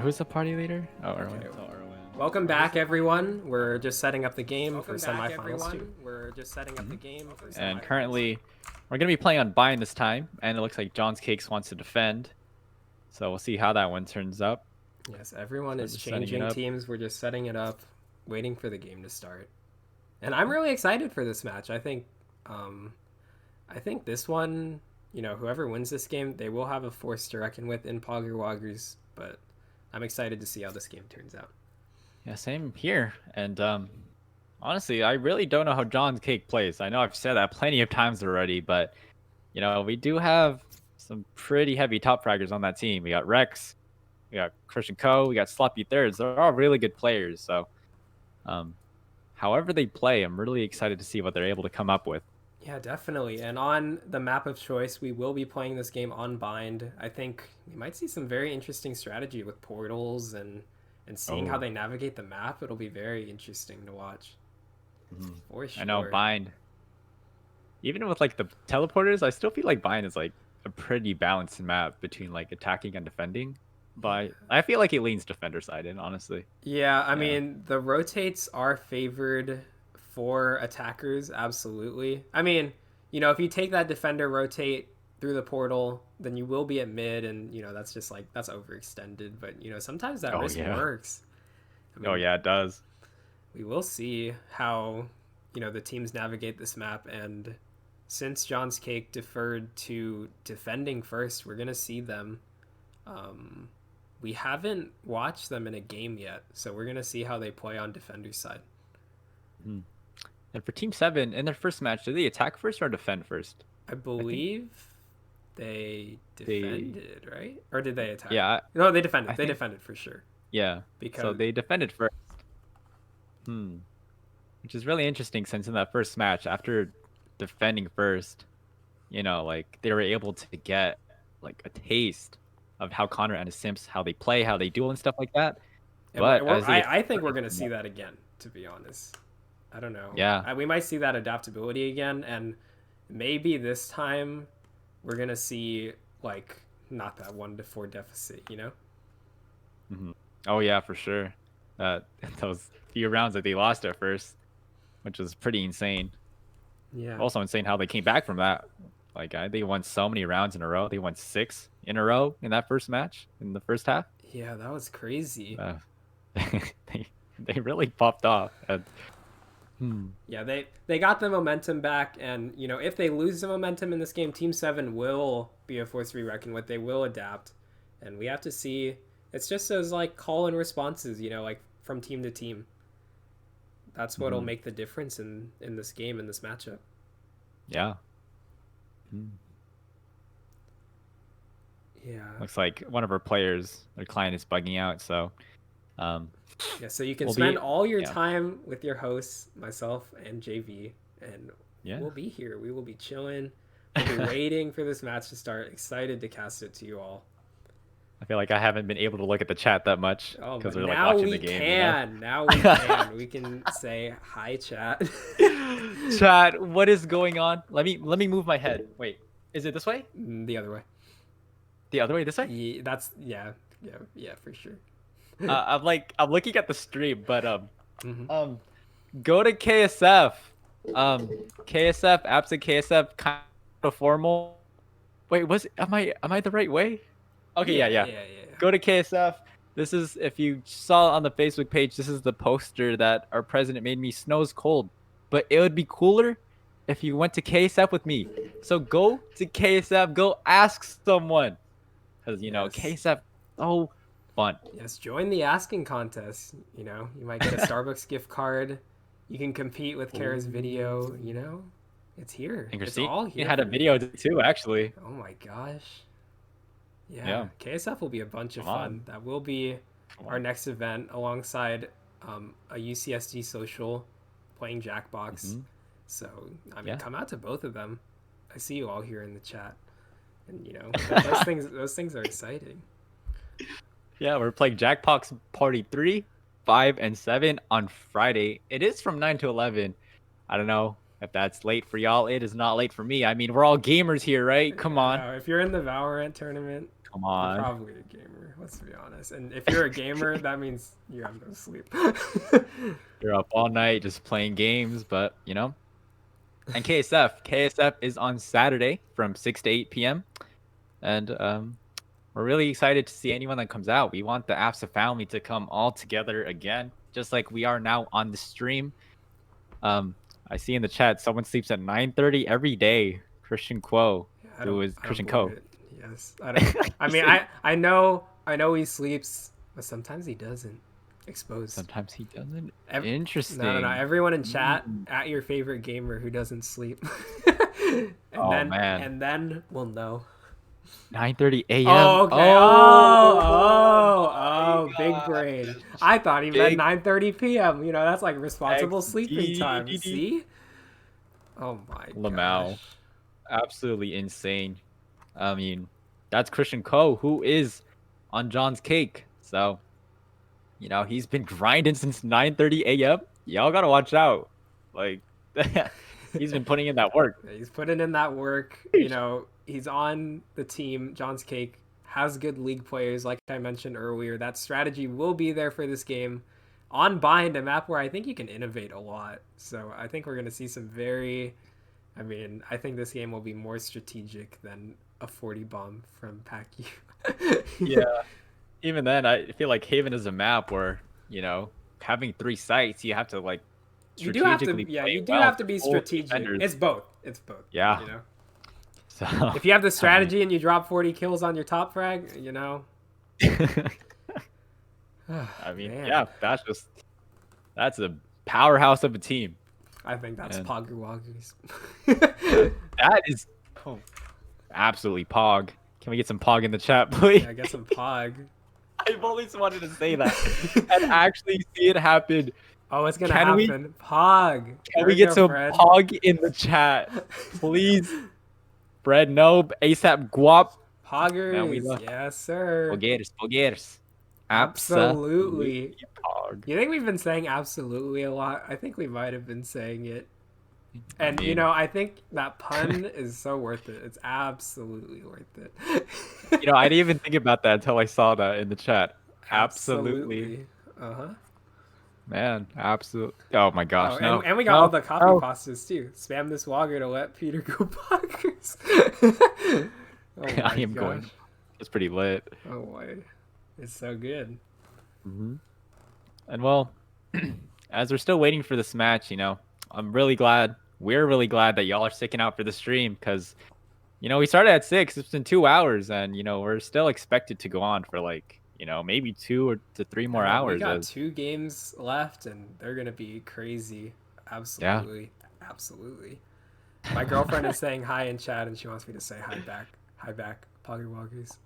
who's the party leader? Oh, Erwin. Okay. Welcome back, everyone. We're just setting up the game for semifinals 2. And currently, we're gonna be playing on Bind this time, and it looks like John's Cakes wants to defend. So we'll see how that one turns up. Yes, everyone is changing teams. We're just setting it up, waiting for the game to start. And I'm really excited for this match. I think this one, you know, whoever wins this game, they will have a force to reckon with in Pogger Woggers. But I'm excited to see how this game turns out. Yeah, same here. And honestly, I really don't know how John's Cake plays. I know I've said that plenty of times already, but you know, we do have some pretty heavy top fraggers on that team. We got Rex, we got Christian Co, we got Sloppy Thirds. They're all really good players. So, however they play, I'm really excited to see what they're able to come up with. Yeah, definitely. And on the map of choice, we will be playing this game on Bind. I think we might see some very interesting strategy with portals and seeing how they navigate the map. It'll be very interesting to watch. For sure. I know Bind. Even with like the teleporters, I still feel like Bind is like a pretty balanced map between like attacking and defending. But I feel like it leans defender side in, honestly. Yeah, I mean, the rotates are favored for attackers, absolutely. I mean, you know, if you take that defender rotate through the portal, then you will be at mid, and you know that's just like that's overextended. But you know sometimes that risk works. I mean, it does. We will see how you know the teams navigate this map, and since John's Cake deferred to defending first, we're gonna see them. We haven't watched them in a game yet, so we're gonna see how they play on defender's side. And for Team 7, in their first match, did they attack first or defend first? I believe they defended, right? Or did they attack? Yeah. No, they defended. They defended for sure. Yeah. So they defended first. Which is really interesting since in that first match, after defending first, you know, like they were able to get like a taste of how Connor and his Simps, how they play, how they duel and stuff like that. But I think we're going to see that again, to be honest. I don't know. Yeah. We might see that adaptability again, and maybe this time we're going to see like not that 1-4 deficit, you know? Oh yeah, for sure. Those few rounds that they lost at first, which was pretty insane. Yeah. Also insane how they came back from that. Like they won so many rounds in a row. They won 6 in a row in that first match in the first half. Yeah, that was crazy. They really popped off. Yeah, they got the momentum back, and you know if they lose the momentum in this game, Team 7 will be a force to be reckoned with. They will adapt, and we have to see. It's just those like call and responses, you know, like from team to team. That's what'll make the difference in this game, in this matchup. Yeah. Yeah. Looks like one of our players, their client, is bugging out. So, yeah. So you can spend all your time with your hosts, myself and Jayvee, and we'll be here. We will be chilling. We'll be waiting for this match to start. Excited to cast it to you all. I feel like I haven't been able to look at the chat that much because we're like watching the game. Now we can. We can say hi, chat. Chat, what is going on? Let me move my head. Wait, is it this way? The other way. The other way, this way? Yeah, for sure. I'm looking at the stream, but go to KSF. KSF, APSA KSF, kind of formal. Wait, am I the right way? Okay, yeah. Go to KSF. This is, if you saw on the Facebook page, this is the poster that our president made me. Snow's cold, but it would be cooler if you went to KSF with me. So go to KSF, go ask someone, because you know KSF, so fun. Yes, join the asking contest. You know, you might get a Starbucks gift card. You can compete with Kara's video. You know, it's here. And it's all here. You had a video too, actually. Oh my gosh. Yeah. KSF will be a bunch of fun. That will be our next event alongside a UCSD social playing Jackbox. So, I mean, come out to both of them. I see you all here in the chat. And, you know, those things are exciting. Yeah, we're playing Jackbox Party 3, 5, and 7 on Friday. It is from 9 to 11. I don't know if that's late for y'all. It is not late for me. I mean, we're all gamers here, right? Come on. If you're in the Valorant tournament, Come You're on. probably a gamer, let's be honest. And if you're a gamer, that means you have no sleep. You're up all night just playing games, but you know. And KSF is on Saturday from 6 to 8 p.m. And we're really excited to see anyone that comes out. We want the APSA family to come all together again, just like we are now on the stream. I see in the chat someone sleeps at 9:30 every day. Christian Quo, who is I don't Christian believe Co. it. Yes, I don't. I mean, I know he sleeps, but sometimes he doesn't. Exposed. Sometimes he doesn't. No. Interesting. Everyone in chat, Mm. at your favorite gamer who doesn't sleep, Oh man. and then we'll know. 9:30 a.m. Oh, okay. Oh my Big god. brain. I thought he meant Big 9:30 p.m. You know, that's like responsible sleeping time. XD. See? Oh my Lamau. gosh. Absolutely insane. I mean, that's Christian Co, who is on John's cake. So, you know, he's been grinding since 9:30 a.m. Y'all gotta watch out. Like, he's been putting in that work. He's putting in that work. You know, he's on the team. John's Cake has good league players, like I mentioned earlier. That strategy will be there for this game. On Bind, a map where I think you can innovate a lot. So I think we're going to see some very... I mean, I think this game will be more strategic than a 40 bomb from PACU. Yeah. Even then, I feel like Haven is a map where, you know, having 3 sites, you have to, like, you do have to, have to be strategic. Defenders. It's both. Yeah. You know? So, if you have the strategy and you drop 40 kills on your top frag, you know... I mean, Man. yeah, that's a powerhouse of a team. I think that's Pogger Woggers. That is absolutely Pog. Can we get some Pog in the chat, please? Yeah, get some Pog. I've always wanted to say that and actually see it happen. Oh, it's gonna happen. Pog. Can we get some Pog in the chat, please? Fred, Nobe, ASAP, Guap. Poggers. Yes, sir. Poggers. Absolutely. Pog. You think we've been saying absolutely a lot? I think we might have been saying it. And, you know, I think that pun is so worth it. It's absolutely worth it. You know, I didn't even think about that until I saw that in the chat. Absolutely. Uh-huh. Man, absolutely. Oh my gosh, no. And we got all the copy pastas too. Spam this Wogger to let Peter go Poggers. I am going. It's pretty lit. Oh boy. It's so good. And well, as we're still waiting for this match, you know, I'm really glad. We're really glad that y'all are sticking out for the stream because, you know, we started at 6. It's been 2 hours, and you know we're still expected to go on for like, you know, maybe 2 to 3 more hours. We got 2 games left, and they're gonna be crazy. Absolutely, absolutely. My girlfriend is saying hi in chat, and she wants me to say hi back. Hi back, Pogger Woggers.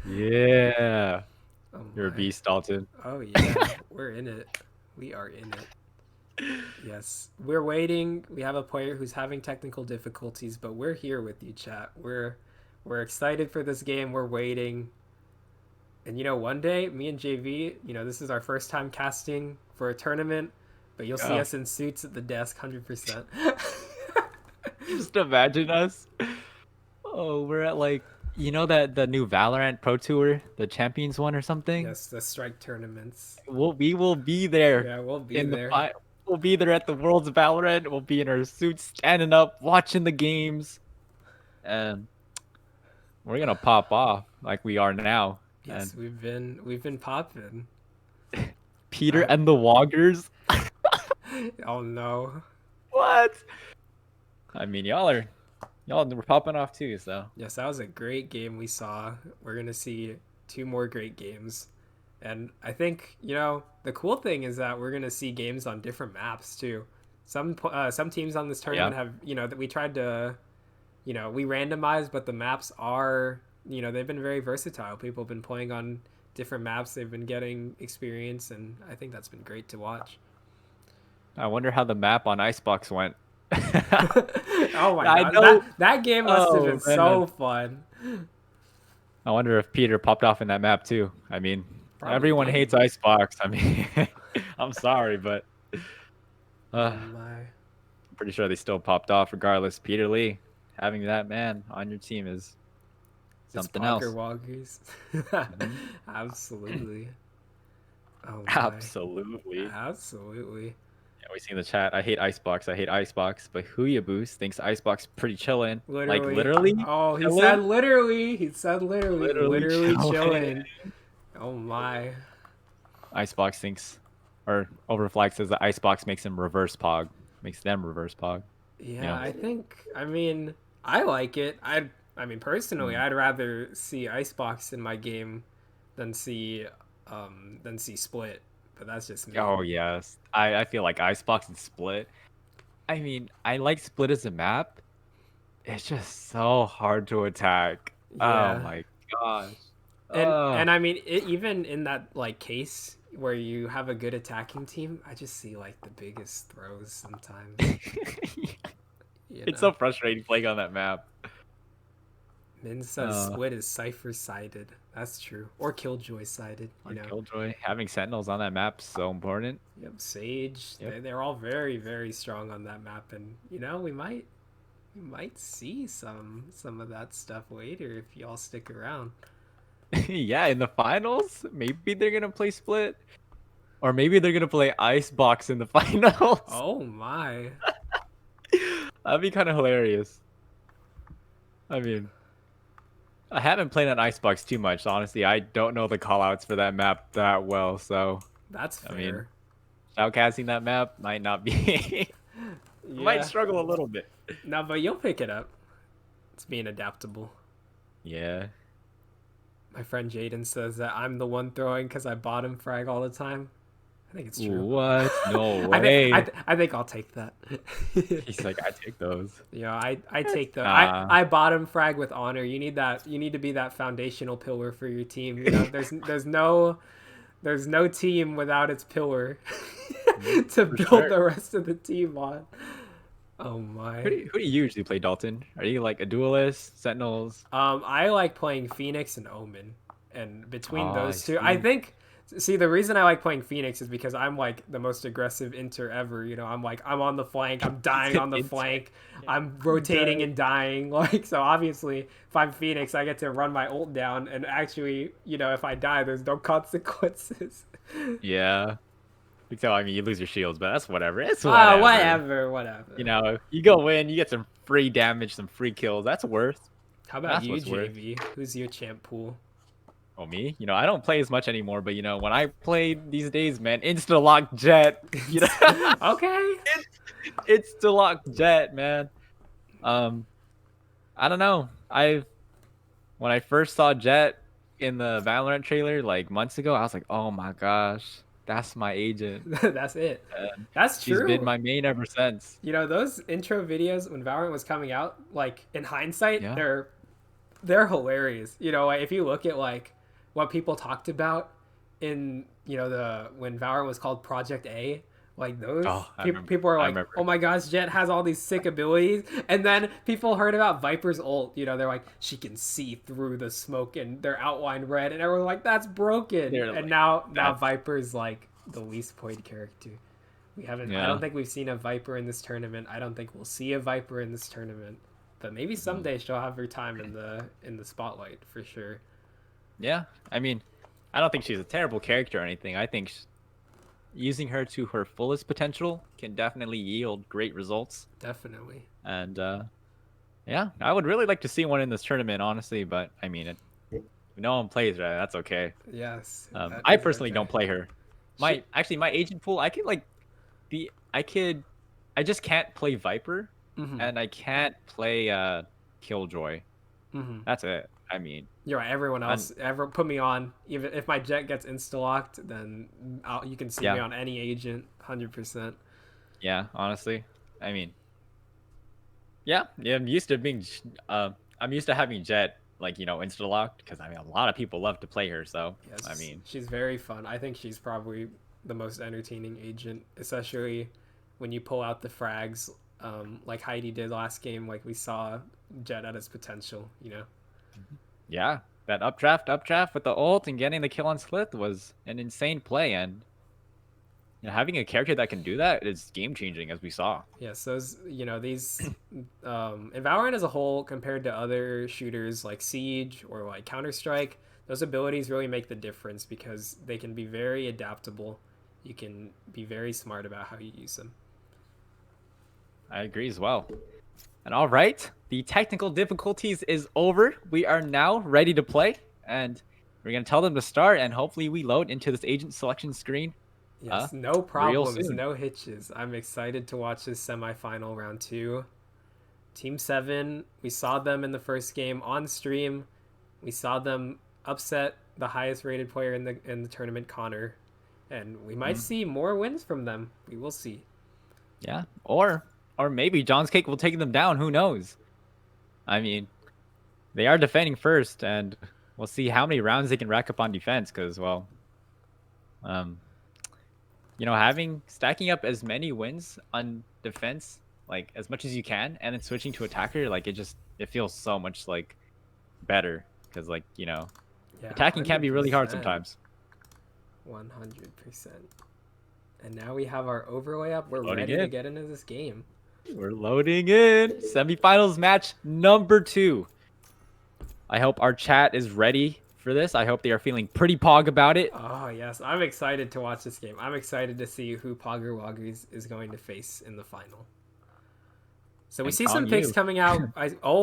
Yeah. You're a beast, Dalton. Oh yeah, we're in it. We are in it. Yes, we're waiting. We have a player who's having technical difficulties, but we're here with you, chat. We're excited for this game. We're waiting. And you know, one day, me and Jayvee, you know, this is our first time casting for a tournament, but you'll see us in suits at the desk, 100%. Just imagine us. Oh, we're at like, you know, that the new Valorant Pro Tour, the Champions one or something. Yes, the strike tournaments. We will be there. Yeah, we'll be there. We'll be there at the World's Valorant. We'll be in our suits, standing up, watching the games, and we're gonna pop off like we are now. Yes, we've been popping. Peter and the Woggers. Oh no. What? I mean, y'all were popping off too, so. Yes, that was a great game we saw. We're gonna see 2 more great games. And I think, you know, the cool thing is that we're going to see games on different maps too. Some teams on this tournament have, you know, that we tried to, you know, we randomized, but the maps are, you know, they've been very versatile. People have been playing on different maps. They've been getting experience, and I think that's been great to watch. I wonder how the map on Icebox went. Oh my god. That game must have been so fun. I wonder if Peter popped off in that map too. I mean, everyone hates Icebox. I mean, I'm sorry, but I'm pretty sure they still popped off regardless. Peter Lee, having that man on your team is It's something Pogger else. Woggers. Mhm. Absolutely. Oh my. Absolutely. Absolutely. Yeah, we see in the chat. I hate Icebox. I hate Icebox. But Huya Boost thinks Icebox pretty chillin'. Like Literally. literally Oh, he said chillin'. literally. He said literally. Literally Literally chillin'. chilling. Oh my. Icebox thinks, or Overflag says that Icebox makes him reverse Pog. Makes them reverse Pog. You Yeah, know. I think. I mean, I like it. I mean, personally, Mm. I'd rather see Icebox in my game than see Split. But that's just me. Oh yes. I feel like Icebox and Split. I mean, I like Split as a map. It's just so hard to attack. Oh Yeah. my gosh. And Oh. I mean, even in that like case where you have a good attacking team, I just see like the biggest throws sometimes. You It's know, so frustrating playing on that map. Min says Uh, Split is Cypher sided. That's true, or Killjoy sided. You or know. Killjoy. Having Sentinels on that map is so important. Yep, Sage. Yep. They're all very very strong on that map, and you know we might see some of that stuff later if y'all stick around. Yeah, in the finals, maybe they're gonna play Split. Or maybe they're gonna play Icebox in the finals. Oh my. That'd be kind of hilarious. I mean, I haven't played on Icebox too much, honestly. I don't know the callouts for that map that well, so That's I mean, fair. shoutcasting that map might not be might Yeah. struggle a little bit. No, but you'll pick it up. It's being adaptable. Yeah. My friend Jaden says that I'm the one throwing because I bottom frag all the time. I think it's true. What? No I think way. I think I'll take that. He's like, I take those. You know, I take the Nah. I bottom frag with honor. You need that. You need to be that foundational pillar for your team. You know, there's no team without its pillar to For build sure. the rest of the team on. Oh Who my. who do you usually play, Dalton? Are you like a duelist, Sentinels? I like playing Phoenix and Omen, and between Oh, I those two, I see. think. See, the reason I like playing Phoenix is because I'm like the most aggressive inter ever. You know, I'm on the flank, I'm dying on the flank, I'm rotating and dying. Like, so obviously, if I'm Phoenix, I get to run my ult down, and actually, you know, if I die, there's no consequences. Yeah. So I mean, you lose your shields, but that's whatever. It's whatever. Whatever. You know, you go in, you get some free damage, some free kills. That's worth. How about That's you, what's worth. Jayvee? Who's your champ pool? Oh, me? You know, I don't play as much anymore, but you know, when I play these days, man, insta lock Jet. You know, Okay. insta lock Jet, man. Um, I don't know. When I first saw Jet in the Valorant trailer like months ago, I was like, oh my gosh, that's my agent. That's it. And That's she's been true. my main ever since. You know, those intro videos when Valorant was coming out, like in hindsight, Yeah. they're hilarious. You know, like, if you look at like what people talked about in, you know, the when Valorant was called Project A, like those Oh, I people, remember. people are I like, remember. "Oh my gosh, Jet has all these sick abilities." And then people heard about Viper's ult, you know, they're like, "She can see through the smoke and they're outlined red." And everyone's like, "That's broken." They're And like, now that's Viper's like the least played character. We haven't. I yeah. don't think we've seen a Viper in this tournament. I don't think we'll see a Viper in this tournament. But maybe Mhm. someday she'll have her time in the spotlight for sure. Yeah. I mean, I don't think she's a terrible character or anything. I think using her to her fullest potential can definitely yield great results. Definitely. And yeah, I would really like to see one in this tournament, honestly. But I mean, if no one plays her, that's okay. Yes, that I is personally okay. don't play her. She, My agent pool, I could like I could, I just can't play Viper, mm-hmm, and I can't play Killjoy. mm-hmm. That's it. I mean, You're right. Everyone and else, ever put me on. Even if my jet gets insta locked, then you can see me yeah, on any agent, 100%. yeah. Honestly, I mean, yeah. I'm used to being, I'm used to having Jet like insta locked because I mean a lot of people love to play her. So I Yes, mean, she's very fun. I think she's probably the most entertaining agent, especially when you pull out the frags, like Heidi did last game. Like we saw Jet at his potential. You know. yeah, that updraft with the ult and getting the kill on Slith was an insane play, and having a character that can do that is game changing, as we saw. Yes, those, you know, these in Valorant as a whole, compared to other shooters like Siege or like Counter-Strike, those abilities really make the difference because they can be very adaptable. You can be very smart about how you use them. I agree as well. And all right, the technical difficulties is over. We are now ready to play, and we're gonna tell them to start, and hopefully we load into this agent selection screen. Yes, no Real problems, soon. no hitches. I'm excited to watch this semifinal round 2. Team 7, we saw them in the first game on stream. We saw them upset the highest rated player in the tournament, Connor. And we might see more wins from them. We will see. Yeah, or maybe John's Cake will take them down. Who knows? I mean, they are defending first, and we'll see how many rounds they can rack up on defense. Because, well, you know, stacking up as many wins on defense, like as much as you can, and then switching to attacker, like it feels so much like better. Because, like, you know, Yeah, attacking can be really hard 100%. sometimes. 100%. And now we have our overlay up. We're Loading ready to in. get into this game. We're loading in. Semifinals match number 2. I hope our chat is ready for this. I hope they are feeling pretty pog about it. Oh, yes. I'm excited to watch this game. I'm excited to see who Pogger Woggers is going to face in the final. So we And see some calling picks you. coming out.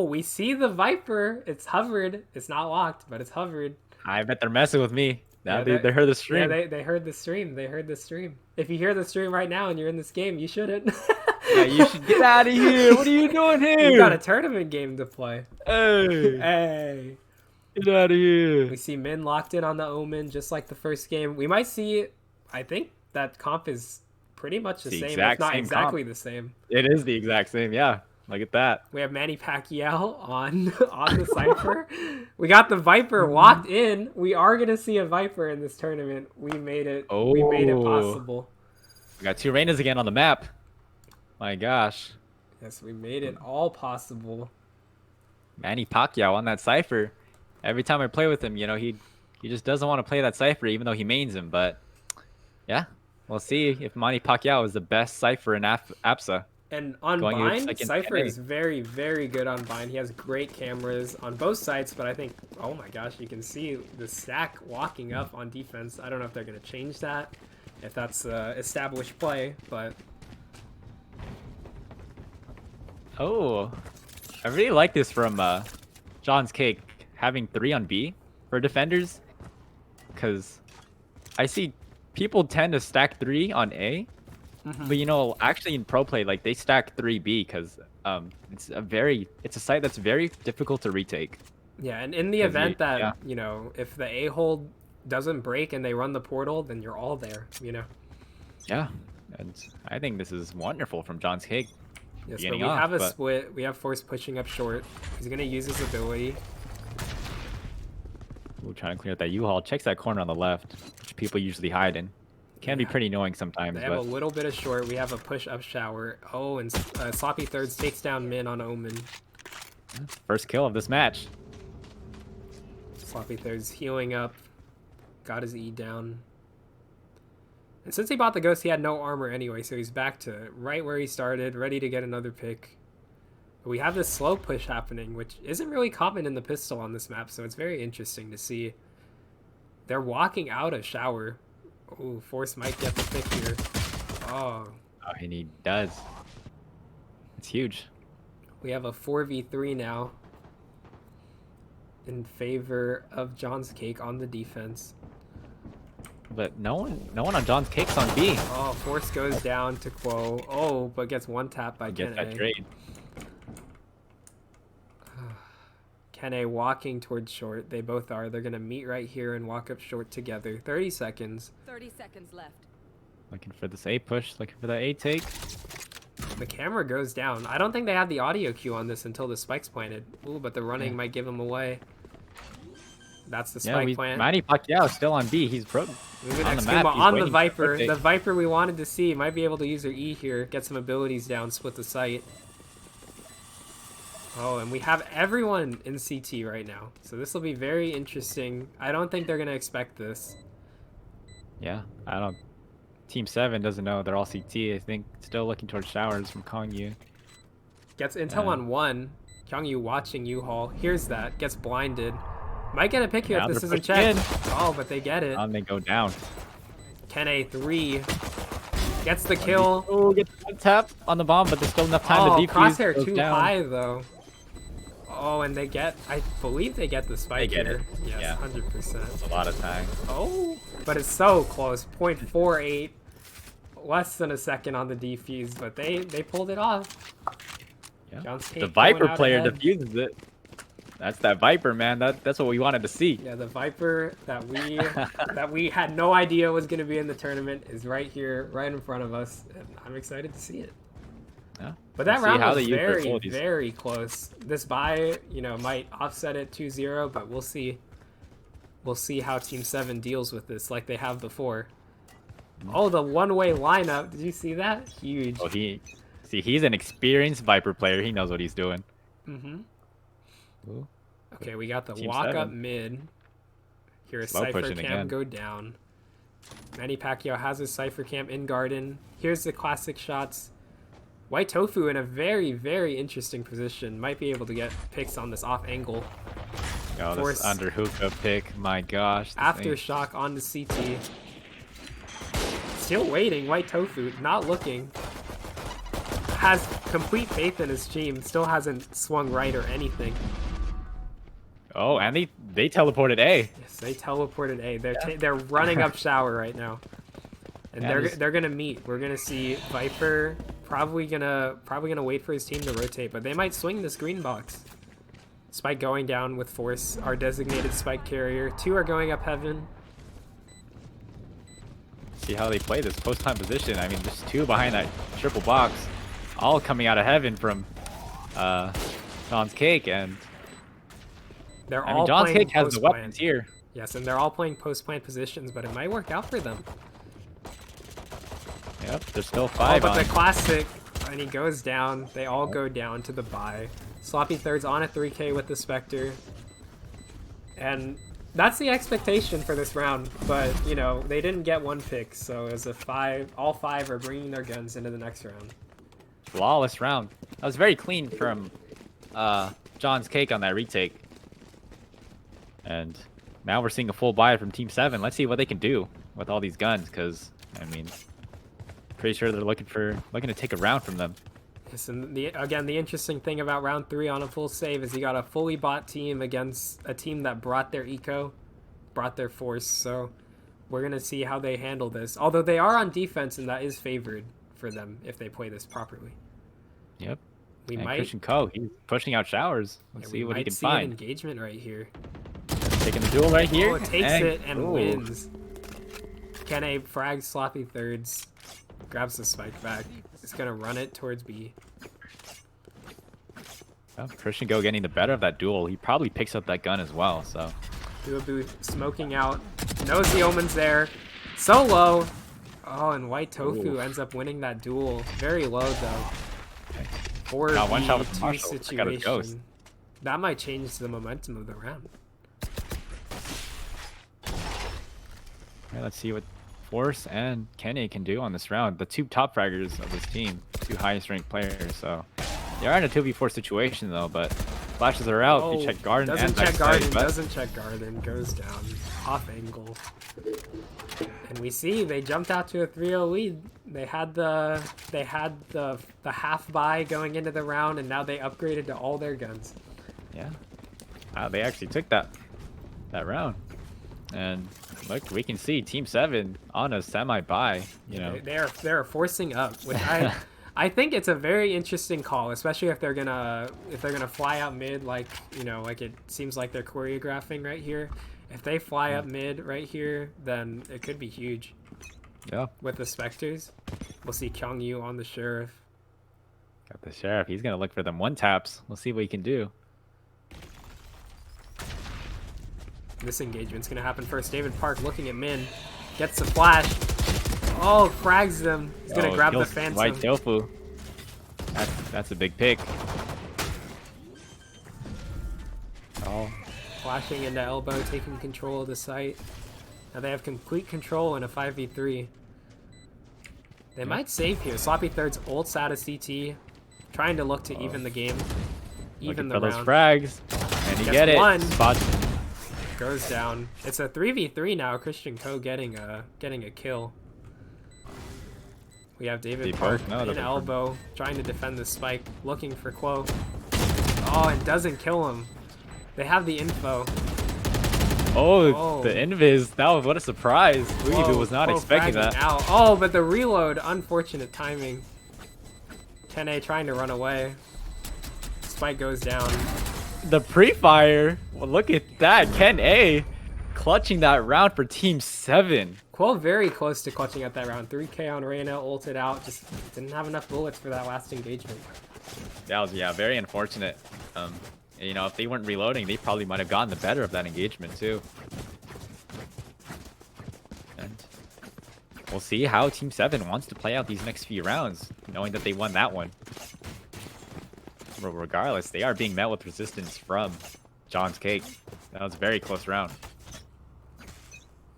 We see the Viper. It's hovered. It's not locked, but it's hovered. I bet they're messing with me. Now Yeah, they heard the stream. Yeah, they heard the stream. They heard the stream. If you hear the stream right now and you're in this game, you shouldn't. Yeah, you should get out of here. What are you doing here? You got a tournament game to play. Hey, Hey. get out of here. We see Min locked in on the Omen, just like the first game. We might see, I think that comp is pretty much the same, if exact not same exactly comp. the same. It is the exact same. Yeah, look at that. We have Manny Pacquiao on the Cypher. We got the Viper locked in. We are gonna see a Viper in this tournament. We made it. We made it Oh. possible. We got 2 Reynas again on the map. My gosh. Yes, we made it all possible. Manny Pacquiao on that Cypher. Every time I play with him, you know, he just doesn't want to play that Cypher, even though he mains him. But yeah, we'll see if Manny Pacquiao is the best Cypher in APSA. And on Going Bind, against Cypher NA. is very, very good on Bind. He has great cameras on both sides, but I think, oh my gosh, you can see the stack walking up on defense. I don't know if they're going to change that, if that's established play, but... Oh, I really like this from John's Cake, having 3 on B for defenders. Because I see people tend to stack 3 on A. But you know, actually in pro play, like they stack 3B because it's a site that's very difficult to retake. Yeah, and in the 'Cause event that, yeah. you know, if the A-hold doesn't break and they run the portal, then you're all there, you know? Yeah, and I think this is wonderful from John's Cake. Yes, but Beginning we off, have a but- split. We have Force pushing up short. He's going to use his ability. We're trying to clear out that U-Haul. Checks that corner on the left, which people usually hide in. Can be Yeah. pretty annoying sometimes, They have but a little bit of short. We have a push-up shower. Oh, and Sloppy Thirds takes down Min on Omen. first kill of this match. Sloppy Thirds healing up. Got his E down. And since he bought the Ghost, he had no armor anyway, so he's back to right where he started, ready to get another pick. But we have this slow push happening, which isn't really common in the pistol on this map, so it's very interesting to see. They're walking out of shower. Oh, Force might get the pick here. Oh, Oh, and he does. It's huge. we have a 4v3 now in favor of John's Cake on the defense. But no one on John's Cake's on B. Oh, Force goes down to Quo. Oh, but gets one tap by Get that Ken A. trade. Ken A walking towards short. They both are. They're going to meet right here and walk up short together. 30 seconds. 30 seconds left. Looking for this A push, looking for that A take. The camera goes down. I don't think they have the audio cue on this until the spike's planted. Ooh, but the running might give him away. That's the spike plant. Manny Pacquiao is still on B. He's broken. Moving on next the game map, he's on the waiting for Viper. the The update. Viper we wanted to see might be able to use her E here, get some abilities down, split the site. Oh, and we have everyone in CT right now. So this will be very interesting. I don't think they're going to expect this. Yeah, I don't. Team 7 doesn't know. They're all CT. I think still looking towards showers from Kongyu. Gets intel on 1. Kyungyu watching U-Haul. Hears that. Gets blinded. Might get a pick here if this isn't checked. Oh, but they get it. And they go down. Ken 3 gets the kill. Oh, gets one tap on the bomb, but there's still enough time to defuse. Crosshair Goes too down. high though. Oh, and they get, I believe they get the spike They get here. it. Yes, Yeah. 100%. That's a lot of time. Oh, but it's so close. 0.48. Less than a second on the defuse, but they pulled it off. Yeah. John's The going Viper out player ahead. defuses it. That's that Viper, man. That's what we wanted to see. Yeah, the Viper that we had no idea was going to be in the tournament is right here, right in front of us, and I'm excited to see it. Yeah. But that We'll see round how was they use their very, abilities. very close. This bye, might offset it 2-0, but we'll see. We'll see how Team 7 deals with this like they have before. Oh, the one-way lineup. Did you see that? Huge. Oh, he's an experienced Viper player. He knows what he's doing. Mm-hmm. Ooh. Okay, we got the Team walk 7. up mid. Here is Slow Cypher pushing Cam again. go down. Manny Pacquiao has his Cypher Cam in garden. Here's the classic shots. White Tofu in a very, very interesting position. Might be able to get picks on this off angle. Oh, Force. this under hookah pick. My gosh. this thing. Aftershock on the CT. Still waiting. White Tofu not looking. Has complete faith in his team. Still hasn't swung right or anything. Oh, and they teleported A. Yes, they teleported A. They're running up shower right now, and Yeah, they're gonna meet. We're gonna see Viper probably gonna wait for his team to rotate, but they might swing this green box. Spike going down with Force, our designated spike carrier. 2 are going up heaven. See how they play this post time position. I mean, there's 2 behind that triple box, all coming out of heaven from John's Cake, and They're I all mean John's playing Cake has the post-plant. weapons here. Yes, and they're all playing post-plant positions, but it might work out for them. Yep, there's still Oh, 5 but on. the classic, and he goes down. They all go down to the bye. Sloppy Third's on a 3K with the Spectre. And that's the expectation for this round. But, they didn't get 1 pick, so it was a 5. All 5 are bringing their guns into the next round. Flawless round. That was very clean from John's Cake on that retake. And now we're seeing a full buy from Team 7. Let's see what they can do with all these guns, because, I mean, pretty sure they're looking to take a round from them. Yes, and again, the interesting thing about round 3 on a full save is you got a fully bought team against a team that brought their eco, brought their force. So we're going to see how they handle this. Although they are on defense, and that is favored for them if they play this properly. Yep. We And might Christian Ko, he's pushing out showers. Let's see what he can see an find. engagement right here. Taking the duel right here. Oh, it takes it and ooh. wins. Kene frags Sloppy Thirds, grabs the spike back. It's going to run it towards B. Oh, Christian Go getting the better of that duel. He probably picks up that gun as well, so. Duabu smoking out. Knows the omen's there. So low. Oh, and White Tofu Ooh. ends up winning that duel. Very low, though. Okay. 4v2 shot with Marshall. I got his ghost. situation. That might change the momentum of the round. Okay, let's see what Force and Kenny can do on this round. The 2 top fraggers of this team, 2 highest ranked players, so. They are in a 2v4 situation though, but flashes are out. Oh, You check Garden doesn't and check backside, Garden, but- doesn't check Garden, goes down, off angle. And we see they jumped out to a 3-0 lead. They had the half buy going into the round, and now they upgraded to all their guns. Yeah. They actually took that round. And look, we can see Team 7 on a semi-bye, you know. They're forcing up, which I think it's a very interesting call, especially if they're gonna fly out mid, like it seems like they're choreographing right here. If they fly up mid right here, then it could be huge. Yeah. With the Spectres, we'll see Kyungyu on the Sheriff. Got the Sheriff. He's gonna look for them 1-taps. We'll see what he can do. This engagement's gonna happen first. David Park looking at Min, gets the flash. Oh, frags them. He's gonna grab the kills Phantom. White Tofu. That's a big pick. Oh. Flashing into elbow, taking control of the site. Now they have complete control in a 5v3. They might save here. Sloppy Third's ults out of CT, trying to look to even the game, even the round. round. Those frags, and you get it. One. Spot. Goes down. It's a 3v3 now. Christian Ko getting a kill. We have David Park in elbow, trying to defend the spike, looking for Quo. Oh, and doesn't kill him. They have the info. Oh, the invis. That was, what a surprise. Jayvee was not expecting that. Out. Oh, but the reload. Unfortunate timing. Ken A trying to run away. Spike goes down. The pre-fire. Well, look at that. Ken A clutching that round for Team 7. Quo very close to clutching at that round. 3K on Reyna, ulted out. Just didn't have enough bullets for that last engagement. That was, yeah, very unfortunate. You know, if they weren't reloading, they probably might have gotten the better of that engagement too. And we'll see how Team 7 wants to play out these next few rounds, knowing that they won that one. But regardless, they are being met with resistance from John's Cake. That was a very close round.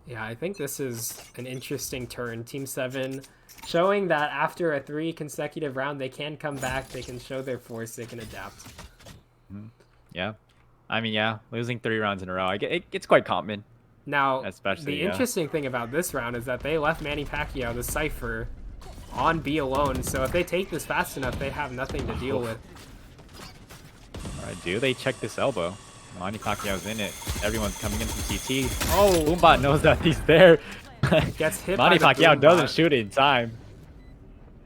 Yeah, I think this is an interesting turn. Team 7 showing that after a 3 consecutive round, they can come back, they can show their force, they can adapt. Yeah. I mean, yeah, losing 3 rounds in a row, it's quite common. Now, especially, the interesting thing about this round is that they left Manny Pacquiao, the Cypher, on B alone. So if they take this fast enough, they have nothing to deal with. All right, do they check this elbow? Manny Pacquiao's in it. Everyone's coming in from CT. Oh, Boombot knows that he's there. Gets hit Manny by the Pacquiao Boombot. doesn't shoot it in time.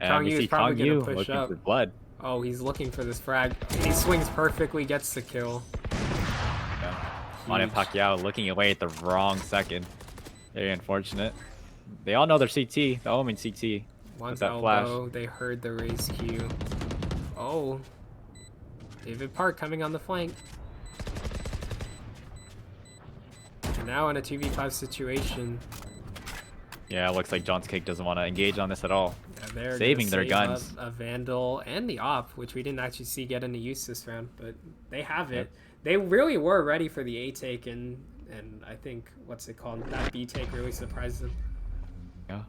And we see probably Kong Yu gonna push looking up. for blood. Oh, he's looking for this frag. He swings perfectly, gets the kill. Yeah. Manny Pacquiao looking away at the wrong second. Very unfortunate. They all know their CT. The Omen CT. One's that elbow. flash. They heard the raise Q. Oh. David Park coming on the flank. And now in a 2v5 situation. Yeah, it looks like John's Cake doesn't want to engage on this at all. Yeah, they're saving their guns. A Vandal and the Op, which we didn't actually see get into use this round, but they have it. Yep. They really were ready for the A take, and I think, what's it called? That B take really surprised them. Yeah.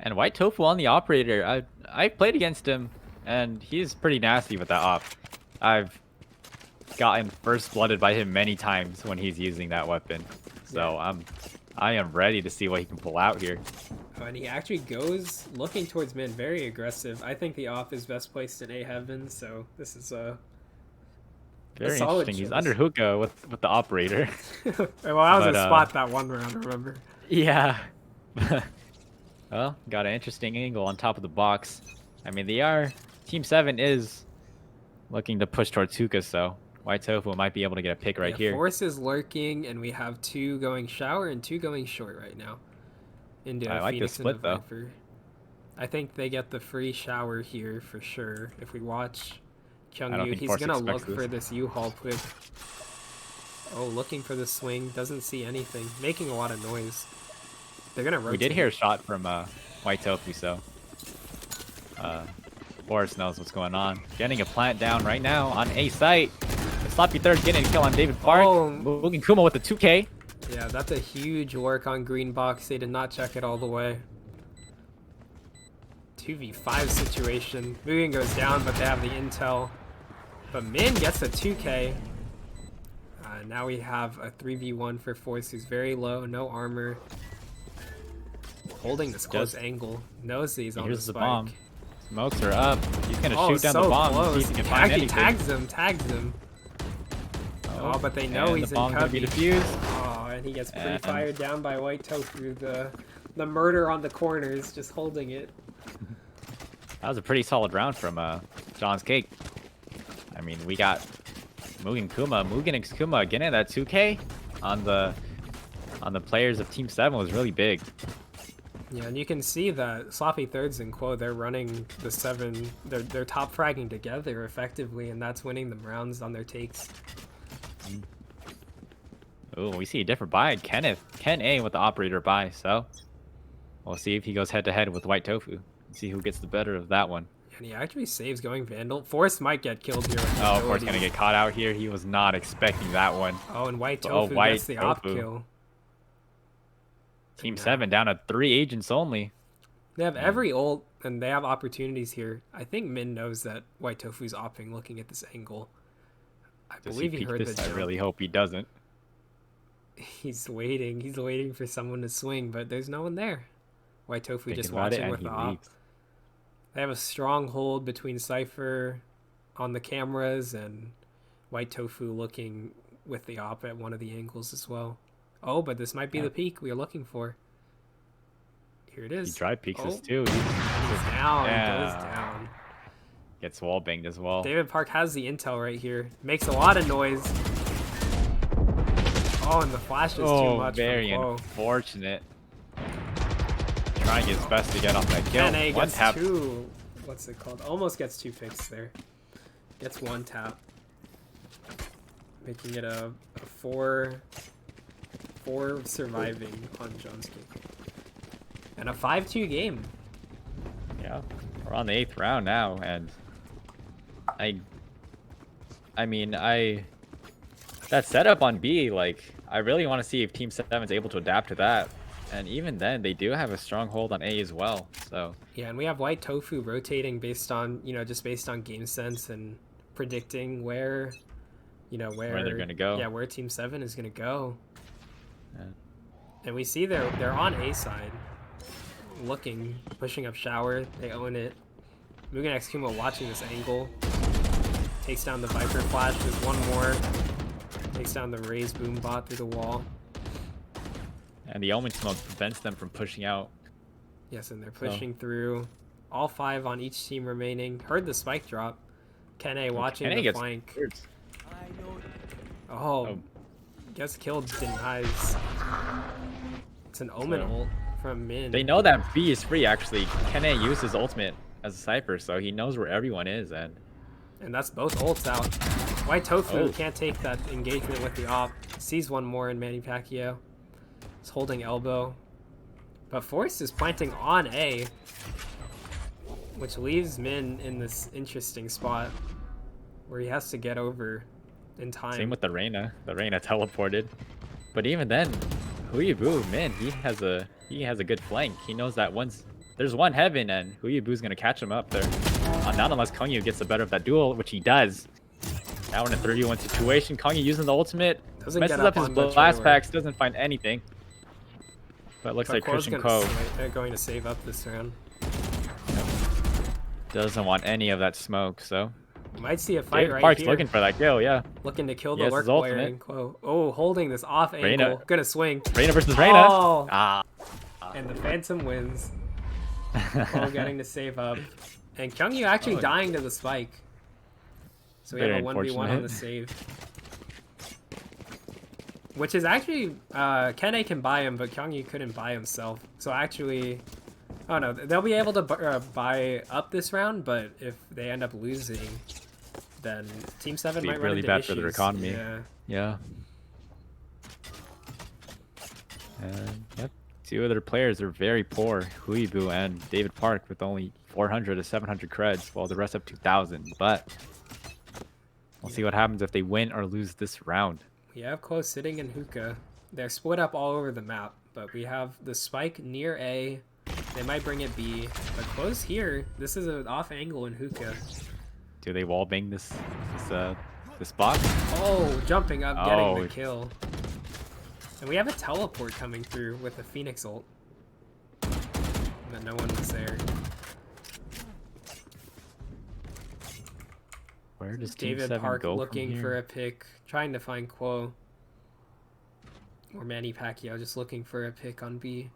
And White Tofu on the operator. I played against him, and he's pretty nasty with that op. I've gotten first blooded by him many times when he's using that weapon. So yeah. I am ready to see what he can pull out here. Oh, and he actually goes looking towards mid, very aggressive. I think the op is best placed in A heaven, so this is a very solid interesting. choice. He's under hookah with the operator. Well, that was a spot that one round, remember? Yeah. Well, got an interesting angle on top of the box. I mean, Team 7 is looking to push towards hookah, so White Tofu might be able to get a pick right here. Force is lurking, and we have 2 going shower and 2 going short right now. Into I like Phoenix this split, and though. Viper. I think they get the free shower here for sure. If we watch Kyung Yu, he's going to look for this U-Haul quick. Oh, looking for the swing. Doesn't see anything. Making a lot of noise. They're going to rotate. We did hear a shot from White Tofu, so Forrest knows what's going on. Getting a plant down right now on A site. Sloppy Third getting a kill on David Park. Oh. Mugen Kuma with the 2K. Yeah, that's a huge work on green box. They did not check it all the way. 2v5 situation. Mugen goes down, but they have the intel. But Min gets a 2K. Now we have a 3v1 for Force, who's very low, no armor. Holding this close angle. Knows that he's on the spike. The bomb. Smokes are up. He's going to shoot down so the bomb. Close. See if he can find anything. Tags him. Oh, but they know he's the bomb's in going to be cubby. defused. Oh, and he gets pre-fired down by White Tofu. The murder on the corners, just holding it. That was a pretty solid round from John's Cake. I mean, we got Mugen X Kuma getting that 2K on the players of Team 7 was really big. Yeah, and you can see that Sloppy Thirds and Quo, they're running the 7, they're top fragging together effectively, and that's winning them rounds on their takes. Oh, we see a different buy. Ken A with the operator buy, so we'll see if he goes head to head with White Tofu and see who gets the better of that one. And he actually saves going Vandal. Force might get killed here. Oh, Force gonna get caught out here. He was not expecting that one. Oh, and White Tofu gets the op kill. Team 7 down to 3 agents only. They have every ult, and they have opportunities here. I think Min knows that White Tofu's opping looking at this angle. I Does believe he he peek heard the this? jump. I really hope he doesn't. He's waiting. He's waiting for someone to swing, but there's no one there. White Tofu Thinking just about it, watching and with he the op. leaves. They have a strong hold between Cypher on the cameras and White Tofu looking with the op at one of the angles as well. Oh, but this might be the peak we are looking for. Here it is. He dry peeks this too. He's down. Yeah. He goes down. Gets wall banged as well. David Park has the intel right here. Makes a lot of noise. Oh, and the flash is too much. Very unfortunate. Trying his best to get off that kill. NA One gets tap. two. What's it called? Almost gets 2 picks there. Gets 1 tap. Making it a 4 surviving on John's Cake. And a 5-2 game. Yeah, we're on the 8th round now, and I mean, that setup on B, like, I really want to see if Team 7 is able to adapt to that. And even then, they do have a strong hold on A as well. So yeah, and we have White Tofu rotating based on, just based on game sense and predicting where they're gonna go. Yeah, where Team 7 is gonna go. Yeah. And we see they're on A side, looking, pushing up shower. They own it. Mugen X Kumo watching this angle. Takes down the Viper Flash. There's one more. Takes down the Raze Boom Bot through the wall. And the Omen Smoke prevents them from pushing out. Yes, and they're pushing through. All 5 on each team remaining. Heard the spike drop. Kene watching the flank. Oh, gets killed, denies. It's an Omen ult from Min. They know that B is free, actually. Kene used his ultimate as a Cypher, so he knows where everyone is. And that's both ults out. White Tofu can't take that engagement with the op. Sees one more in Manny Pacquiao. He's holding elbow. But Force is planting on A, which leaves Min in this interesting spot where he has to get over in time. Same with the Reyna. The Reyna teleported. But even then, Huibu, man, he has a good flank. He knows that there's one heaven, and Huibu's gonna catch him up there. Not unless Kongyu gets the better of that duel, which he does. Now in a 3v1 situation, Kongyu using the ultimate, messes up his blast packs, doesn't find anything. But it looks like Christian Ko going to save up this round. Doesn't want any of that smoke, so might see a fight right Park's here. looking for that kill, yeah. Looking to kill the lurk player in Quo. Oh, holding this off angle. Reyna. Gonna swing. Reyna versus Reyna. Oh. And the Phantom wins. Quo getting to save up. And Kyungyu actually dying to the spike. So we have a 1v1 on the save. Which is actually, Kene can buy him, but Kyungyu couldn't buy himself. So actually, oh no, they'll be able to buy up this round, but if they end up losing, then Team 7 might run really into bad issues. for their economy. Yeah. And yep, 2 other players are very poor, Huibu and David Park, with only 400 to 700 creds, while the rest have 2,000. But we'll see what happens if they win or lose this round. We have Quo sitting in hookah. They're split up all over the map, but we have the spike near A. They might bring it B, but Quo's here. This is an off angle in hookah. Do they wall bang this box? Oh, jumping up, getting the kill. And we have a teleport coming through with a Phoenix ult. But no one was there. Where does Team 7 Park go looking from here? for a pick, trying to find Quo. Or Manny Pacquiao just looking for a pick on B.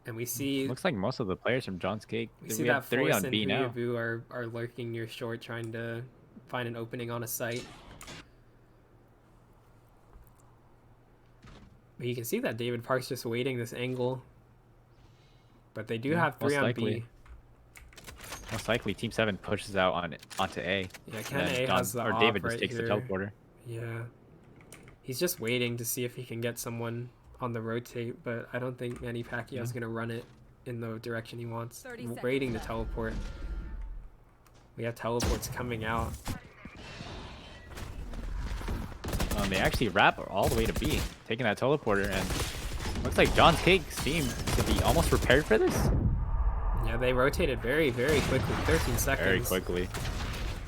And we see... Looks like most of the players from John's Cake. We see that 3 on B now. Are lurking near short, trying to find an opening on a site. But you can see that David Park's just waiting this angle. But they do have 3 on B. Most likely, Team 7 pushes out onto A. Yeah, Kene has the op David just right takes here. the teleporter. Yeah. He's just waiting to see if he can get someone on the rotate, but I don't think Manny Pacquiao's going to run it in the direction he wants. Waiting to teleport. We have teleports coming out. They actually wrap all the way to B, taking that teleporter, and Looks like John's Cake seemed to be almost prepared for this. Yeah, they rotated very, very quickly. 13 seconds. Very quickly.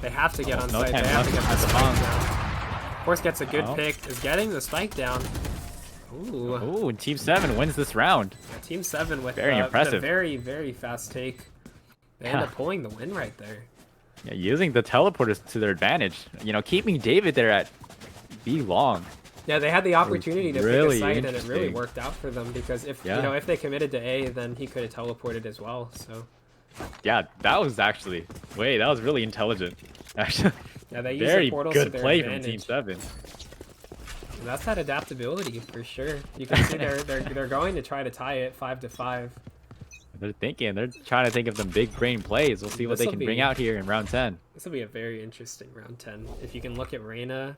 They have to get on No site. time They have to left get the at the spike bomb. down. Force gets a good pick. Is getting the spike down. Ooh. Ooh, and Team 7 wins this round. Yeah, Team 7 with Very a impressive. very, very fast take. They end up pulling the win right there. Yeah, using the teleporters to their advantage. You know, keeping David there at B long. Yeah, they had the opportunity to really pick a site, and it really interesting. worked out for them because if Yeah. you know if they committed to A, then he could have teleported as well. So Yeah, that was actually that was really intelligent. Actually, yeah, they used very the portals to good their play advantage. from Team 7. And that's that adaptability for sure. You can see they're going to try to tie it 5-5. They're trying to think of some big brain plays. We'll see what they This'll can be- bring out here in round 10. This will be a very interesting round 10. If you can look at Reyna,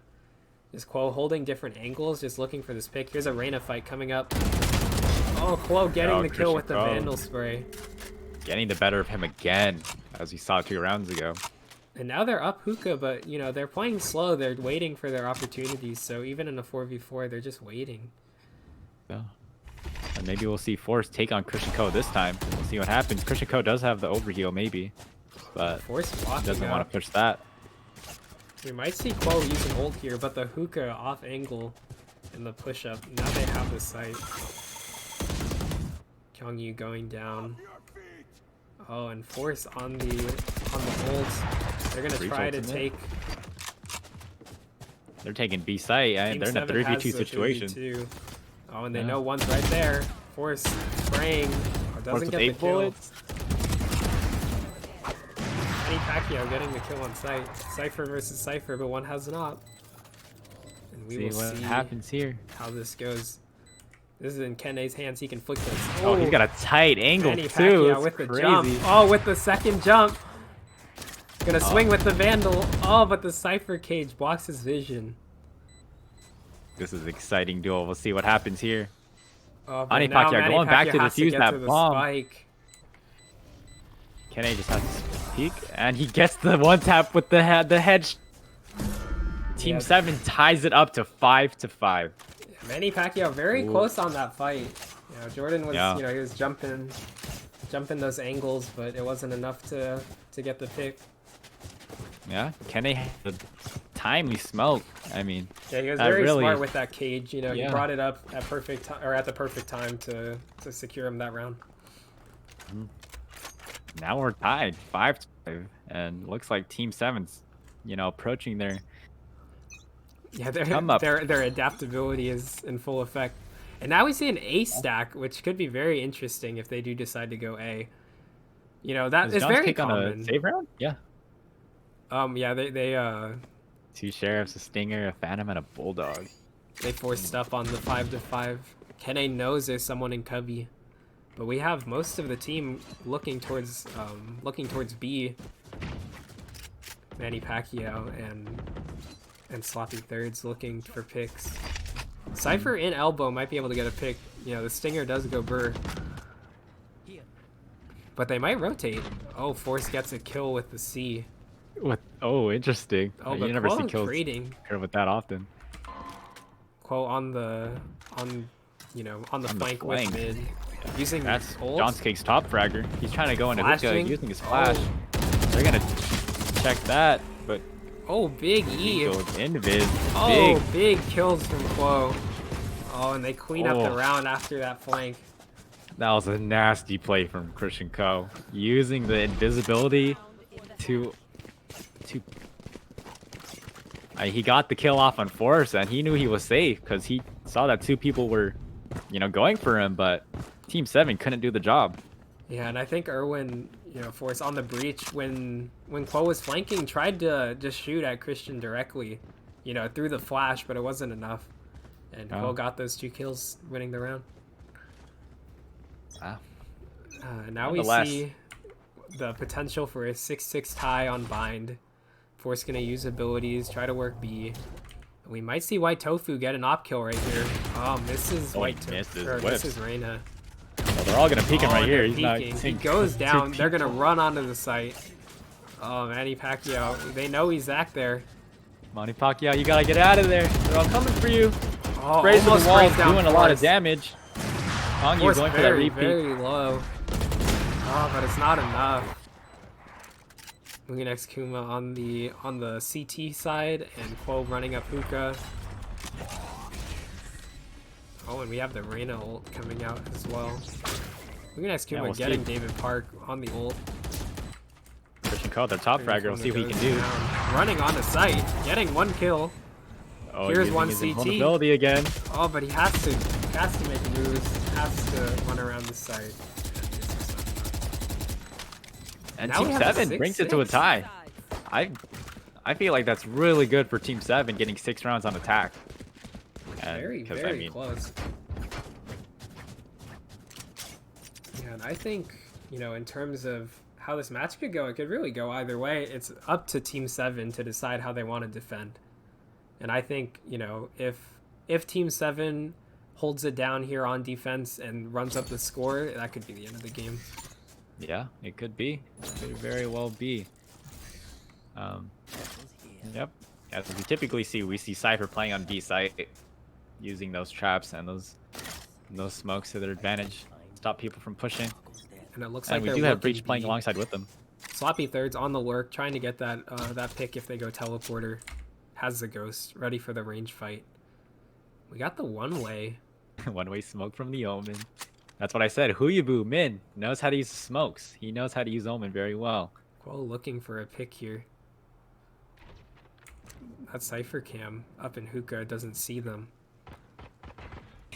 is Quo holding different angles, just looking for this pick. Here's a Reyna fight coming up. Oh, Quo getting the kill Christian with the Quo. Vandal spray. Getting the better of him again, as we saw 2 rounds ago. And now they're up hookah, but you know they're playing slow. They're waiting for their opportunities. So even in a 4v4, they're just waiting. So, and maybe we'll see Force take on Christian Co this time. We'll see what happens. Christian Co does have the overheal, maybe, but Force blocking doesn't want up. to push that. We might see Quo use an ult here, but the hookah off angle and the push up. Now they have the sight. Kyungyu going down. Oh, and Force on the ult. They're gonna Brief try to ultimate. take. They're taking B site, and Team they're in a 7 has 3v2 the situation. 3v2. Oh, and they Yeah. know one's right there. Force spraying. Oh, Force doesn't with get the 8 kill. bullets. Manny Pacquiao getting the kill on site. Cypher versus Cypher, but one has an op. And we See will what see happens here. how this goes. This is in Kenne's hands. He can flick this. Oh, he's got a tight angle Manny too. Pacquiao It's with the crazy. jump. Oh, with the second jump. Gonna swing with the Vandal. Oh, but the Cypher cage blocks his vision. This is an exciting duel. We'll see what happens here. Oh, but Manny now Pacquiao Manny going back Pacquiao to has defuse get that to the bomb. spike. Kenne just has to peek, and he gets the one tap with the hedge. Team Yeah. 7 ties it up to 5-5. Manny Pacquiao very close on that fight. You know, Jordan was, Yeah. you know, he was jumping those angles, but it wasn't enough to get the pick. Yeah, Kenne had the timely smoke. I mean, Yeah, he was that very really- smart with that cage. You know, he Yeah. brought it up at at the perfect time to secure him that round. now we're tied 5-5, and looks like Team 7's, you know, approaching their. Yeah, Come up. their adaptability is in full effect. And now we see an A stack, which could be very interesting if they do decide to go A. You know, that Does is John's very Cake on common. a save round? Yeah. Yeah, they 2 sheriffs, a stinger, a phantom, and a bulldog. they forced up on the 5-5. Kenne knows there's someone in Cubby, but we have most of the team looking towards B. Manny Pacquiao and Sloppy Thirds looking for picks. Cypher in elbow might be able to get a pick. You know, the stinger does go burr. But they might rotate. Oh, Force gets a kill with the C. What? Oh, interesting. Oh, You but never see Quo kills trading. with that often. Quo on the flank with flank. mid. Using That's ult. John's Cake's top fragger. He's trying to go into hookah Flashing. using his flash. Oh. They're gonna check that, but Oh, big E. goes invis. Oh, big kills from Quo. Oh, and they clean up the Oh. round after that flank. That was a nasty play from Christian Co. Using the invisibility to he got the kill off on Force, and he knew he was safe because he saw that 2 people were, you know, going for him, but Team 7 couldn't do the job. Yeah, and I think Irwin, you know, Force on the breach when Quo was flanking, tried to just shoot at Christian directly, you know, through the flash, but it wasn't enough. And Quo got those 2 kills, winning the round. Wow. Now we Nonetheless. see the potential for a 6-6 tie on Bind. Force gonna use abilities, try to work B. We might see White Tofu get an op kill right here. Misses Oh, he White misses, Tofu, or whips. misses Reyna. Well, they're all gonna peek him right and here. they're He's not peeking. He seeing goes 2 down. They're gonna people. run onto the site. Oh, Manny Pacquiao. They know he's Zach there. Manny Pacquiao, you gotta get out of there. They're all coming for you. Oh, Sprays to the almost wall, sprays down doing a lot of Force. damage. Kong, you're going for that repeat. Very low. Oh, but it's not enough. Moving next Kuma on the CT side, and Quo running up hookah. Oh, and we have the Reyna ult coming out as well. Moving next Kuma getting David Park on the ult. Christian Cole, their top fragger. We'll see what he can do. Running on the site, getting 1 kill. Oh, here's one his CT. Invulnerability again. Oh, but he has to make moves. Has to run around the site. And Team 7 brings it to a tie. I feel like that's really good for Team 7 getting 6 rounds on attack. And, very close. Yeah, and I think, you know, in terms of how this match could go, it could really go either way. It's up to Team 7 to decide how they want to defend. And I think, you know, if Team 7 holds it down here on defense and runs up the score, that could be the end of the game. Yeah, it could be. It could very well be. Yep. As we typically see, we see Cypher playing on B site, using those traps and those smokes to their advantage, stop people from pushing. And it looks like we do have Breach playing alongside with them. Sloppy Thirds on the lurk, trying to get that that pick if they go teleporter. Has the ghost ready for the range fight. We got the one-way. One-way smoke from the Omen. That's what I said. Huyabu Min knows how to use smokes. He knows how to use Omen very well. Quo looking for a pick here. That Cypher cam up in hookah doesn't see them.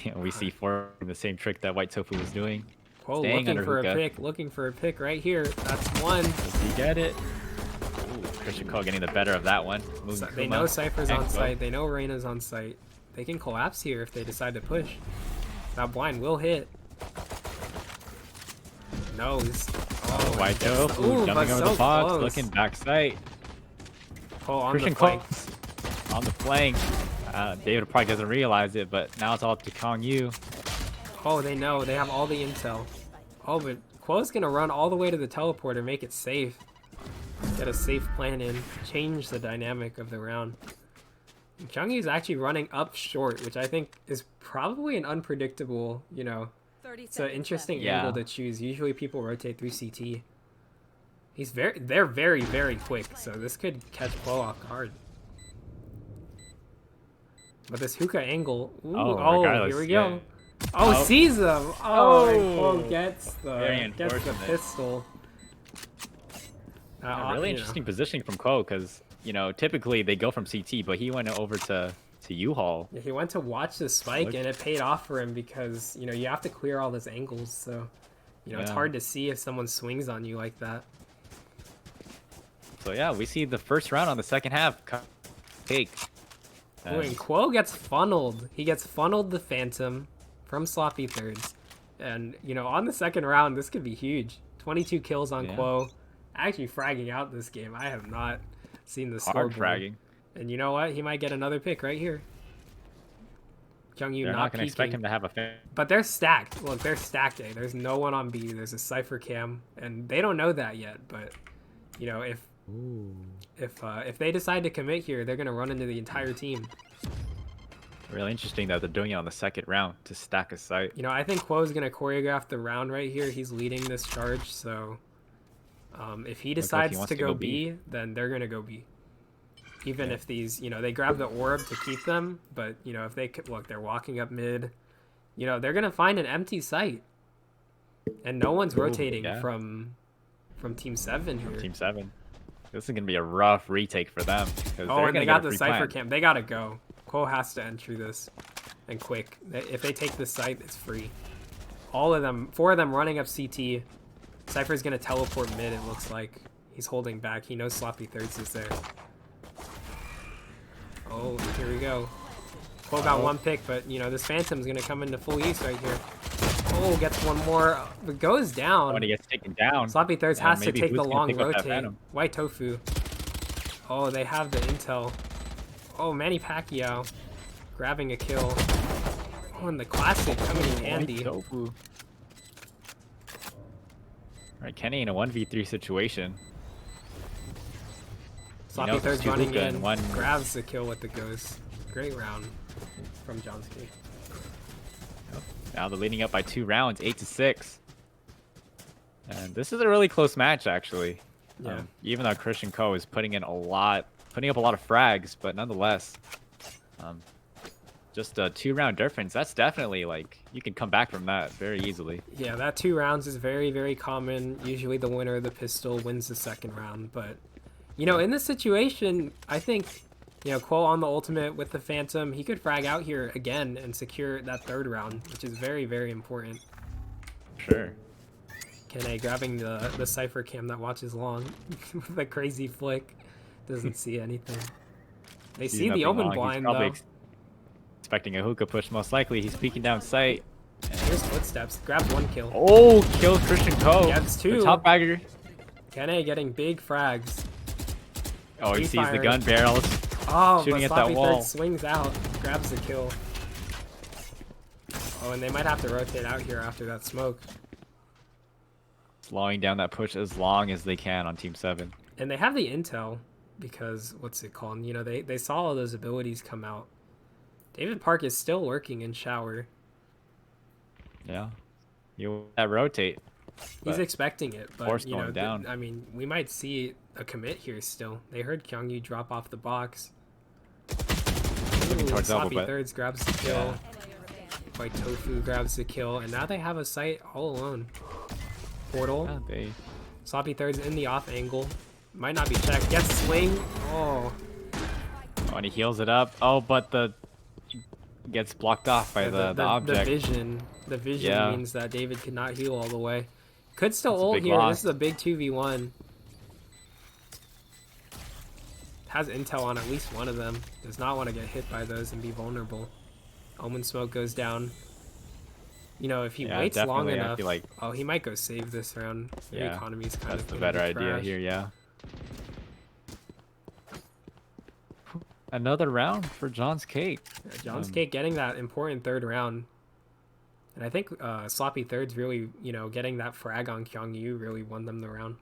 Yeah, we see four the same trick that White Tofu was doing. Quo looking for a pick, looking for a pick right here. That's one. Does he get it? Ooh, Christian Cole getting the better of that one. They know Cypher's on site. They know Reyna's on site. They can collapse here if they decide to push. That blind will hit. No, White Tofu jumping over the box, looking back sight. Christian Cole on the flank. David probably doesn't realize it, but now it's all up to Kong Yu. Oh, they know. They have all the intel. Oh, but Quo's gonna run all the way to the teleporter, make it safe. Get a safe plan in, change the dynamic of the round. Chungy's actually running up short, which I think is probably an unpredictable, you know, it's an interesting angle to choose. Usually people rotate through CT. They're very, very quick, so this could catch Quo off guard. But this hookah angle, ooh, here we go. Oh, sees them. Quo gets the pistol. Really interesting positioning from Quo, because you know typically they go from CT, but he went over to U-Haul. Yeah, he went to watch the spike, and it paid off for him because you know you have to clear all those angles, so you know it's hard to see if someone swings on you like that. So yeah, we see the first round on the second half. Take. And Quo gets funneled. He gets funneled the Phantom from Sloppy Thirds, and you know on the second round this could be huge. 22 kills on Quo. Actually fragging out this game. I have not seen the score. Hard fragging. And you know what? He might get another pick right here. Kyungyu not going to expect him to have a fan. But they're stacked. Look, they're stacked A. There's no one on B. There's a Cypher cam, and they don't know that yet. But you know, if they decide to commit here, they're going to run into the entire team. Really interesting that they're doing it on the second round to stack a site. You know, I think Quo's going to choreograph the round right here. He's leading this charge, so if he decides to go B, then they're going to go B. Even if these, you know, they grab the orb to keep them, but, you know, if they look, they're walking up mid, you know, they're going to find an empty site. And no one's rotating from Team 7 here. Team 7. This is going to be a rough retake for them. Oh, and they got the Cypher camp. They got to go. Quo has to enter this. And quick. If they take this site, it's free. All of them, 4 of them running up CT. Cypher's going to teleport mid, it looks like. He's holding back. He knows Sloppy Thirds is there. Oh, here we go. Quo got one pick, but, you know, this Phantom's going to come into full use right here. Oh, gets one more. But goes down. When he gets taken down. Sloppy Thirds has to take the long rotate. White Tofu. Oh, they have the intel. Oh, Manny Pacquiao grabbing a kill. Oh, and the classic coming in handy. Alright, Kenny in a 1v3 situation. Sloppy Thirds running in, grabs the kill with the ghost. Great round from Johnsky. Now they're leading up by 2 rounds, 8-6. And this is a really close match, actually. Yeah. Even though Christian Co is putting up a lot of frags, but nonetheless, just a 2-round difference. That's definitely like you can come back from that very easily. Yeah, that 2 rounds is very, very common. Usually, the winner of the pistol wins the 2nd round. But you know, in this situation, I think Quo on the ultimate with the Phantom, he could frag out here again and secure that 3rd round, which is very, very important. Sure. Kene grabbing the Cypher cam that watches long with a crazy flick. Doesn't see anything. They see the open blind, though. Expecting a hookah push, most likely. He's peeking down sight. And here's footsteps. Grabs 1 kill. Oh, kills Christian Co. Gets 2. The top bagger. Kene getting big frags. Oh, he sees the gun barrels. Oh, shooting but at that wall. Third swings out, grabs the kill. Oh, and they might have to rotate out here after that smoke. Slowing down that push as long as they can on Team 7. And they have the intel because, what's it called? They saw all those abilities come out. David Park is still lurking in shower. Yeah. That rotate. He's expecting it, but down. I mean, we might see a commit here still. They heard Kyungyu drop off the box. Towards Sloppy double, Thirds grabs the kill. White Tofu grabs the kill, and now they have a site all alone. Portal. Yeah, Sloppy Thirds in the off angle. Might not be checked. Gets swing. Oh. Oh, and he heals it up. Oh, but gets blocked off by the object. The vision means that David could not heal all the way. Could still ult here. Loss. This is a big 2v1. Has intel on at least one of them. Does not want to get hit by those and be vulnerable. Omen smoke goes down. If he waits long enough, oh, he might go save this round. The economy's kind that's of the better idea here, yeah. Another round for John's Cake. Yeah, John's Cake getting that important 3rd round. And I think Sloppy Thirds really, getting that frag on Kyungyu really won them the round.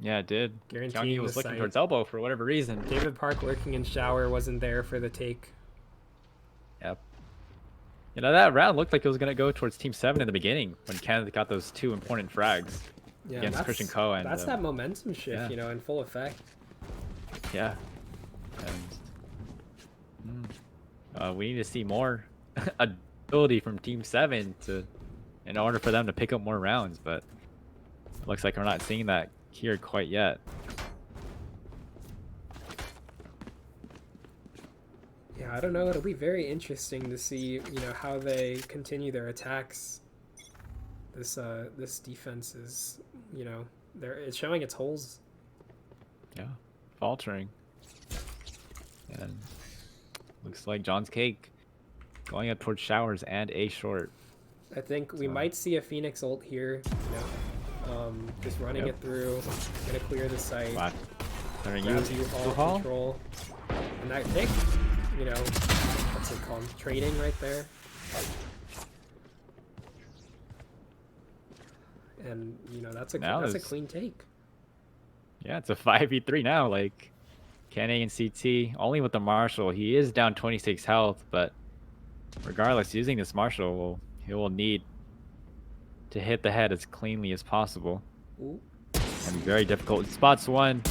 Yeah, it did. Guaranteeing Kyungyu was looking site. towards elbow for whatever reason. David Park lurking in shower wasn't there for the take. Yep. That round looked like it was going to go towards Team 7 in the beginning when Canada got those 2 important frags against Christian Co. And that's that momentum shift, in full effect. Yeah. And, we need to see more ability from Team 7 in order for them to pick up more rounds, but looks like we're not seeing that here quite yet. Yeah, I don't know. It'll be very interesting to see, how they continue their attacks. This defense is, it's showing its holes. Yeah, faltering. And looks like John's Cake going up towards showers and a short. I think we might see a Phoenix ult here. Just running it through. Gonna clear the site. Grabs U-haul control. And that pick, what's it called? Trading right there. And that's a clean take. Yeah, it's a 5v3 now. Like Kane and CT only with the Marshall. He is down 26 health, but regardless, using this Marshall, he will need to hit the head as cleanly as possible. Ooh. And very difficult. Spots one.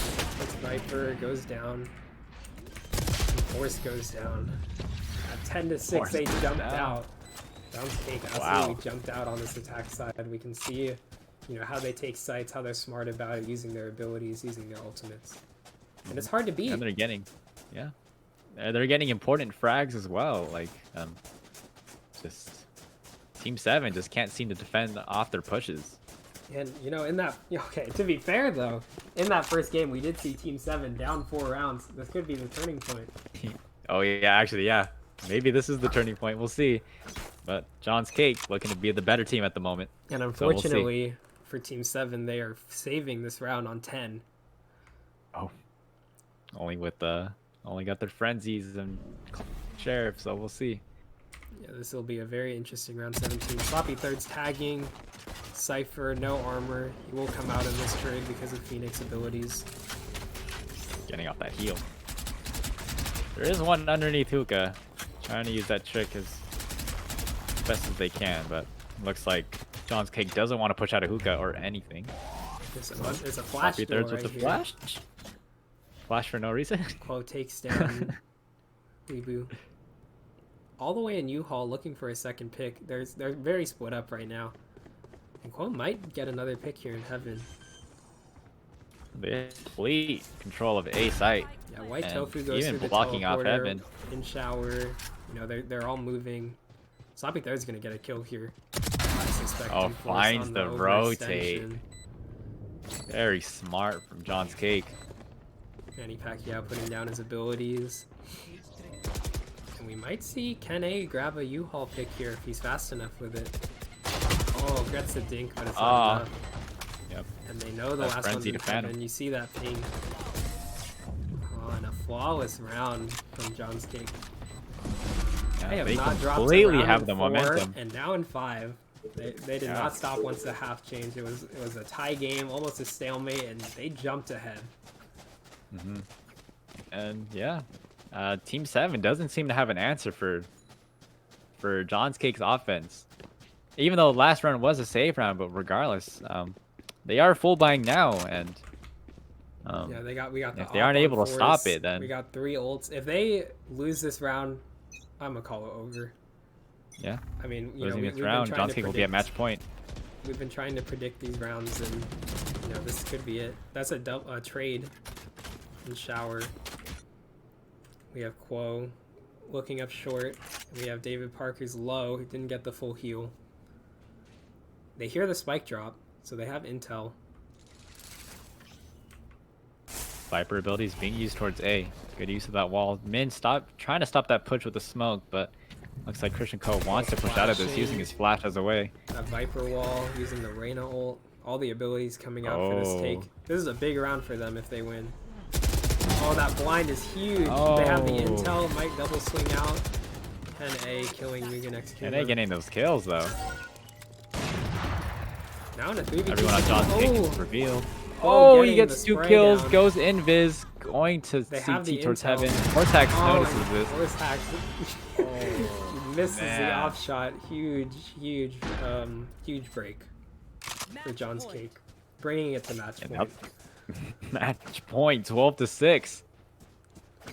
Sniper goes down. Force goes down. At 10-6, they jumped out. John's Cake absolutely jumped out on this attack side. We can see, how they take sites, how they're smart about it, using their abilities, using their ultimates. And it's hard to beat. And they're getting important frags as well. Like, just Team 7 just can't seem to defend off their pushes. And in that, to be fair though, in that first game we did see Team 7 down 4 rounds. This could be the turning point. Oh yeah, actually, yeah. Maybe this is the turning point. We'll see. But John's Cake looking to be the better team at the moment. And unfortunately for Team 7, they are saving this round on 10. Oh. Only got their frenzies and sheriff, so we'll see. Yeah, this will be a very interesting round 17. Sloppy Thirds tagging. Cypher, no armor. He will come out in this trade because of Phoenix abilities. Getting off that heal. There is one underneath hookah. Trying to use that trick as best as they can, but looks like John's Cake doesn't want to push out a hookah or anything. There's a flash Sloppy steal thirds right with the here. flash. Flash for no reason. Quo takes down Weeboo. All the way in U-Haul looking for a second pick. They're very split up right now. And Quo might get another pick here in Heaven. They have complete control of A site. Yeah, White And Tofu goes even through the blocking off teleporter, Heaven. in shower. You know, they're all moving. Sloppy Third's gonna get a kill here. I suspect Oh, Force finds on the rotate. Very smart from John's Cake. Manny Pacquiao putting down his abilities. And we might see Ken A grab a U-Haul pick here if he's fast enough with it. Oh, gets the dink, but it's not enough. Yep. And they know the That's last one's frenzy in to Phantom. Heaven. You see that ping. Oh, and a flawless round from John's Cake. They have not dropped to completely round have in the 4, momentum. and now in 5. They did not stop once the half changed. It was a tie game, almost a stalemate, and they jumped ahead. And yeah, Team 7 doesn't seem to have an answer for John's Cake's offense. Even though the last round was a save round, but regardless, they are full buying now, and yeah, we got the if they aren't op on able to stop Force. it, then we got 3 ults. If they lose this round, I'm gonna call it over. yeah, I mean, you losing know, this round, John's Cake will be at match point. We've been trying to predict these rounds, and you know, this could be it. That's a trade in shower. We have Quo looking up short. We have David Parker's low. He didn't get the full heal. They hear the spike drop, so they have intel. Viper abilities being used towards A. Good use of that wall. Min trying to stop that push with the smoke, but looks like Christian Co wants to push out of this using his flash as a way. That Viper wall, using the Reyna ult. All the abilities coming out for this take. This is a big round for them if they win. Oh, that blind is huge. They have the intel. Might double swing out. 10A killing Mugen X. And they getting those kills though. Now in a 3v2. Everyone on John's Cake is revealed. Oh, Oh, he gets 2 kills, down. goes invis, going to CT towards Heaven. Vortex notices this. He misses the off shot. Huge break for John's Cake, bringing it to match point. Match point, 12-6.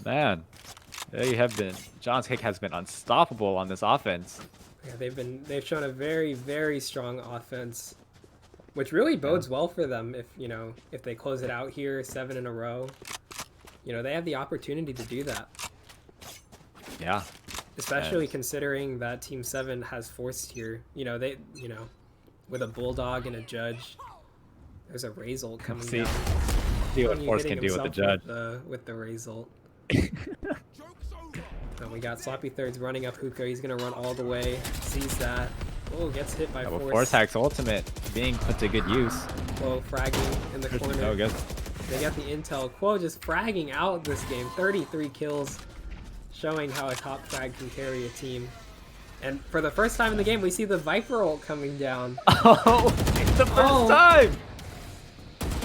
Man, there you have been. John's Cake has been unstoppable on this offense. Yeah, they've shown a very strong offense, which really bodes well for them if they close it out here 7 in a row. You know, they have the opportunity to do that. Yeah. Especially considering that Team 7 has Force here. With a Bulldog and a Judge. There's a Razult coming down. See what Force can do with the Judge. With the Razult. And we got Sloppy Thirds running up hookah. He's going to run all the way. Sees that. Oh, gets hit by Force. Force Hack's ultimate being put to good use. Quo fragging in the corner. Good. They got the intel. Quo just fragging out this game. 33 kills. Showing how a top frag can carry a team. And for the first time in the game, we see the Viper ult coming down. Oh, it's the first time!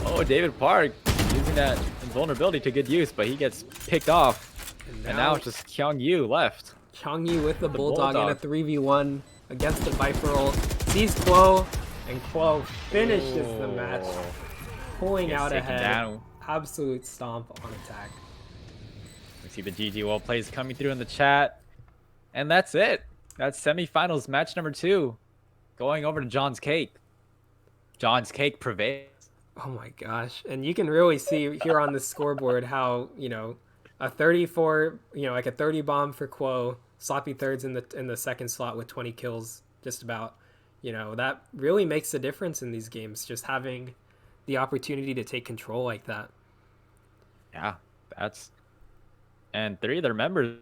Oh, David Park using that invulnerability to good use, but he gets picked off. And now it's just Kyungyu left. Kyungyu with the Bulldog in a 3v1 against the Viper ult. Sees Quo, and Quo finishes the match. Pulling out ahead. Absolute stomp on attack. We see the GG wall plays coming through in the chat. And that's it. That's semifinals match number 2. Going over to John's Cake. John's Cake prevails. Oh my gosh. And you can really see here on the scoreboard how, a 34, like a 30 bomb for Quo, Sloppy Thirds in the second slot with 20 kills, just about. That really makes a difference in these games, just having the opportunity to take control like that. Yeah, and 3 of their members,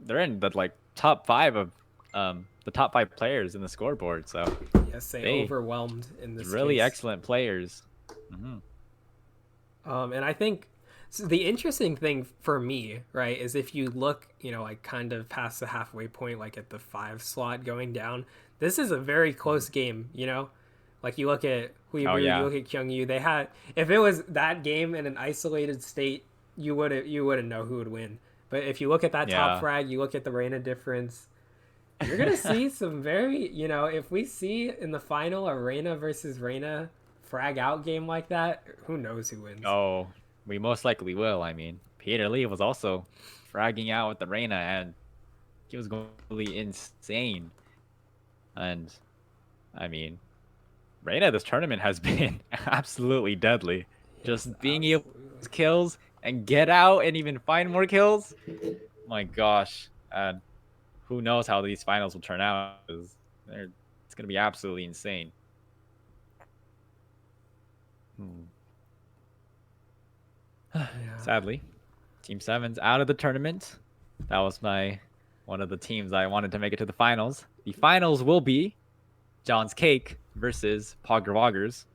they're in the top 5 of the top 5 players in the scoreboard. So yes, they overwhelmed in this. Really case. Excellent players. And I think the interesting thing for me, right, is if you look, kind of past the halfway point, at the 5 slot going down. This is a very close game. You look at Huibru, you look at Kyungyu. They had, if it was that game in an isolated state, you wouldn't know who would win. But if you look at that top frag, you look at the Reyna difference, You're gonna see some very, if we see in the final a Reina versus Reina frag out game like that, who knows who wins? Oh, we most likely will. I mean, Peter Lee was also fragging out with the Reina, and he was going to be insane. And I mean, Reina this tournament has been absolutely deadly. Yes, Just being able absolutely. to kills and get out and even find more kills. My gosh. And who knows how these finals will turn out, 'cause it's going to be absolutely insane. Yeah. Sadly, Team 7's out of the tournament. That was one of the teams I wanted to make it to the finals. The finals will be John's Cake versus Pogger Woggers.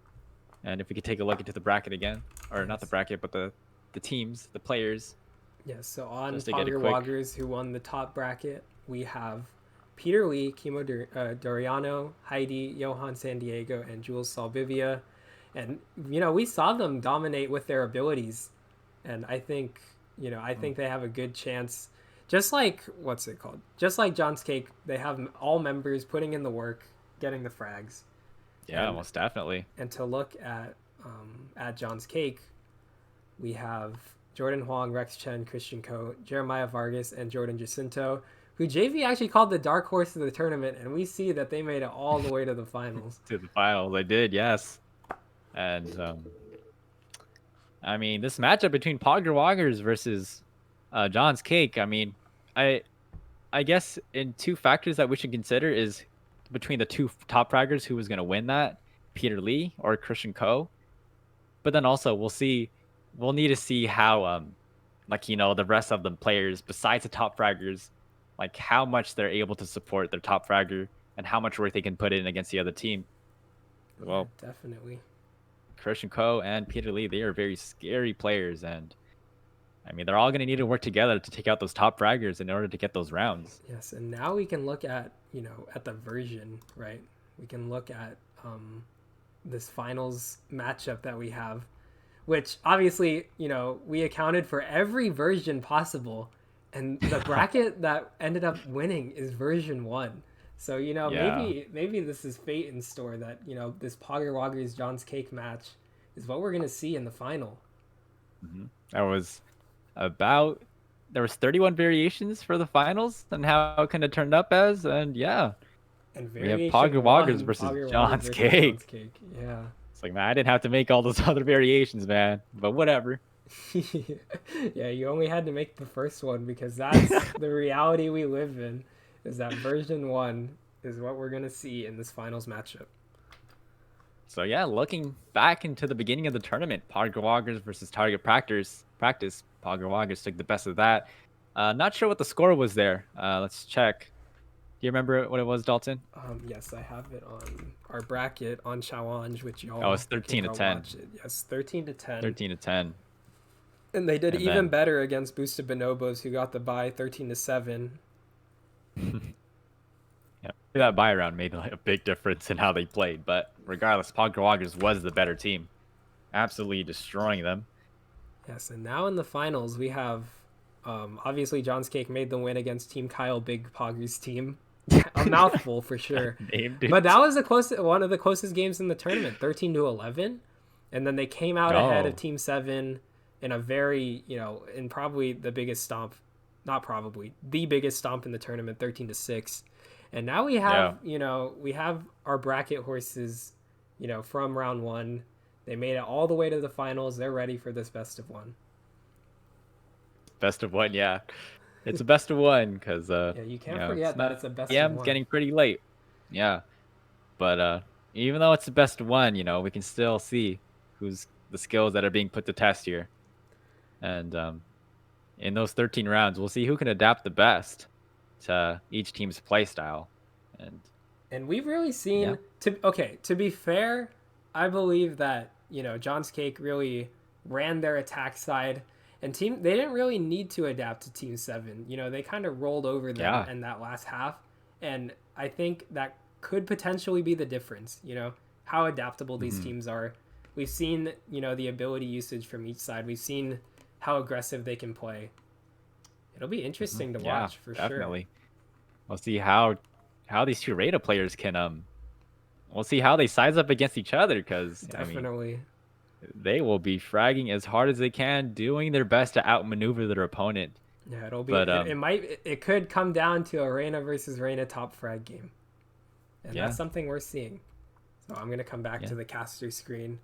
And if we could take a look into the bracket again, or not the Yes. bracket, but the teams, the players. Yes, so on Just to get a Pogger quick. Woggers, who won the top bracket, we have Peter Lee, Kimo Doriano, Heidi, Johan San Diego, and Jules Salvivia. And, we saw them dominate with their abilities. And I think, they have a good chance. Just like, what's it called? Just like John's Cake, they have all members putting in the work, getting the frags. Yeah, And most definitely. And to look at John's Cake, we have Jordan Huang, Rex Chen, Christian Ko, Jeremiah Vargas, and Jordan Jacinto, who Jayvee actually called the dark horse of the tournament, and we see that they made it all the way to the finals. To the finals, I did, yes. And I mean, this matchup between Pogger Woggers versus John's Cake. I mean, I guess in two factors that we should consider is between the two top fraggers who was going to win that, Peter Lee or Christian Ko. But then also we'll need to see how the rest of the players besides the top fraggers, like how much they're able to support their top fragger and how much work they can put in against the other team. Well, Yeah, definitely. Christian Ko and Peter Lee, they are very scary players, and I mean they're all going to need to work together to take out those top fraggers in order to get those rounds. Yes, and now we can look at at the version, right? We can look at this finals matchup that we have, which obviously we accounted for every version possible, and the bracket that ended up winning is version 1. So Yeah. maybe this is fate in store that this Pogger Woggers John's Cake match is what we're gonna see in the final. That was there was 31 variations for the finals and how it kind of turned up as, and yeah, And we have variation Pogger Woggers 1, versus Pogger Woggers John's versus Cake. John's Cake. Yeah. It's like, man, I didn't have to make all those other variations, man, but whatever. Yeah, you only had to make the first one because that's the reality we live in, is that version 1 is what we're going to see in this finals matchup. So yeah, looking back into the beginning of the tournament, Pogger Woggers versus Target Practice. Pogger Woggers took the best of that. Not sure what the score was there. Let's check. Do you remember what it was, Dalton? Yes, I have it on our bracket on Challenge, which y'all. Oh, it's 13 to 10. Watch it. Yes, 13 to 10. 13 to 10. And they did And even then- better against Boosted Bonobos, who got the bye 13 to 7. Yeah, that buy round made like a big difference in how they played. But regardless, Pogger Woggers was the better team, absolutely destroying them. Yes, and now in the finals we have, obviously John's Cake made the win against Team Kyle Big Pogger's team. A mouthful for sure. But that was one of the closest games in the tournament, 13 to 11, and then they came out ahead of Team 7 in a very, in probably the biggest stomp, not probably the biggest stomp in the tournament, 13 to 6. And now we have, we have our bracket horses, from round 1. They made it all the way to the finals. They're ready for this best of 1. Best of 1, yeah. It's a best of 1 because yeah, you can't forget that it's a best of 1. It's getting pretty late. Yeah. But even though it's a best of 1, we can still see who's the skills that are being put to test here. And in those 13 rounds, we'll see who can adapt the best to each team's play style. And we've really seen to be fair, I believe that, John's Cake really ran their attack side, and they didn't really need to adapt to Team 7. They kind of rolled over them in that last half, and I think that could potentially be the difference, how adaptable these teams are. We've seen, the ability usage from each side. We've seen how aggressive they can play. It'll be interesting to watch for definitely. sure. We'll see how how these two Rada players can we'll see how they size up against each other, because Definitely. they will be fragging as hard as they can, doing their best to outmaneuver their opponent. Yeah, it'll be. But It could come down to a Reyna versus Reyna top frag game, and Yeah. that's something we're seeing. So I'm gonna come back Yeah. to the caster screen.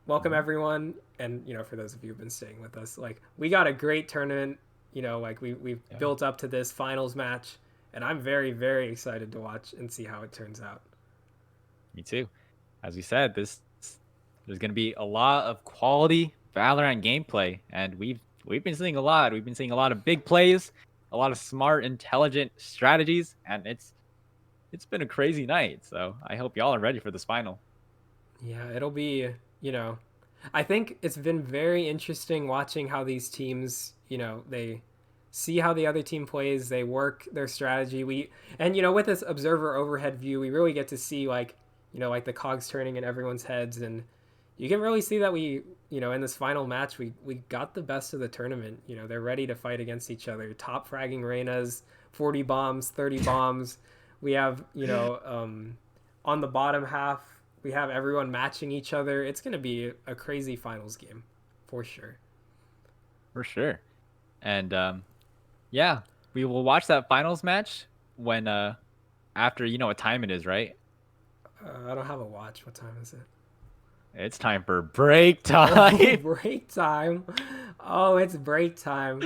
Welcome everyone, and for those of you who've been staying with us, like we got a great tournament. Like we've built up to this finals match, and I'm very, very excited to watch and see how it turns out. Me too. As we said, there's going to be a lot of quality Valorant gameplay, and we've been seeing a lot. We've been seeing a lot of big plays, a lot of smart, intelligent strategies, and it's been a crazy night. So I hope y'all are ready for this final. Yeah, it'll be, I think it's been very interesting watching how these teams, they see how the other team plays, they work their strategy. With this observer overhead view, we really get to see like the cogs turning in everyone's heads, and you can really see that in this final match, we got the best of the tournament. They're ready to fight against each other. Top fragging Reynas, 40 bombs, 30 bombs. We have, on the bottom half, we have everyone matching each other. It's going to be a crazy finals game for sure. For sure. And yeah, we will watch that finals match when after what time it is, right? I don't have a watch. What time is it? It's time for break time. Break time. Oh, it's break time.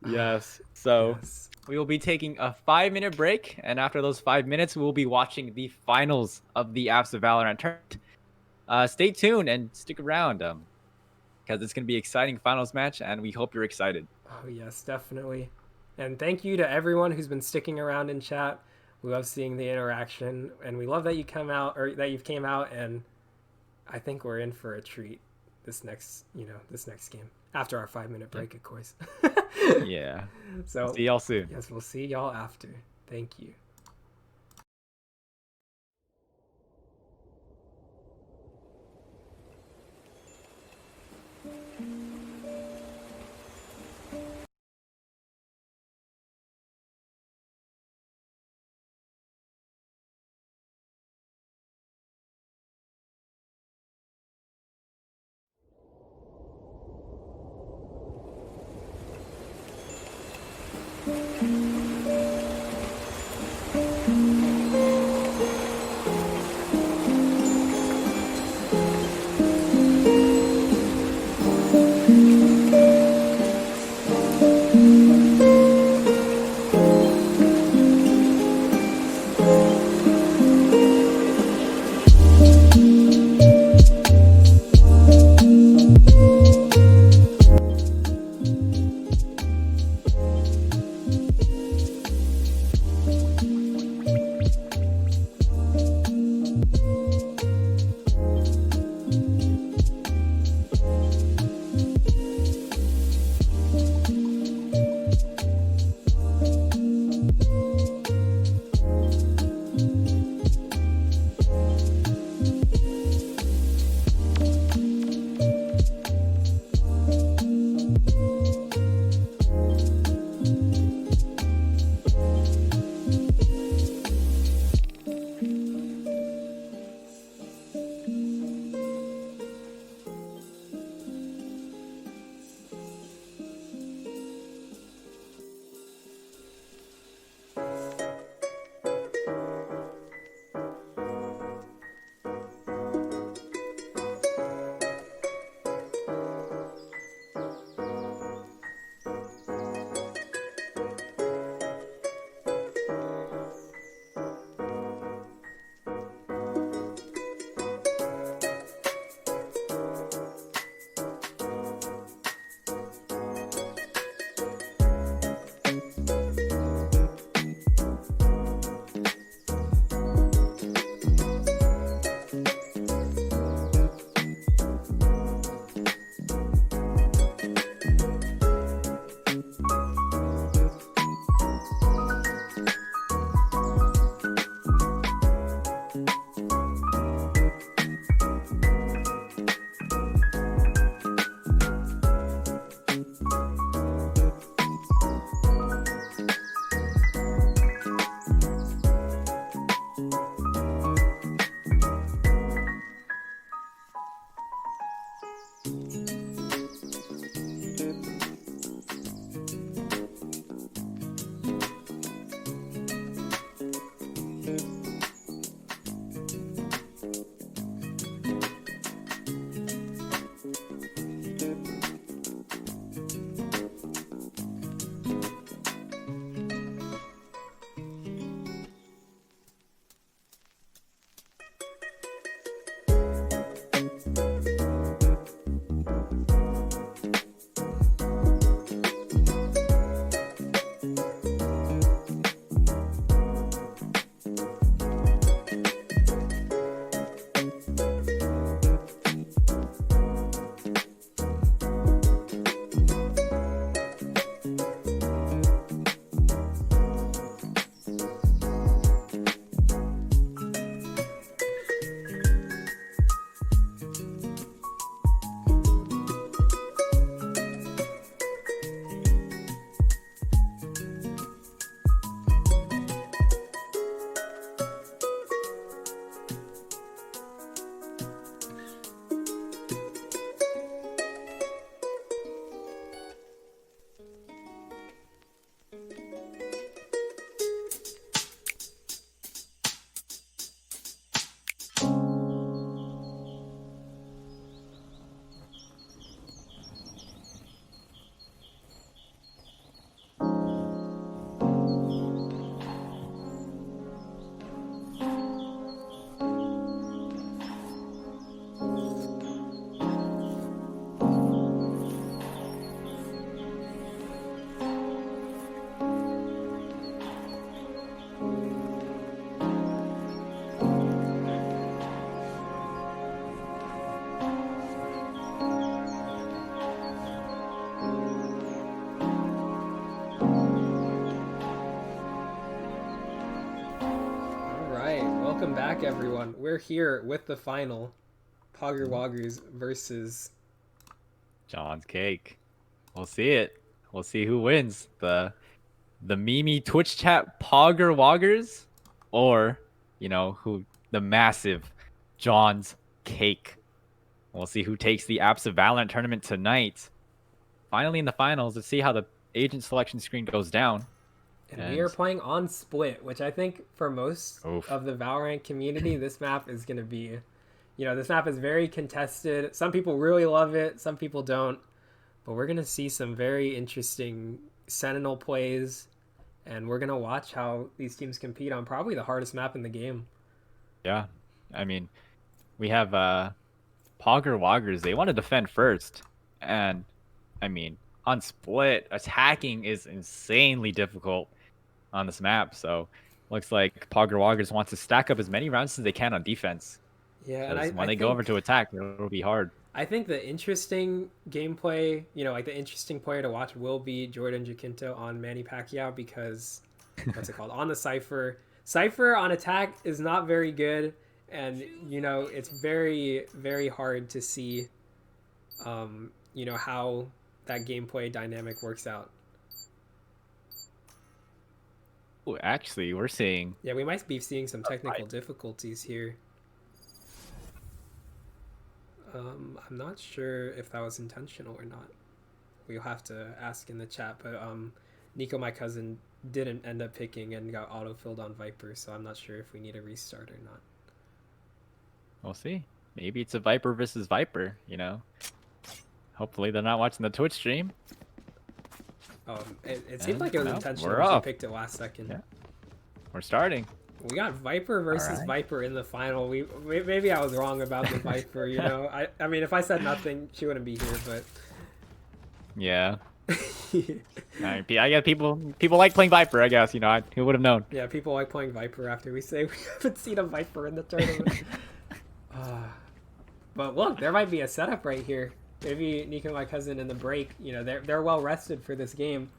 Yes. So Yes. we will be taking a 5-minute break, and after those 5 minutes, we'll be watching the finals of the APSA Valorant Tournament. Stay tuned and stick around, because it's going to be an exciting finals match, and we hope you're excited. Oh, yes, definitely. And thank you to everyone who's been sticking around in chat. We love seeing the interaction, and we love that you came out, and I think we're in for a treat this next game. After our 5-minute break, of course. Yeah. So See y'all soon. yes, we'll see y'all after. Thank you. back, everyone. We're here with the final. Pogger Woggers versus... John's Cake. We'll see it. We'll see who wins. The Mimi Twitch chat Pogger Woggers, or the massive John's Cake. We'll see who takes the APSA Valorant Tournament tonight. Finally in the finals, let's see how the agent selection screen goes down. And we are playing on Split, which I think for most of the Valorant community, this map is going to be, this map is very contested. Some people really love it. Some people don't. But we're going to see some very interesting Sentinel plays. And we're going to watch how these teams compete on probably the hardest map in the game. Yeah. I mean, we have Pogger Woggers. They want to defend first. And, I mean, on Split, attacking is insanely difficult on this map. So, looks like Pogger Woggers wants to stack up as many rounds as they can on defense. Yeah, and when they go over to attack, it'll be hard. I think the interesting gameplay, like the interesting player to watch will be Jordan Jacinto on Manny Pacquiao because, what's it called? On the Cypher. Cypher on attack is not very good. And, it's very, very hard to see, how that gameplay dynamic works out. Ooh, actually, we're seeing... Yeah, we might be seeing some technical difficulties here. I'm not sure if that was intentional or not. We'll have to ask in the chat, but Nico, my cousin, didn't end up picking and got auto-filled on Viper, so I'm not sure if we need a restart or not. We'll see. Maybe it's a Viper versus Viper, Hopefully they're not watching the Twitch stream. It seemed like it was intentional when she picked it last second. Yeah. We're starting. We got Viper versus Viper in the final. Maybe I was wrong about the Viper, I mean, if I said nothing, she wouldn't be here, but... Yeah. I guess people like playing Viper, I guess, who would have known? Yeah, people like playing Viper after we say we haven't seen a Viper in the tournament. But look, there might be a setup right here. Maybe Nico, my cousin, in the break, they're well rested for this game.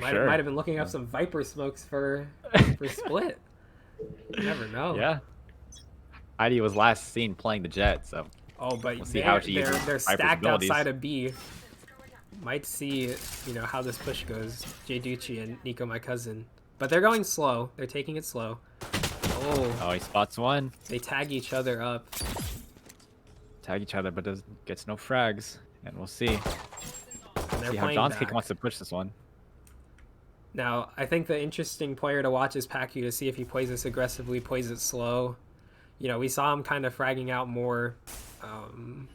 Might have been looking up some Viper smokes for Split. You never know. Yeah. Heidi was last seen playing the Jet, so. Oh, but we'll see how she uses they're Viper's stacked abilities. outside of B. Might see, how this push goes. Jayvee and Nico, my cousin, but they're going slow. They're taking it slow. Oh, he spots one. They tag each other up. Tag each other, but gets no frags, and we'll see. See how John's Cake wants to push this one. Now, I think the interesting player to watch is Pacquiao to see if he plays this aggressively, plays it slow. We saw him kind of fragging out more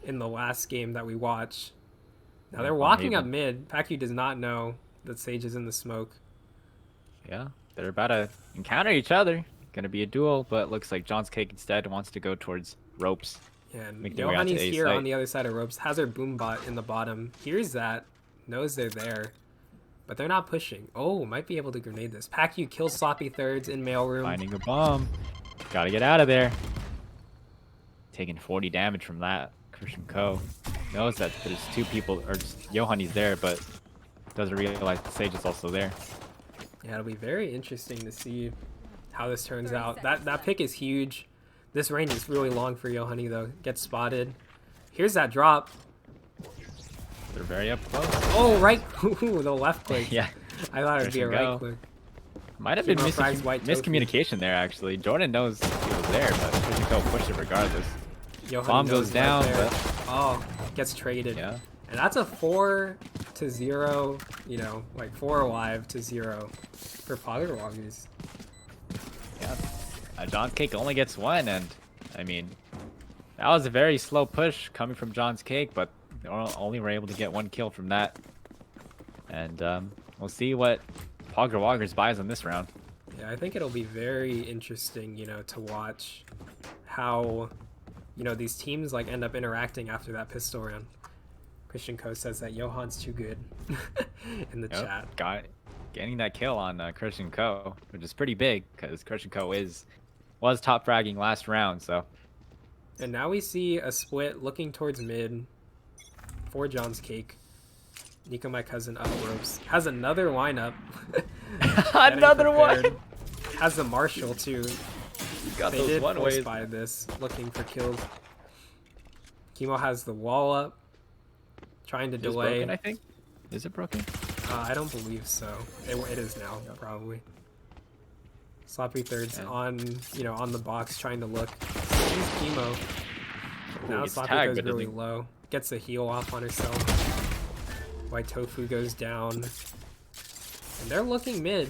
in the last game that we watched. Now they're walking up mid. Pacquiao does not know that Sage is in the smoke. Yeah, they're about to encounter each other. Gonna be a duel, but looks like John's Cake instead wants to go towards ropes. Yeah, and Johanny's here on the other side of ropes. Has her boom bot in the bottom. Hears that. Knows they're there. But they're not pushing. Oh, might be able to grenade this. Pacquiao kills sloppy thirds in mailroom. Finding a bomb. Gotta get out of there. Taking 40 damage from that. Christian Co. Knows that there's two people, or just Johanny's there, but doesn't realize the Sage is also there. Yeah, it'll be very interesting to see how this turns out. That pick is huge. This range is really long for Johanny, though. Gets spotted. Here's that drop. They're very up close. Oh, right. Ooh, the left click. Yeah. I thought it'd be a right click. Might have been miscommunication there, actually. Jordan knows he was there, but Christian Co pushed it regardless. Bomb goes down, but... Oh, gets traded. Yeah. And that's a 4-0, 4 alive to 0 for Pogger Woggers. Yeah. John's Cake only gets one, and I mean, that was a very slow push coming from John's Cake, but they only were able to get one kill from that. And we'll see what Pogger Woggers buys on this round. Yeah, I think it'll be very interesting, to watch how, these teams end up interacting after that pistol round. Christian Co says that Johan's too good in the chat. Getting that kill on Christian Co, which is pretty big because Christian Co was top fragging last round. So, and now we see a split looking towards mid for John's Cake. Nico, my cousin, up ropes, has another lineup. Another one. Has the Marshall too. Got They those did one force ways. by this, looking for kills. Chemo has the wall up, trying to It's delay. broken, I think. Is it broken? I don't believe so. It is now, probably. Sloppy Thirds on, on the box, trying to look. He's Chemo. Now Gets Sloppy tagged, goes but really doesn't- low. Gets a heal off on herself. White Tofu goes down. And they're looking mid.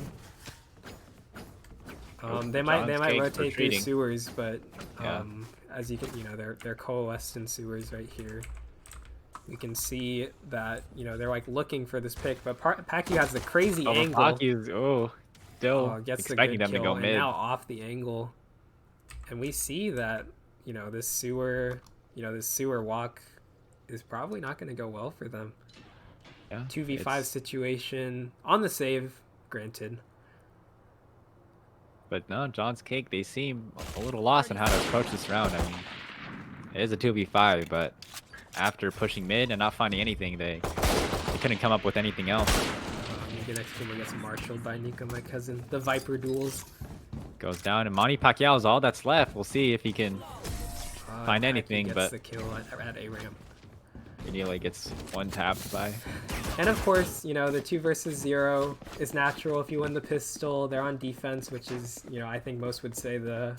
They might John's rotate Cake's through retreating. sewers, but Yeah. as you can, they're coalesced in sewers right here. We can see that they're like looking for this pick, but Pacquiao has the crazy angle. Paki's, still Gets the expecting good them to kill, go and mid. now off the angle, and we see that this sewer walk is probably not going to go well for them. Yeah, 2v5 situation on the save, granted. But no, John's Cake, they seem a little lost on how to approach this round. I mean, it is a 2v5, but after pushing mid and not finding anything, they couldn't come up with anything else. Maybe next game gets marshaled by Nico, my cousin. The Viper duels. Goes down, and Manny Pacquiao is all that's left. We'll see if he can find Pacquiao anything, gets but the kill at A-Ramp. he nearly gets one tapped by. And of course, the 2 versus 0 is natural if you win the pistol. They're on defense, which is, I think most would say the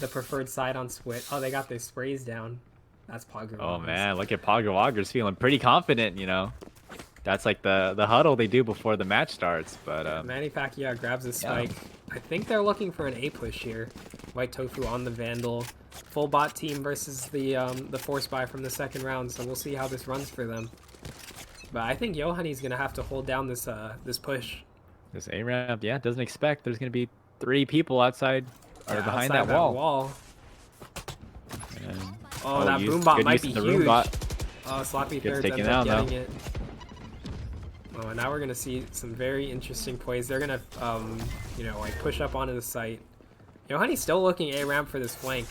preferred side on split. Oh, they got their sprays down. That's Pogger. Oh man, look at Pogger Woggers feeling pretty confident, That's like the huddle they do before the match starts. But Manny Pacquiao grabs a spike. I think they're looking for an A push here. White Tofu on the Vandal. Full bot team versus the force buy from the second round, so we'll see how this runs for them. But I think Yohani's gonna have to hold down this push. this A-ramp, doesn't expect there's gonna be 3 people outside or behind outside that wall. And, Oh, that boom bot good might use be of the room huge. bot. Oh, Sloppy Gets Thirds taken ends up down, getting it. Oh, and now we're gonna see some very interesting plays. They're gonna, push up onto the site. Yohani's still looking A-ramp for this flank.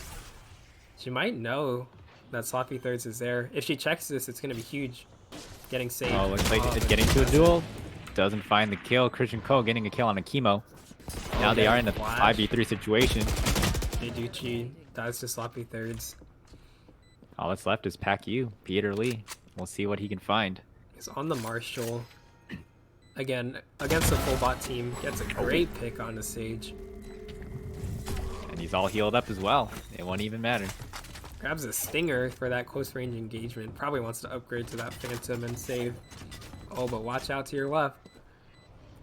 She might know that Sloppy Thirds is there. If she checks this, it's gonna be huge. Getting saved. Oh, looks like it's getting to a duel. Doesn't find the kill. Christian Cole getting a kill on a chemo. Now they are in a 5v3 situation. Ducci dies to Sloppy Thirds. All that's left is Pacquiao, Peter Lee. We'll see what he can find. He's on the Marshall. Again, against the full bot team. Gets a great pick on the Sage. And he's all healed up as well. It won't even matter. Grabs a Stinger for that close range engagement. Probably wants to upgrade to that Phantom and save. Oh, but watch out to your left.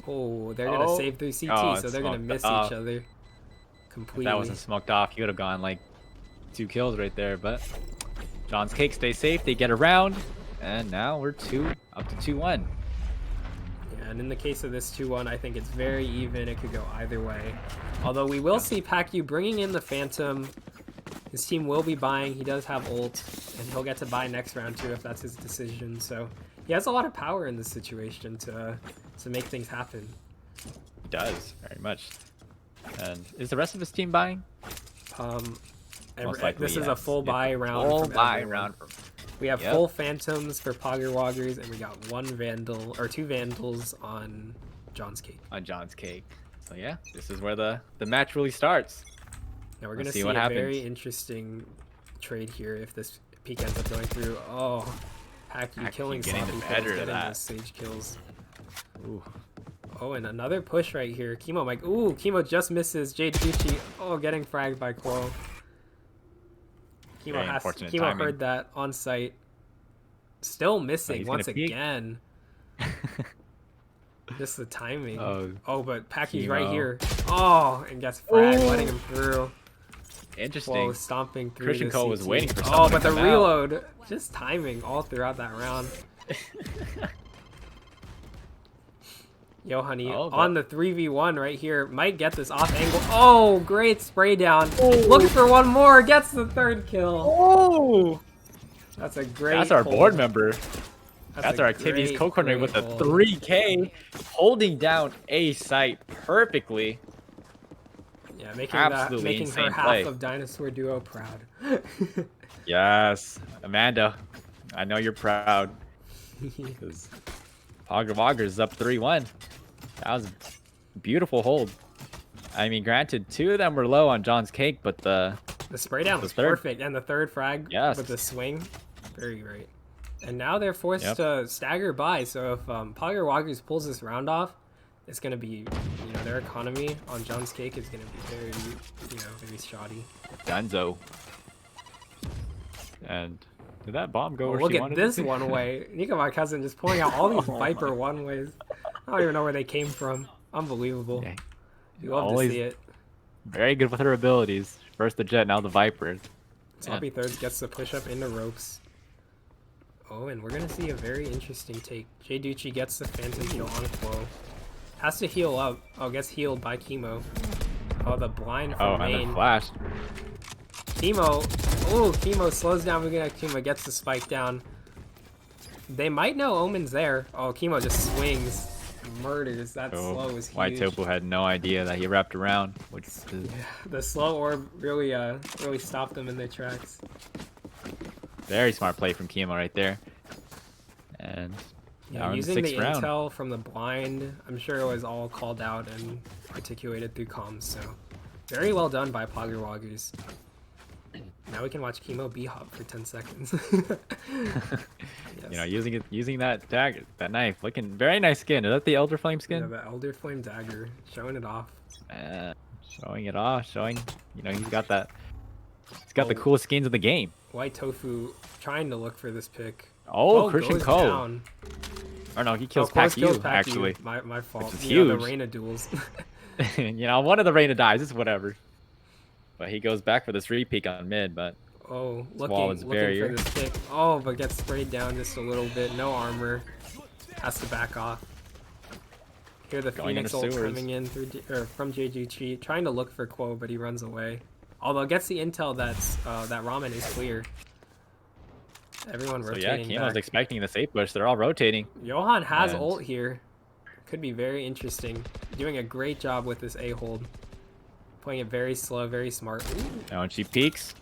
Oh, they're going to save through CT, so they're going to miss each other completely. If that wasn't smoked off, he would have gone like 2 kills right there. But John's Cake stays safe. They get around. And now we're up to 2-1. Yeah, and in the case of this 2-1, I think it's very even. It could go either way. Although we will see Pacquiao bringing in the Phantom. His team will be buying. He does have ult, and he'll get to buy next round too if that's his decision. So he has a lot of power in this situation to make things happen. He does, very much. And is the rest of his team buying? Most likely, This is a yes. full buy round. Full from buy everyone. round. We have full Phantoms for Pogger Woggers, and we got 2 Vandals on John's Cake. On John's Cake. So yeah, this is where the match really starts. Now we're going to see see what a happens. very interesting trade here if this peak ends up going through. Oh, Pacquiao killing getting the Sloppy better Thirds, of getting that. those Sage kills. Ooh. Oh, and another push right here. Chemo Mike. Ooh, Chemo just misses. Ducci. Oh, getting fragged by Quo. Very unfortunate Chemo timing. heard that on site. Still missing he's once gonna peek. again. Just the timing. Oh, But Pacquiao's right Chemo. here. Oh, and gets fragged, Ooh. letting him through. Interesting. Whoa, stomping through Christian the Cole was CT. waiting for someone Oh, to but the come out. reload. Just timing all throughout that round. Yohani on the 3v1 right here. Might get this off angle. Oh, great spray down. Looking for one more. Gets the 3rd kill. Oh! That's a great That's our hold. board member. That's a our activities great, co-coordinator great with a hold. 3K, holding down a site perfectly. Yeah, making Absolutely her insane half play. of Dinosaur Duo proud. Yes, Amanda, I know you're proud. Because Pogger Woggers is up 3-1. That was a beautiful hold. I mean, granted, 2 of them were low on John's cake, but The spray down was third- perfect, and the third frag Yes. with the swing, very great. And now they're forced Yep. to stagger by. So if Pogger Woggers pulls this round off, it's gonna be, their economy on John's cake is gonna be very, very shoddy. Dunzo. And did that bomb go where Look she at wanted this it to? one way. Nico, my cousin, just pulling out all these Oh Viper my- one ways. I don't even know where they came from. Unbelievable. Yeah. You love Always to see it. very good with her abilities. First the Jet, now the Viper. Sloppy Thirds gets the push up into ropes. Oh, and we're gonna see a very interesting take. Jayvee gets the Phantom kill on Quo. Has to heal up. Oh, gets healed by Chemo. Oh, the blind from And main. the flash. Chemo. Oh, Chemo slows down Mugen X Chemo, gets the spike down. They might know Omen's there. Oh, Chemo just swings. Murders. That slow was huge. White Topo had no idea that he wrapped around, which is The slow orb really stopped them in their tracks. very smart play from Kimo right there. And now in the using the 6th round. intel from the blind, I'm sure it was all called out and articulated through comms, so very well done by Pogger Woggers. Now we can watch Chemo B-hop for 10 seconds. You know, using that dagger, that knife, looking very nice skin. Is that the Elder Flame Yeah, skin? the Elder Flame dagger, showing it off. Showing it off, showing, he's got that. He's got the coolest skins of the game. White Tofu trying to look for this pick. Oh, Christian goes Cole. down. Or no, he kills Quo's Pac-U, Pac-U. actually. My fault. is The huge. Reina duels. One of the Reina dies, it's whatever. But he goes back for this repeat on mid, but Oh, wall is looking barrier. for this pick. Oh, but gets sprayed down just a little bit. No armor. Has to back off. Here the Going Phoenix into ult sewers. coming in from Jayvee, trying to look for Quo, but he runs away. Although gets the intel that Ramen is clear. Everyone so yeah, rotating Kemo's back. expecting the safe push. They're all rotating. Johan has And- ult here. Could be very interesting. Doing a great job with this A hold. Playing it very slow, very smart. Ooh. Now when she peeks,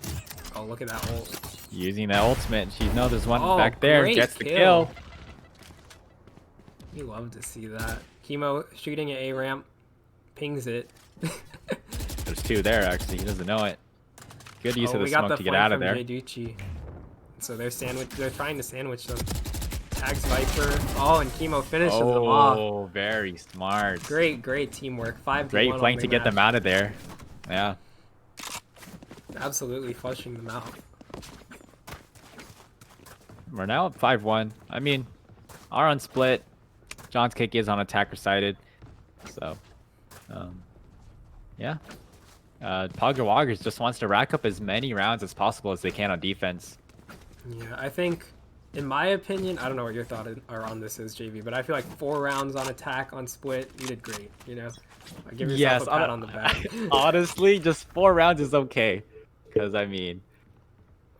Oh, look at that ult. using that ultimate, she knows there's one Oh, back there. great Gets the kill. kill. You love to see that. Chemo shooting at A ramp, pings it. There's 2 there actually. He doesn't know it. Good use of the we got smoke the to get flank out of from there. Jayvee. So they're trying to sandwich them. Tags Viper. Oh, and Chemo finishes them off. Oh, very smart. Great teamwork. 5-1 Great on flank the to get them match. out of there. Yeah. Absolutely flushing them out. We're now at 5-1. I mean, our on split. John's cake is on attacker sided. So, yeah. Pogger Woggers just wants to rack up as many rounds as possible as they can on defense. Yeah, I think, in my opinion, I don't know what your thought are on this is, Jayvee, but I feel like 4 rounds on attack on split, you did great, I give yourself a pat on the back. Honestly, just 4 rounds is okay. Because, I mean,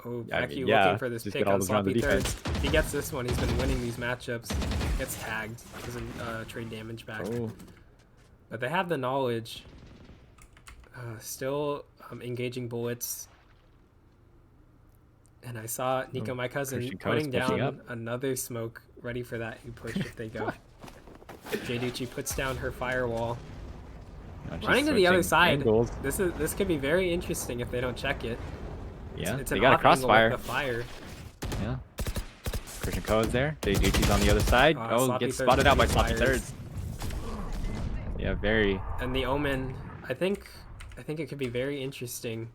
Oh, I Pac-U mean, yeah, looking for this just pick get all on those rounds of Sloppy Thirds. If he gets this one, he's been winning these matchups. Gets tagged. Doesn't trade damage back. oh, But they have the knowledge. Still engaging bullets. And I saw Nico, my cousin, Christian Co's putting pushing down up. another smoke, ready for that push if they go. Jayvee puts down her firewall. now just Running to the other switching side. angles. This could be very interesting if they don't check it. Yeah, It's they an got a off angle crossfire. with the fire. Yeah. Christian Co is there. Jayvee's on the other side. Oh, Sloppy gets Thirds spotted out by getting Sloppy fires. Thirds. Yeah, very. And the Omen, I think it could be very interesting.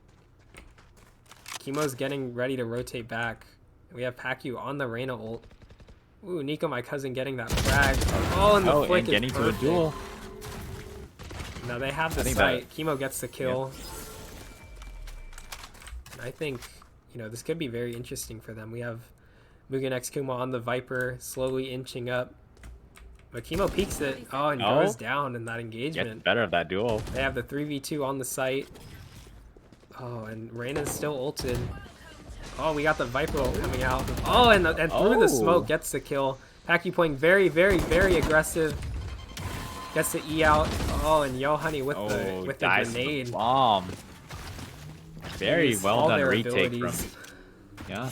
Chemo's getting ready to rotate back. We have Pac-U on the Reina ult. Ooh, Nico, my cousin, getting that frag. Oh, and the flick and getting is to the perfect. duel. Now they have the I think sight. Chemo gets the kill. And I think, this could be very interesting for them. We have Mugen X Kuma on the Viper, slowly inching up. But Chemo peeks it. Oh, and goes down in that Gets engagement. better of that duel. They have the 3v2 on the site. Oh, and Reina's still ulted. Oh, we got the Viper ult coming out. Oh, and through the smoke gets the kill. Pac-U playing very, very, very aggressive. Gets the E out. Oh, and Yohani with the dies to the grenade. bomb. Very Use well all done their retake abilities. from. Yeah.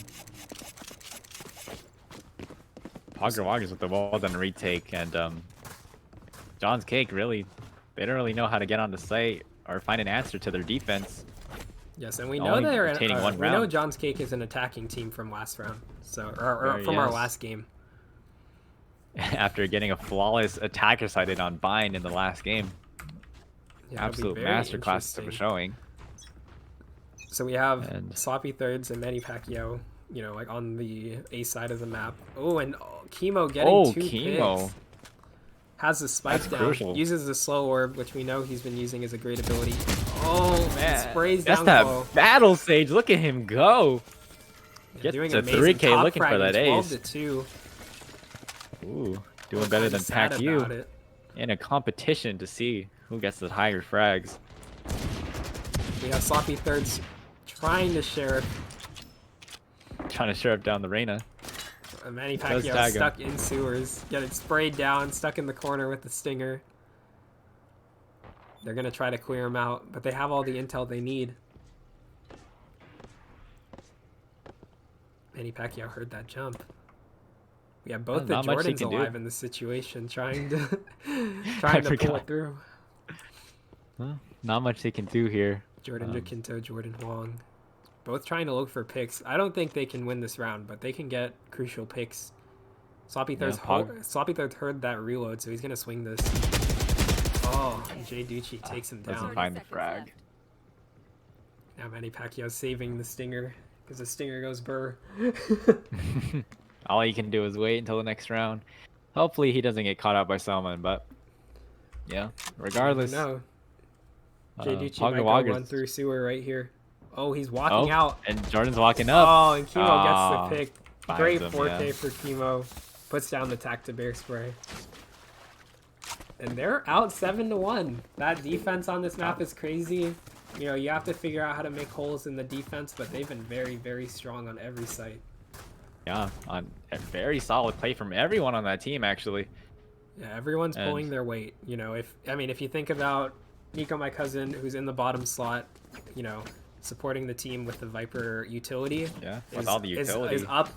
Pogger Woggers with the well done retake, and John's cake really, they don't really know how to get on the site or find an answer to their defense. Yes, and we know Only they're retaining one we know round. John's Cake is an attacking team from last round, so or from our Yes. last game. After getting a flawless attack recited on Bind in the last game. Yeah, it'll be Absolute very masterclass of a interesting. showing. So we have And- Sloppy Thirds and Manny Pacquiao, you know, like on the A side of the map. Oh, and Chemo getting two Chemo. picks. Has the spike That's down. crucial. Uses the slow orb, which we know he's been using as a great ability. Oh man, sprays That's down that low. battle sage. Look at him go. Get Doing to amazing 3K top looking for fragging, that 12 ace. to 2. Ooh, doing I'm better kinda than sad Pac U. about it. In a competition to see who gets the higher frags. We have Sloppy Thirds trying to share. Trying to sheriff down the Reyna. Manny Does Pacquiao tag him. stuck in sewers, getting sprayed down, stuck in the corner with the stinger. They're gonna try to clear him out, but they have all the intel they need. Manny Pacquiao heard that jump. We have both the Not much he Jordans can do. alive in the situation, trying to trying to pull forgot. it through. Well, not much they can do here. Jordan Jacinto, Jordan Wong. Both trying to look for picks. I don't think they can win this round, but they can get crucial picks. Sloppy Thirds heard that reload, so he's gonna swing this. Oh, and Jay Ducci takes him Doesn't down. find the frag. Now Manny Pacquiao saving the stinger because the stinger goes burr. All he can do is wait until the next round. Hopefully he doesn't get caught out by someone, but yeah, regardless. No. Jay Ducci Pogger might go Woggers. run through sewer right here. Oh, he's walking out. And Jordan's walking up. Oh, and Chemo gets the pick. Finds Great him, 4K yeah. for Chemo. Puts down the tack to bear spray. And they're out 7-1. That defense on this map is crazy. You know, you have to figure out how to make holes in the defense, but they've been very, very strong on every site. Yeah, on a very solid play from everyone on that team, actually. Yeah, everyone's And- pulling their weight. You know, if you think about Nico, my cousin, who's in the bottom slot, you know, supporting the team with the Viper utility. Yeah, with all the utility. Is up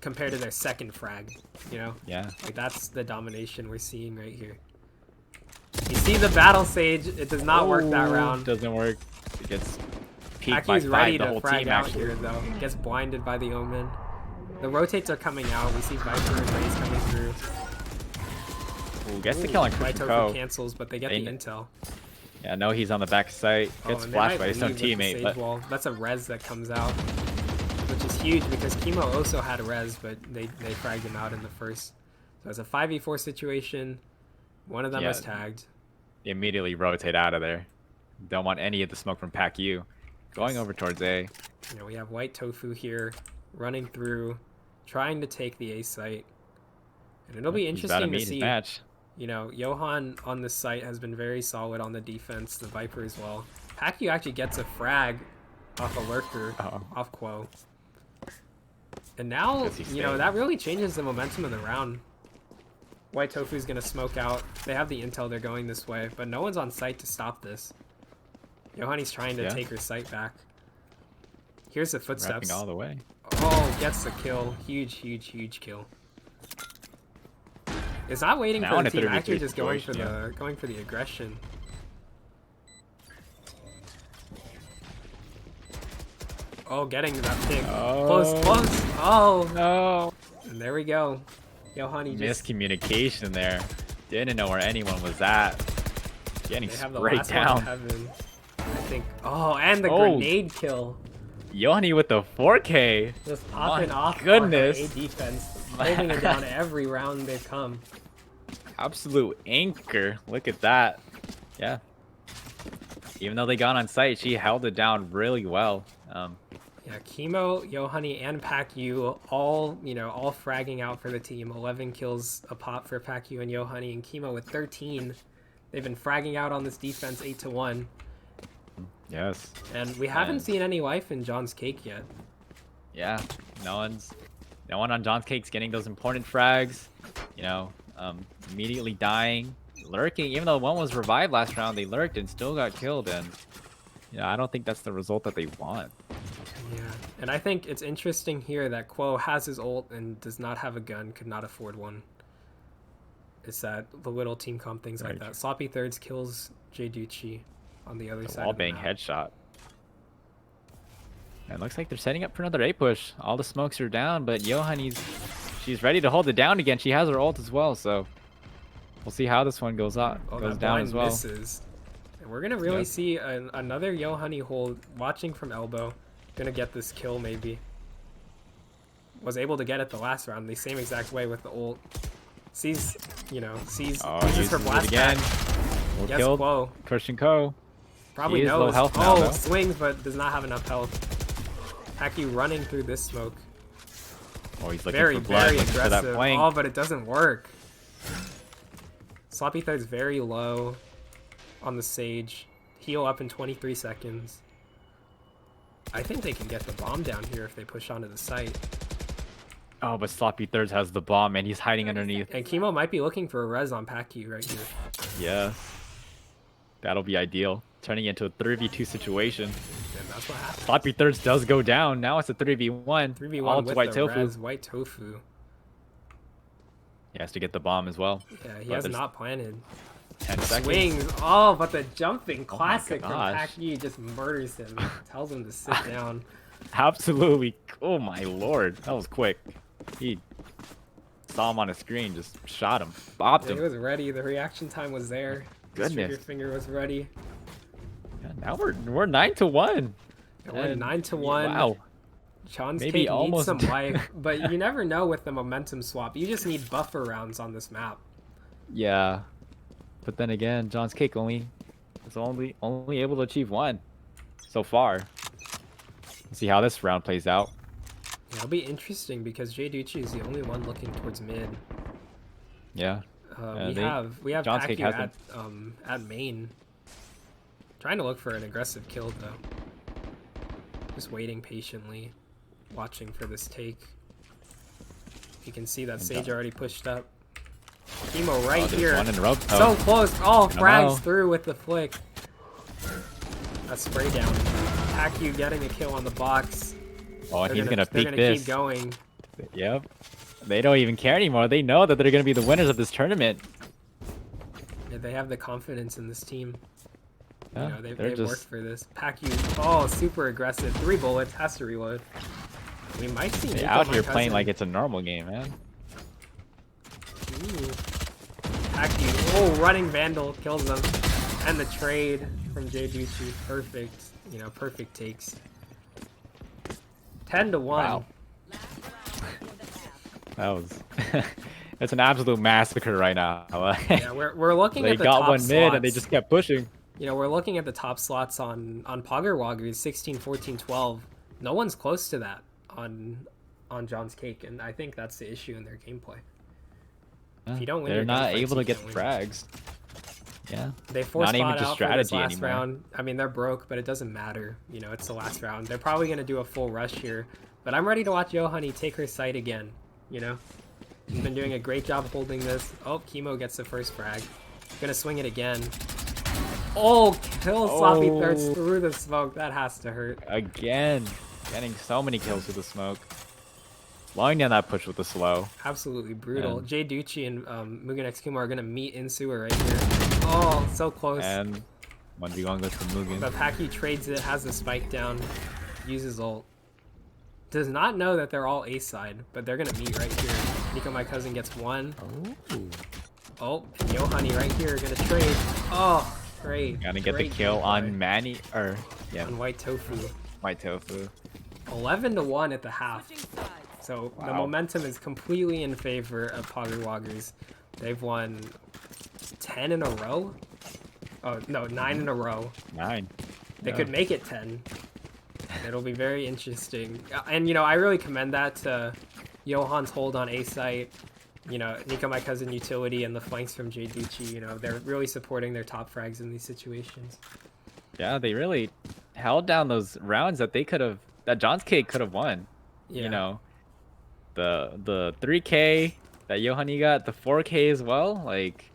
compared to their second frag, you know? Yeah. Like, that's the domination we're seeing right here. You see the Battle Sage, it does not work that round. Doesn't work. It gets peaked by Aki's ready 5, the to whole frag team, out actually. here, though. Gets blinded by the Omen. The rotates are coming out. We see Viper and Raze coming through. Ooh, gets the kill on White Christian Tofu Ko. cancels, but they get They- the intel. Yeah, no, he's on the back site. Gets and they flashed might by his own leave with the teammate, Sage but wall. That's a res that comes out, which is huge because Chemo also had a res, but they fragged him out in the first. So it's a 5v4 situation. One of them is tagged. they immediately rotate out of there. Don't want any of the smoke from Pac U. Going over towards A. You know, we have White Tofu here running through, trying to take the A site. And it'll be He's about to interesting to meet his see. match. You know, Johan on this site has been very solid on the defense, the Viper as well. Pacquiao actually gets a frag off a lurker, off Quo. And now, Does he you know, stay? that really changes the momentum of the round. White Tofu's going to smoke out. They have the intel, they're going this way, but no one's on site to stop this. Johanny's trying to take her site back. Here's the footsteps. Wrapping all the way. Oh, gets the kill. Huge, huge, huge kill. It's not waiting Now for in the a team, 3v3 actually just going for situation, going for the aggression. Oh, getting that pick. Close, close. Oh, No. and there we go. Johanny just Miscommunication there. Didn't know where anyone was at. Getting they have the sprayed last one in down. heaven. I think. Oh, and the Oh. grenade kill. Yohani with the 4K. Just popping My off goodness. our A defense, holding it down every round they come. Absolute anchor. Look at that. Yeah. Even though they got on site, she held it down really well. Yeah, Chemo, Johanny, and Pac-U all fragging out for the team. 11 kills a pop for Pac-U and Johanny, and Chemo with 13. They've been fragging out on this defense 8-1. Yes. And we haven't And- seen any life in John's Cake yet. Yeah. No one on John's Cake's getting those important frags. You know, immediately dying, lurking. Even though one was revived last round, they lurked and still got killed. And I don't think that's the result that they want. Yeah, and I think it's interesting here that Quo has his ult and does not have a gun, could not afford one. It's that the little team comp things like that. Sloppy thirds kills Jayvee on the other side of the wallbang map. headshot. And it looks like they're setting up for another A push. All the smokes are down, but she's ready to hold it down again. She has her ult as well, so we'll see how this one goes down as well. Misses. And we're gonna really see another Yohani hold. Watching from elbow, gonna get this kill maybe. Was able to get it the last round the same exact way with the ult. Sees uses her blast again. Yes, Quo. Christian Co. Probably knows. Low health now, though. Swings, but does not have enough health. Paki running through this smoke. Oh, he's looking for blood. Very aggressive. that flank. Oh, but it doesn't work. Sloppy Third's very low on the Sage. Heal up in 23 seconds. I think they can get the bomb down here if they push onto the site. Oh, but Sloppy Thirds has the bomb, and he's hiding underneath. And Chemo might be looking for a res on Paki right here. Yeah. That'll be ideal. Turning into a 3v2 situation. And that's what happens. Sloppy Thirds does go down. Now it's a 3v1. 3v1 all with White the Tofu. res, White Tofu. He has to get the bomb as well. Yeah, he has not planted. 10 seconds. Swings. Oh, but the jumping classic from gosh. Paki just murders him. Tells him to sit down. Absolutely. Oh my lord. That was quick. He saw him on a screen, just shot him. Bopped him. He was ready. The reaction time was there. His trigger finger was ready. Yeah, now we're 9-1. And we're 9-1. Wow. John's Maybe Cake almost needs some life, but you never know with the momentum swap. You just need buffer rounds on this map. Yeah. But then again, John's Cake only able to achieve one so far. Let's see how this round plays out. Yeah, it'll be interesting because Jayvee is the only one looking towards mid. Yeah. We have John's Cake Paki at main. Trying to look for an aggressive kill though. Just waiting patiently, watching for this take. You can see that Sage already pushed up. Chemo right here. One in a row. So close. Oh, frags through with the flick. A spray down. Paki getting a kill on the box. Oh, and he's gonna peek gonna this. Keep going. Yep. They don't even care anymore. They know that they're gonna be the winners of this tournament. Yeah, they have the confidence in this team. Yeah, you know, they've worked for this. Paki, oh, super aggressive. 3 bullets, has to reload. We might see Nico, out here playing like it's a normal game, man. Paki, oh, running Vandal kills them. And the trade from Jayvee, perfect. You know, perfect takes. 10-1. Wow. That was it's an absolute massacre right now. Yeah, we're looking at the top slots. They got one mid and they just kept pushing. You know, we're looking at the top slots on Pogger Woggers, 16, 14, 12. No one's close to that on John's Cake, and I think that's the issue in their gameplay. If you don't win, they're not able to get frags. Yeah, they forced not even just strategy last anymore. round. I mean, they're broke, but it doesn't matter. You know, it's the last round. They're probably gonna do a full rush here, but I'm ready to watch Yohani take her site again. You know, she's been doing a great job holding this. Oh, Chemo gets the first frag. Gonna swing it again. Oh, kill Sloppy Thirds through the smoke. That has to hurt. Again, getting so many kills with the smoke. Slowing down that push with the slow. Absolutely brutal. Jayvee and Mugen X Kumo are gonna meet in sewer right here. Oh, so close. And 1v1 goes to Mugen. But Paki trades it, has the spike down, uses ult. Does not know that they're all A side, but they're gonna meet right here. Nico, my cousin, gets one. Oh, and Yohani right here are gonna trade. Oh, great. Gonna get the kill on Manny, or yeah, on White Tofu. White Tofu. 11-1 at the half. So the momentum is completely in favor of Pogger Woggers. They've won 10 in a row. Oh no, 9 in a row. 9. They could make it 10. It'll be very interesting. And you know, I really commend that to Johan's hold on A site. You know, Nico, my cousin, utility, and the flanks from Jayvee. You know, they're really supporting their top frags in these situations. Yeah, they really held down those rounds that they could have, that John's Cake could have won. Yeah. You know, the 3K that Yohani got, the 4K as well. Like,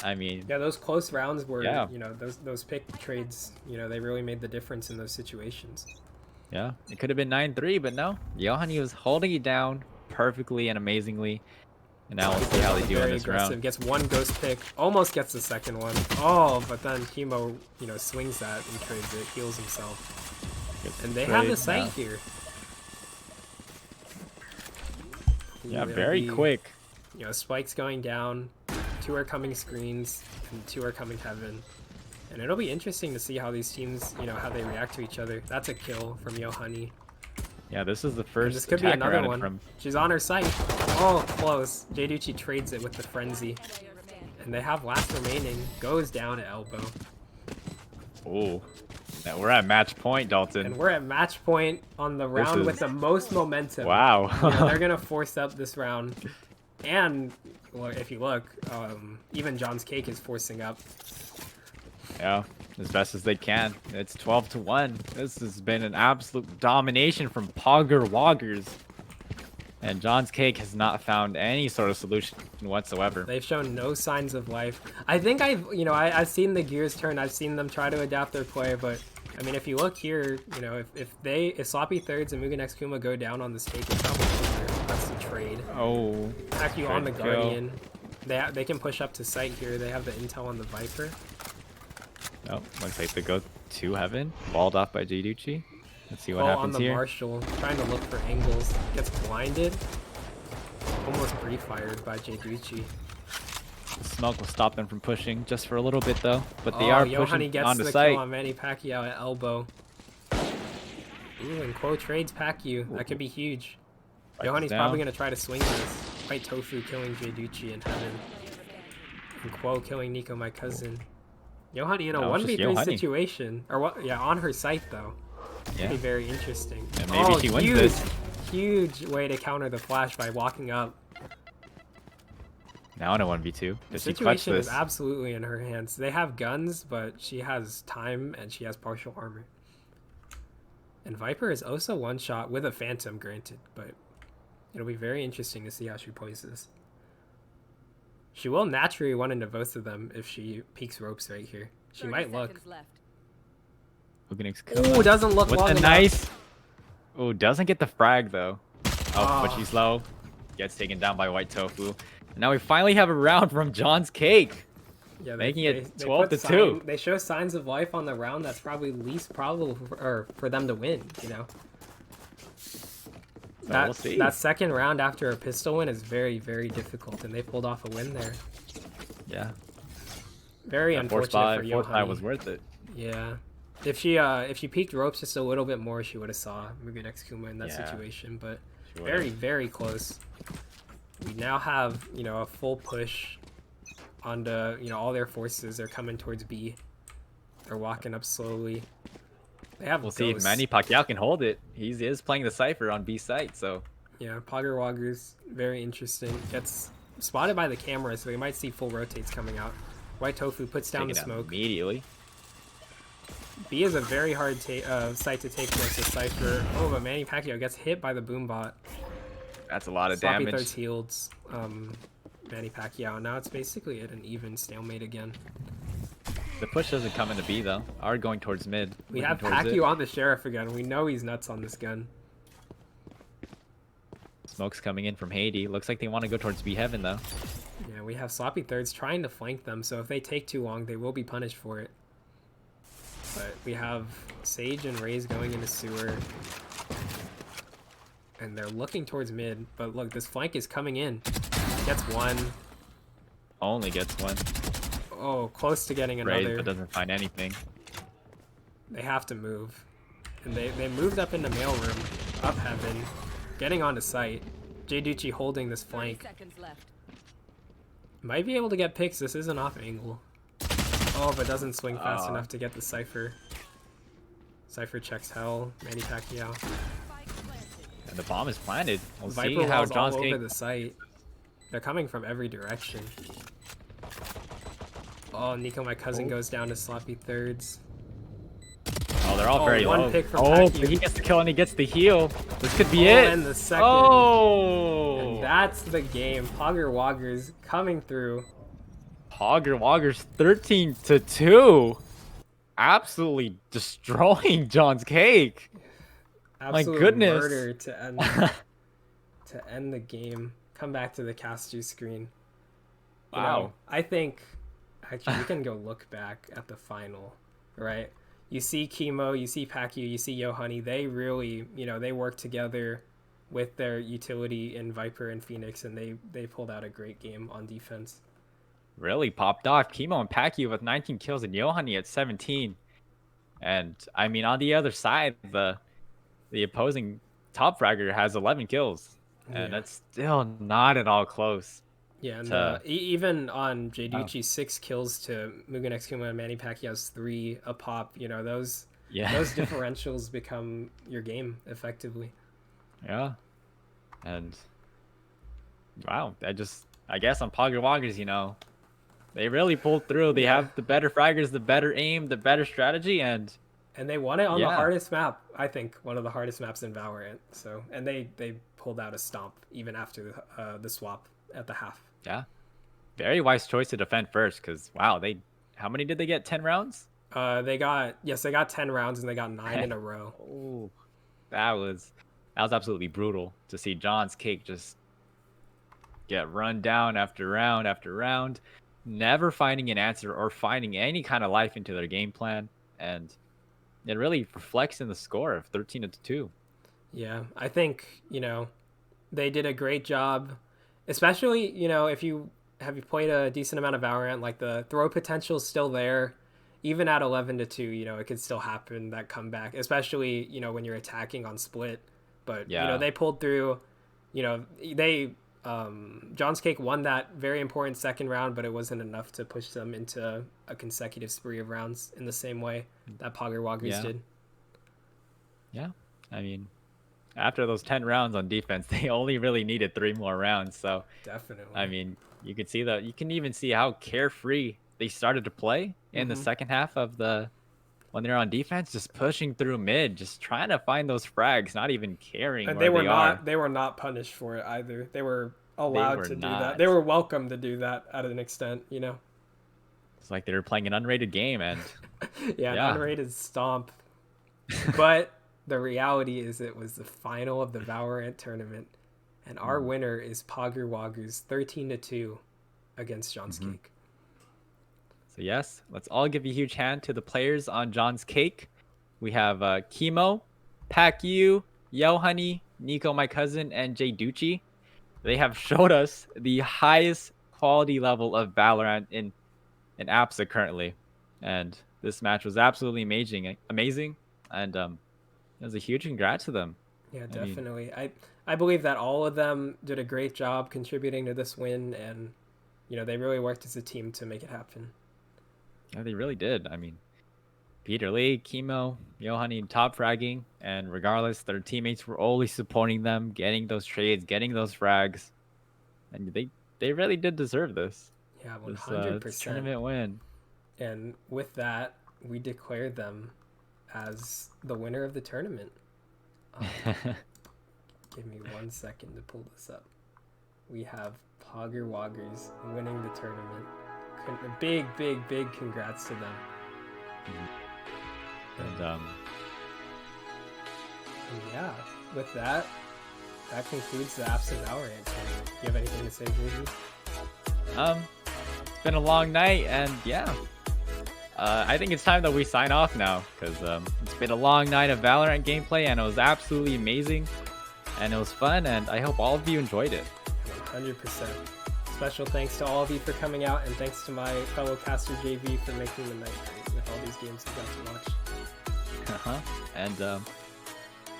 I mean, yeah, those close rounds were, yeah. You know, those pick trades. You know, they really made the difference in those situations. Yeah, it could have been 9-3, but no, Yohani was holding it down perfectly and amazingly. And now we'll see how they do in this round. Gets one ghost pick, almost gets the second one. Oh, but then Hemo, swings that and trades it, heals himself. And they have the sight here. Yeah, very quick. Spikes going down, 2 are coming screens, and 2 are coming heaven. And it'll be interesting to see how these teams, how they react to each other. That's a kill from Yohani. Yeah, this is the first. This could be another one. She's on her sight. Oh, close. Jayvee trades it with the frenzy. And they have last remaining. Goes down at elbow. Oh. Now we're at match point, Dalton. And we're at match point on the round with the most momentum. Wow. They're going to force up this round. And well, if you look, even John's Cake is forcing up. Yeah, as best as they can. It's 12-1. This has been an absolute domination from Pogger Woggers. And John's Cake has not found any sort of solution whatsoever. They've shown no signs of life. I think I've seen the gears turn. I've seen them try to adapt their play, but I mean, if you look here, if Sloppy Thirds and Mugen X Kuma go down on this take, it's probably over. That's the trade. Oh. Attack you on the Guardian. They can push up to sight here. They have the intel on the Viper. Oh, looks like they go to heaven. Walled off by Jayvee. Let's see what happens on the here. Marshall, trying to look for angles. Gets blinded. Almost pre-fired by Jayvee. The smoke will stop them from pushing just for a little bit though. But they are pushing gets on the the site. kill on Manny Pacquiao at elbow. Ooh, and Quo trades Pacquiao. That could be huge. Yohani's probably going to try to swing this. White Tofu killing Jayvee in heaven. And Quo killing Nico, my cousin. Yohani in a 1v3 situation. Or what? Yeah, on her site though. Yeah. Could be very interesting. And maybe she wins this. Huge way to counter the flash by walking up. Now in a 1v2. The situation is absolutely in her hands. They have guns, but she has time and she has partial armor. And Viper is also one shot with a Phantom, granted, but it'll be very interesting to see how she plays this. She will naturally run into both of them if she peeks ropes right here. She might look. Ooh, doesn't look long enough. Nice. Oh, doesn't get the frag though. Oh, but she's low. Gets taken down by White Tofu. And now we finally have a round from John's Cake. Yeah, making it 12-2. They show signs of life on the round. That's probably least probable for them to win. We'll see. That second round after a pistol win is very, very difficult, and they pulled off a win there. Yeah. Very unfortunate for Yohani. Fourth buy was worth it. Yeah. If she peeked ropes just a little bit more, she would have saw Mugen X Kuma in that situation. But very, very close. We now have a full push onto all their forces. They're coming towards B. They're walking up slowly. They have. We'll see if Manny Pacquiao can hold it. He is playing the Cypher on B site, so. Yeah, Pogger Woggers, very interesting. Gets spotted by the camera, so we might see full rotates coming out. White Tofu puts down the smoke immediately. B is a very hard site to take against a Cypher. Oh, but Manny Pacquiao gets hit by the boombot. That's a lot of Sloppy damage. Thirds healed Manny Pacquiao. Now it's basically at an even stalemate again. The push doesn't come into B though. Are going towards mid. We have Pacquiao on the Sheriff again. We know he's nuts on this gun. Smoke's coming in from Haiti. Looks like they want to go towards B heaven though. Yeah, we have Sloppy Thirds trying to flank them, so if they take too long, they will be punished for it. But we have Sage and Raze going into sewer. And they're looking towards mid, but look, this flank is coming in. Gets one. Only gets one. Oh, close to getting another. Raze, but doesn't find anything. They have to move. And they moved up into mailroom, up heaven, getting onto site. Jayvee holding this flank. Might be able to get picks. This is an off angle. Oh, but doesn't swing fast enough to get the Cypher. Cypher checks hell. Manny Pacquiao. And the bomb is planted. We'll Viper see how walls John's all over the site. They're coming from every direction. Oh, Nico, my cousin, goes down to Sloppy Thirds. Oh, they're all very one low. pick from but Pacquiao. he gets the kill and he gets the heal. This could be it. And the second. Oh! And that's the game. Pogger Woggers coming through. Pogger Woggers 13-2. Absolutely destroying John's Cake. Absolute My goodness. murder to end the game. come back to the caster screen. You Wow. know, I think actually we can go look back at the final, right? You see Chemo, you see Pacquiao, you see Yohani. They really, they work together with their utility in Viper and Phoenix, and they pulled out a great game on defense. Really popped off. Chemo and Pacquiao with 19 kills and Yohani at 17. And I mean, on the other side, the opposing top fragger has 11 kills, and that's still not at all close. Yeah, and even on Jayducci, 6 kills to Mugen X Kuma and Manny Pacquiao's 3 a pop. Those differentials become your game effectively. Yeah, and wow, I guess on Pogger Woggers, they really pulled through. They have the better fraggers, the better aim, the better strategy, and they won it on the hardest map. I think one of the hardest maps in Valorant. So, and they pulled out a stomp even after the swap at the half. Yeah, very wise choice to defend first, because wow, how many did they get? 10 rounds? They got 10 rounds, and they got 9 in a row. Oh, that was absolutely brutal to see John's Cake just get run down after round after round, never finding an answer or finding any kind of life into their game plan, and it really reflects in the score of 13-2. Yeah, I think they did a great job. Especially, if you played a decent amount of Valorant, like the throw potential is still there. Even at 11-2, it could still happen, that comeback. Especially, when you're attacking on split. But, they pulled through. John's Cake won that very important second round, but it wasn't enough to push them into a consecutive spree of rounds in the same way that Pogger Woggers did. Yeah, I mean, after those 10 rounds on defense, they only really needed 3 more rounds. So definitely, I mean, you can see that. You can even see how carefree they started to play in the second half of when they're on defense, just pushing through mid, just trying to find those frags, not even caring. And they were not punished for it either. They were allowed to do that. They were welcome to do that at an extent. It's like they were playing an unrated game, and an unrated stomp. But the reality is, it was the final of the Valorant tournament, and our winner is Pogger Woggers, 13-2 against John's Cake. So yes, let's all give a huge hand to the players on John's Cake. We have Chemo, Pacquiao, Yohani, Nico, my cousin, and Jayducci. They have showed us the highest quality level of Valorant in APSA currently, and this match was absolutely amazing, and it was a huge congrats to them. Yeah, definitely. I believe that all of them did a great job contributing to this win, and they really worked as a team to make it happen. Yeah, they really did. I mean, Peter Lee, Chemo, Yohani top fragging, and regardless, their teammates were always supporting them, getting those trades, getting those frags, and they really did deserve this. Yeah, 100%. This tournament win. And with that, we declared them as the winner of the tournament. Give me 1 second to pull this up. We have Pogger Woggers winning the tournament. Big congrats to them. And yeah, with that concludes the APSA Valorant tournament. Do you have anything to say, Jayvee? It's been a long night, and yeah, I think it's time that we sign off now, because it's been a long night of Valorant gameplay, and it was absolutely amazing, and it was fun, and I hope all of you enjoyed it. 100%. Special thanks to all of you for coming out, and thanks to my fellow caster Jayvee for making the night great with all these games we got to watch. And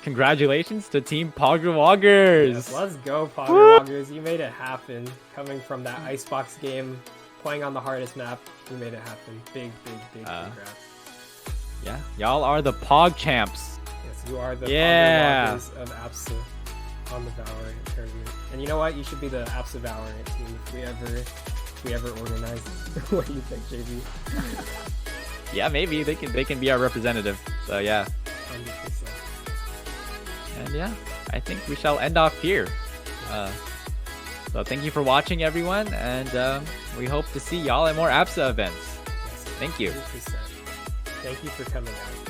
congratulations to Team Pogger Woggers. Yes, let's go, Pogger Woggers. You made it happen. Coming from that Icebox game, playing on the hardest map, you made it happen. Big congrats. Yeah, y'all are the Pog champs. Yes, you are the Pogger Woggers of APSA on the Valorant tournament. And you know what? You should be the APSA Valorant team if we ever organize. What do you think, Jayvee? Yeah, maybe they can be our representative. So yeah. 100%. And yeah, I think we shall end off here. So thank you for watching, everyone, and we hope to see y'all at more APSA events. Yes, thank you. 100%. Thank you for coming out.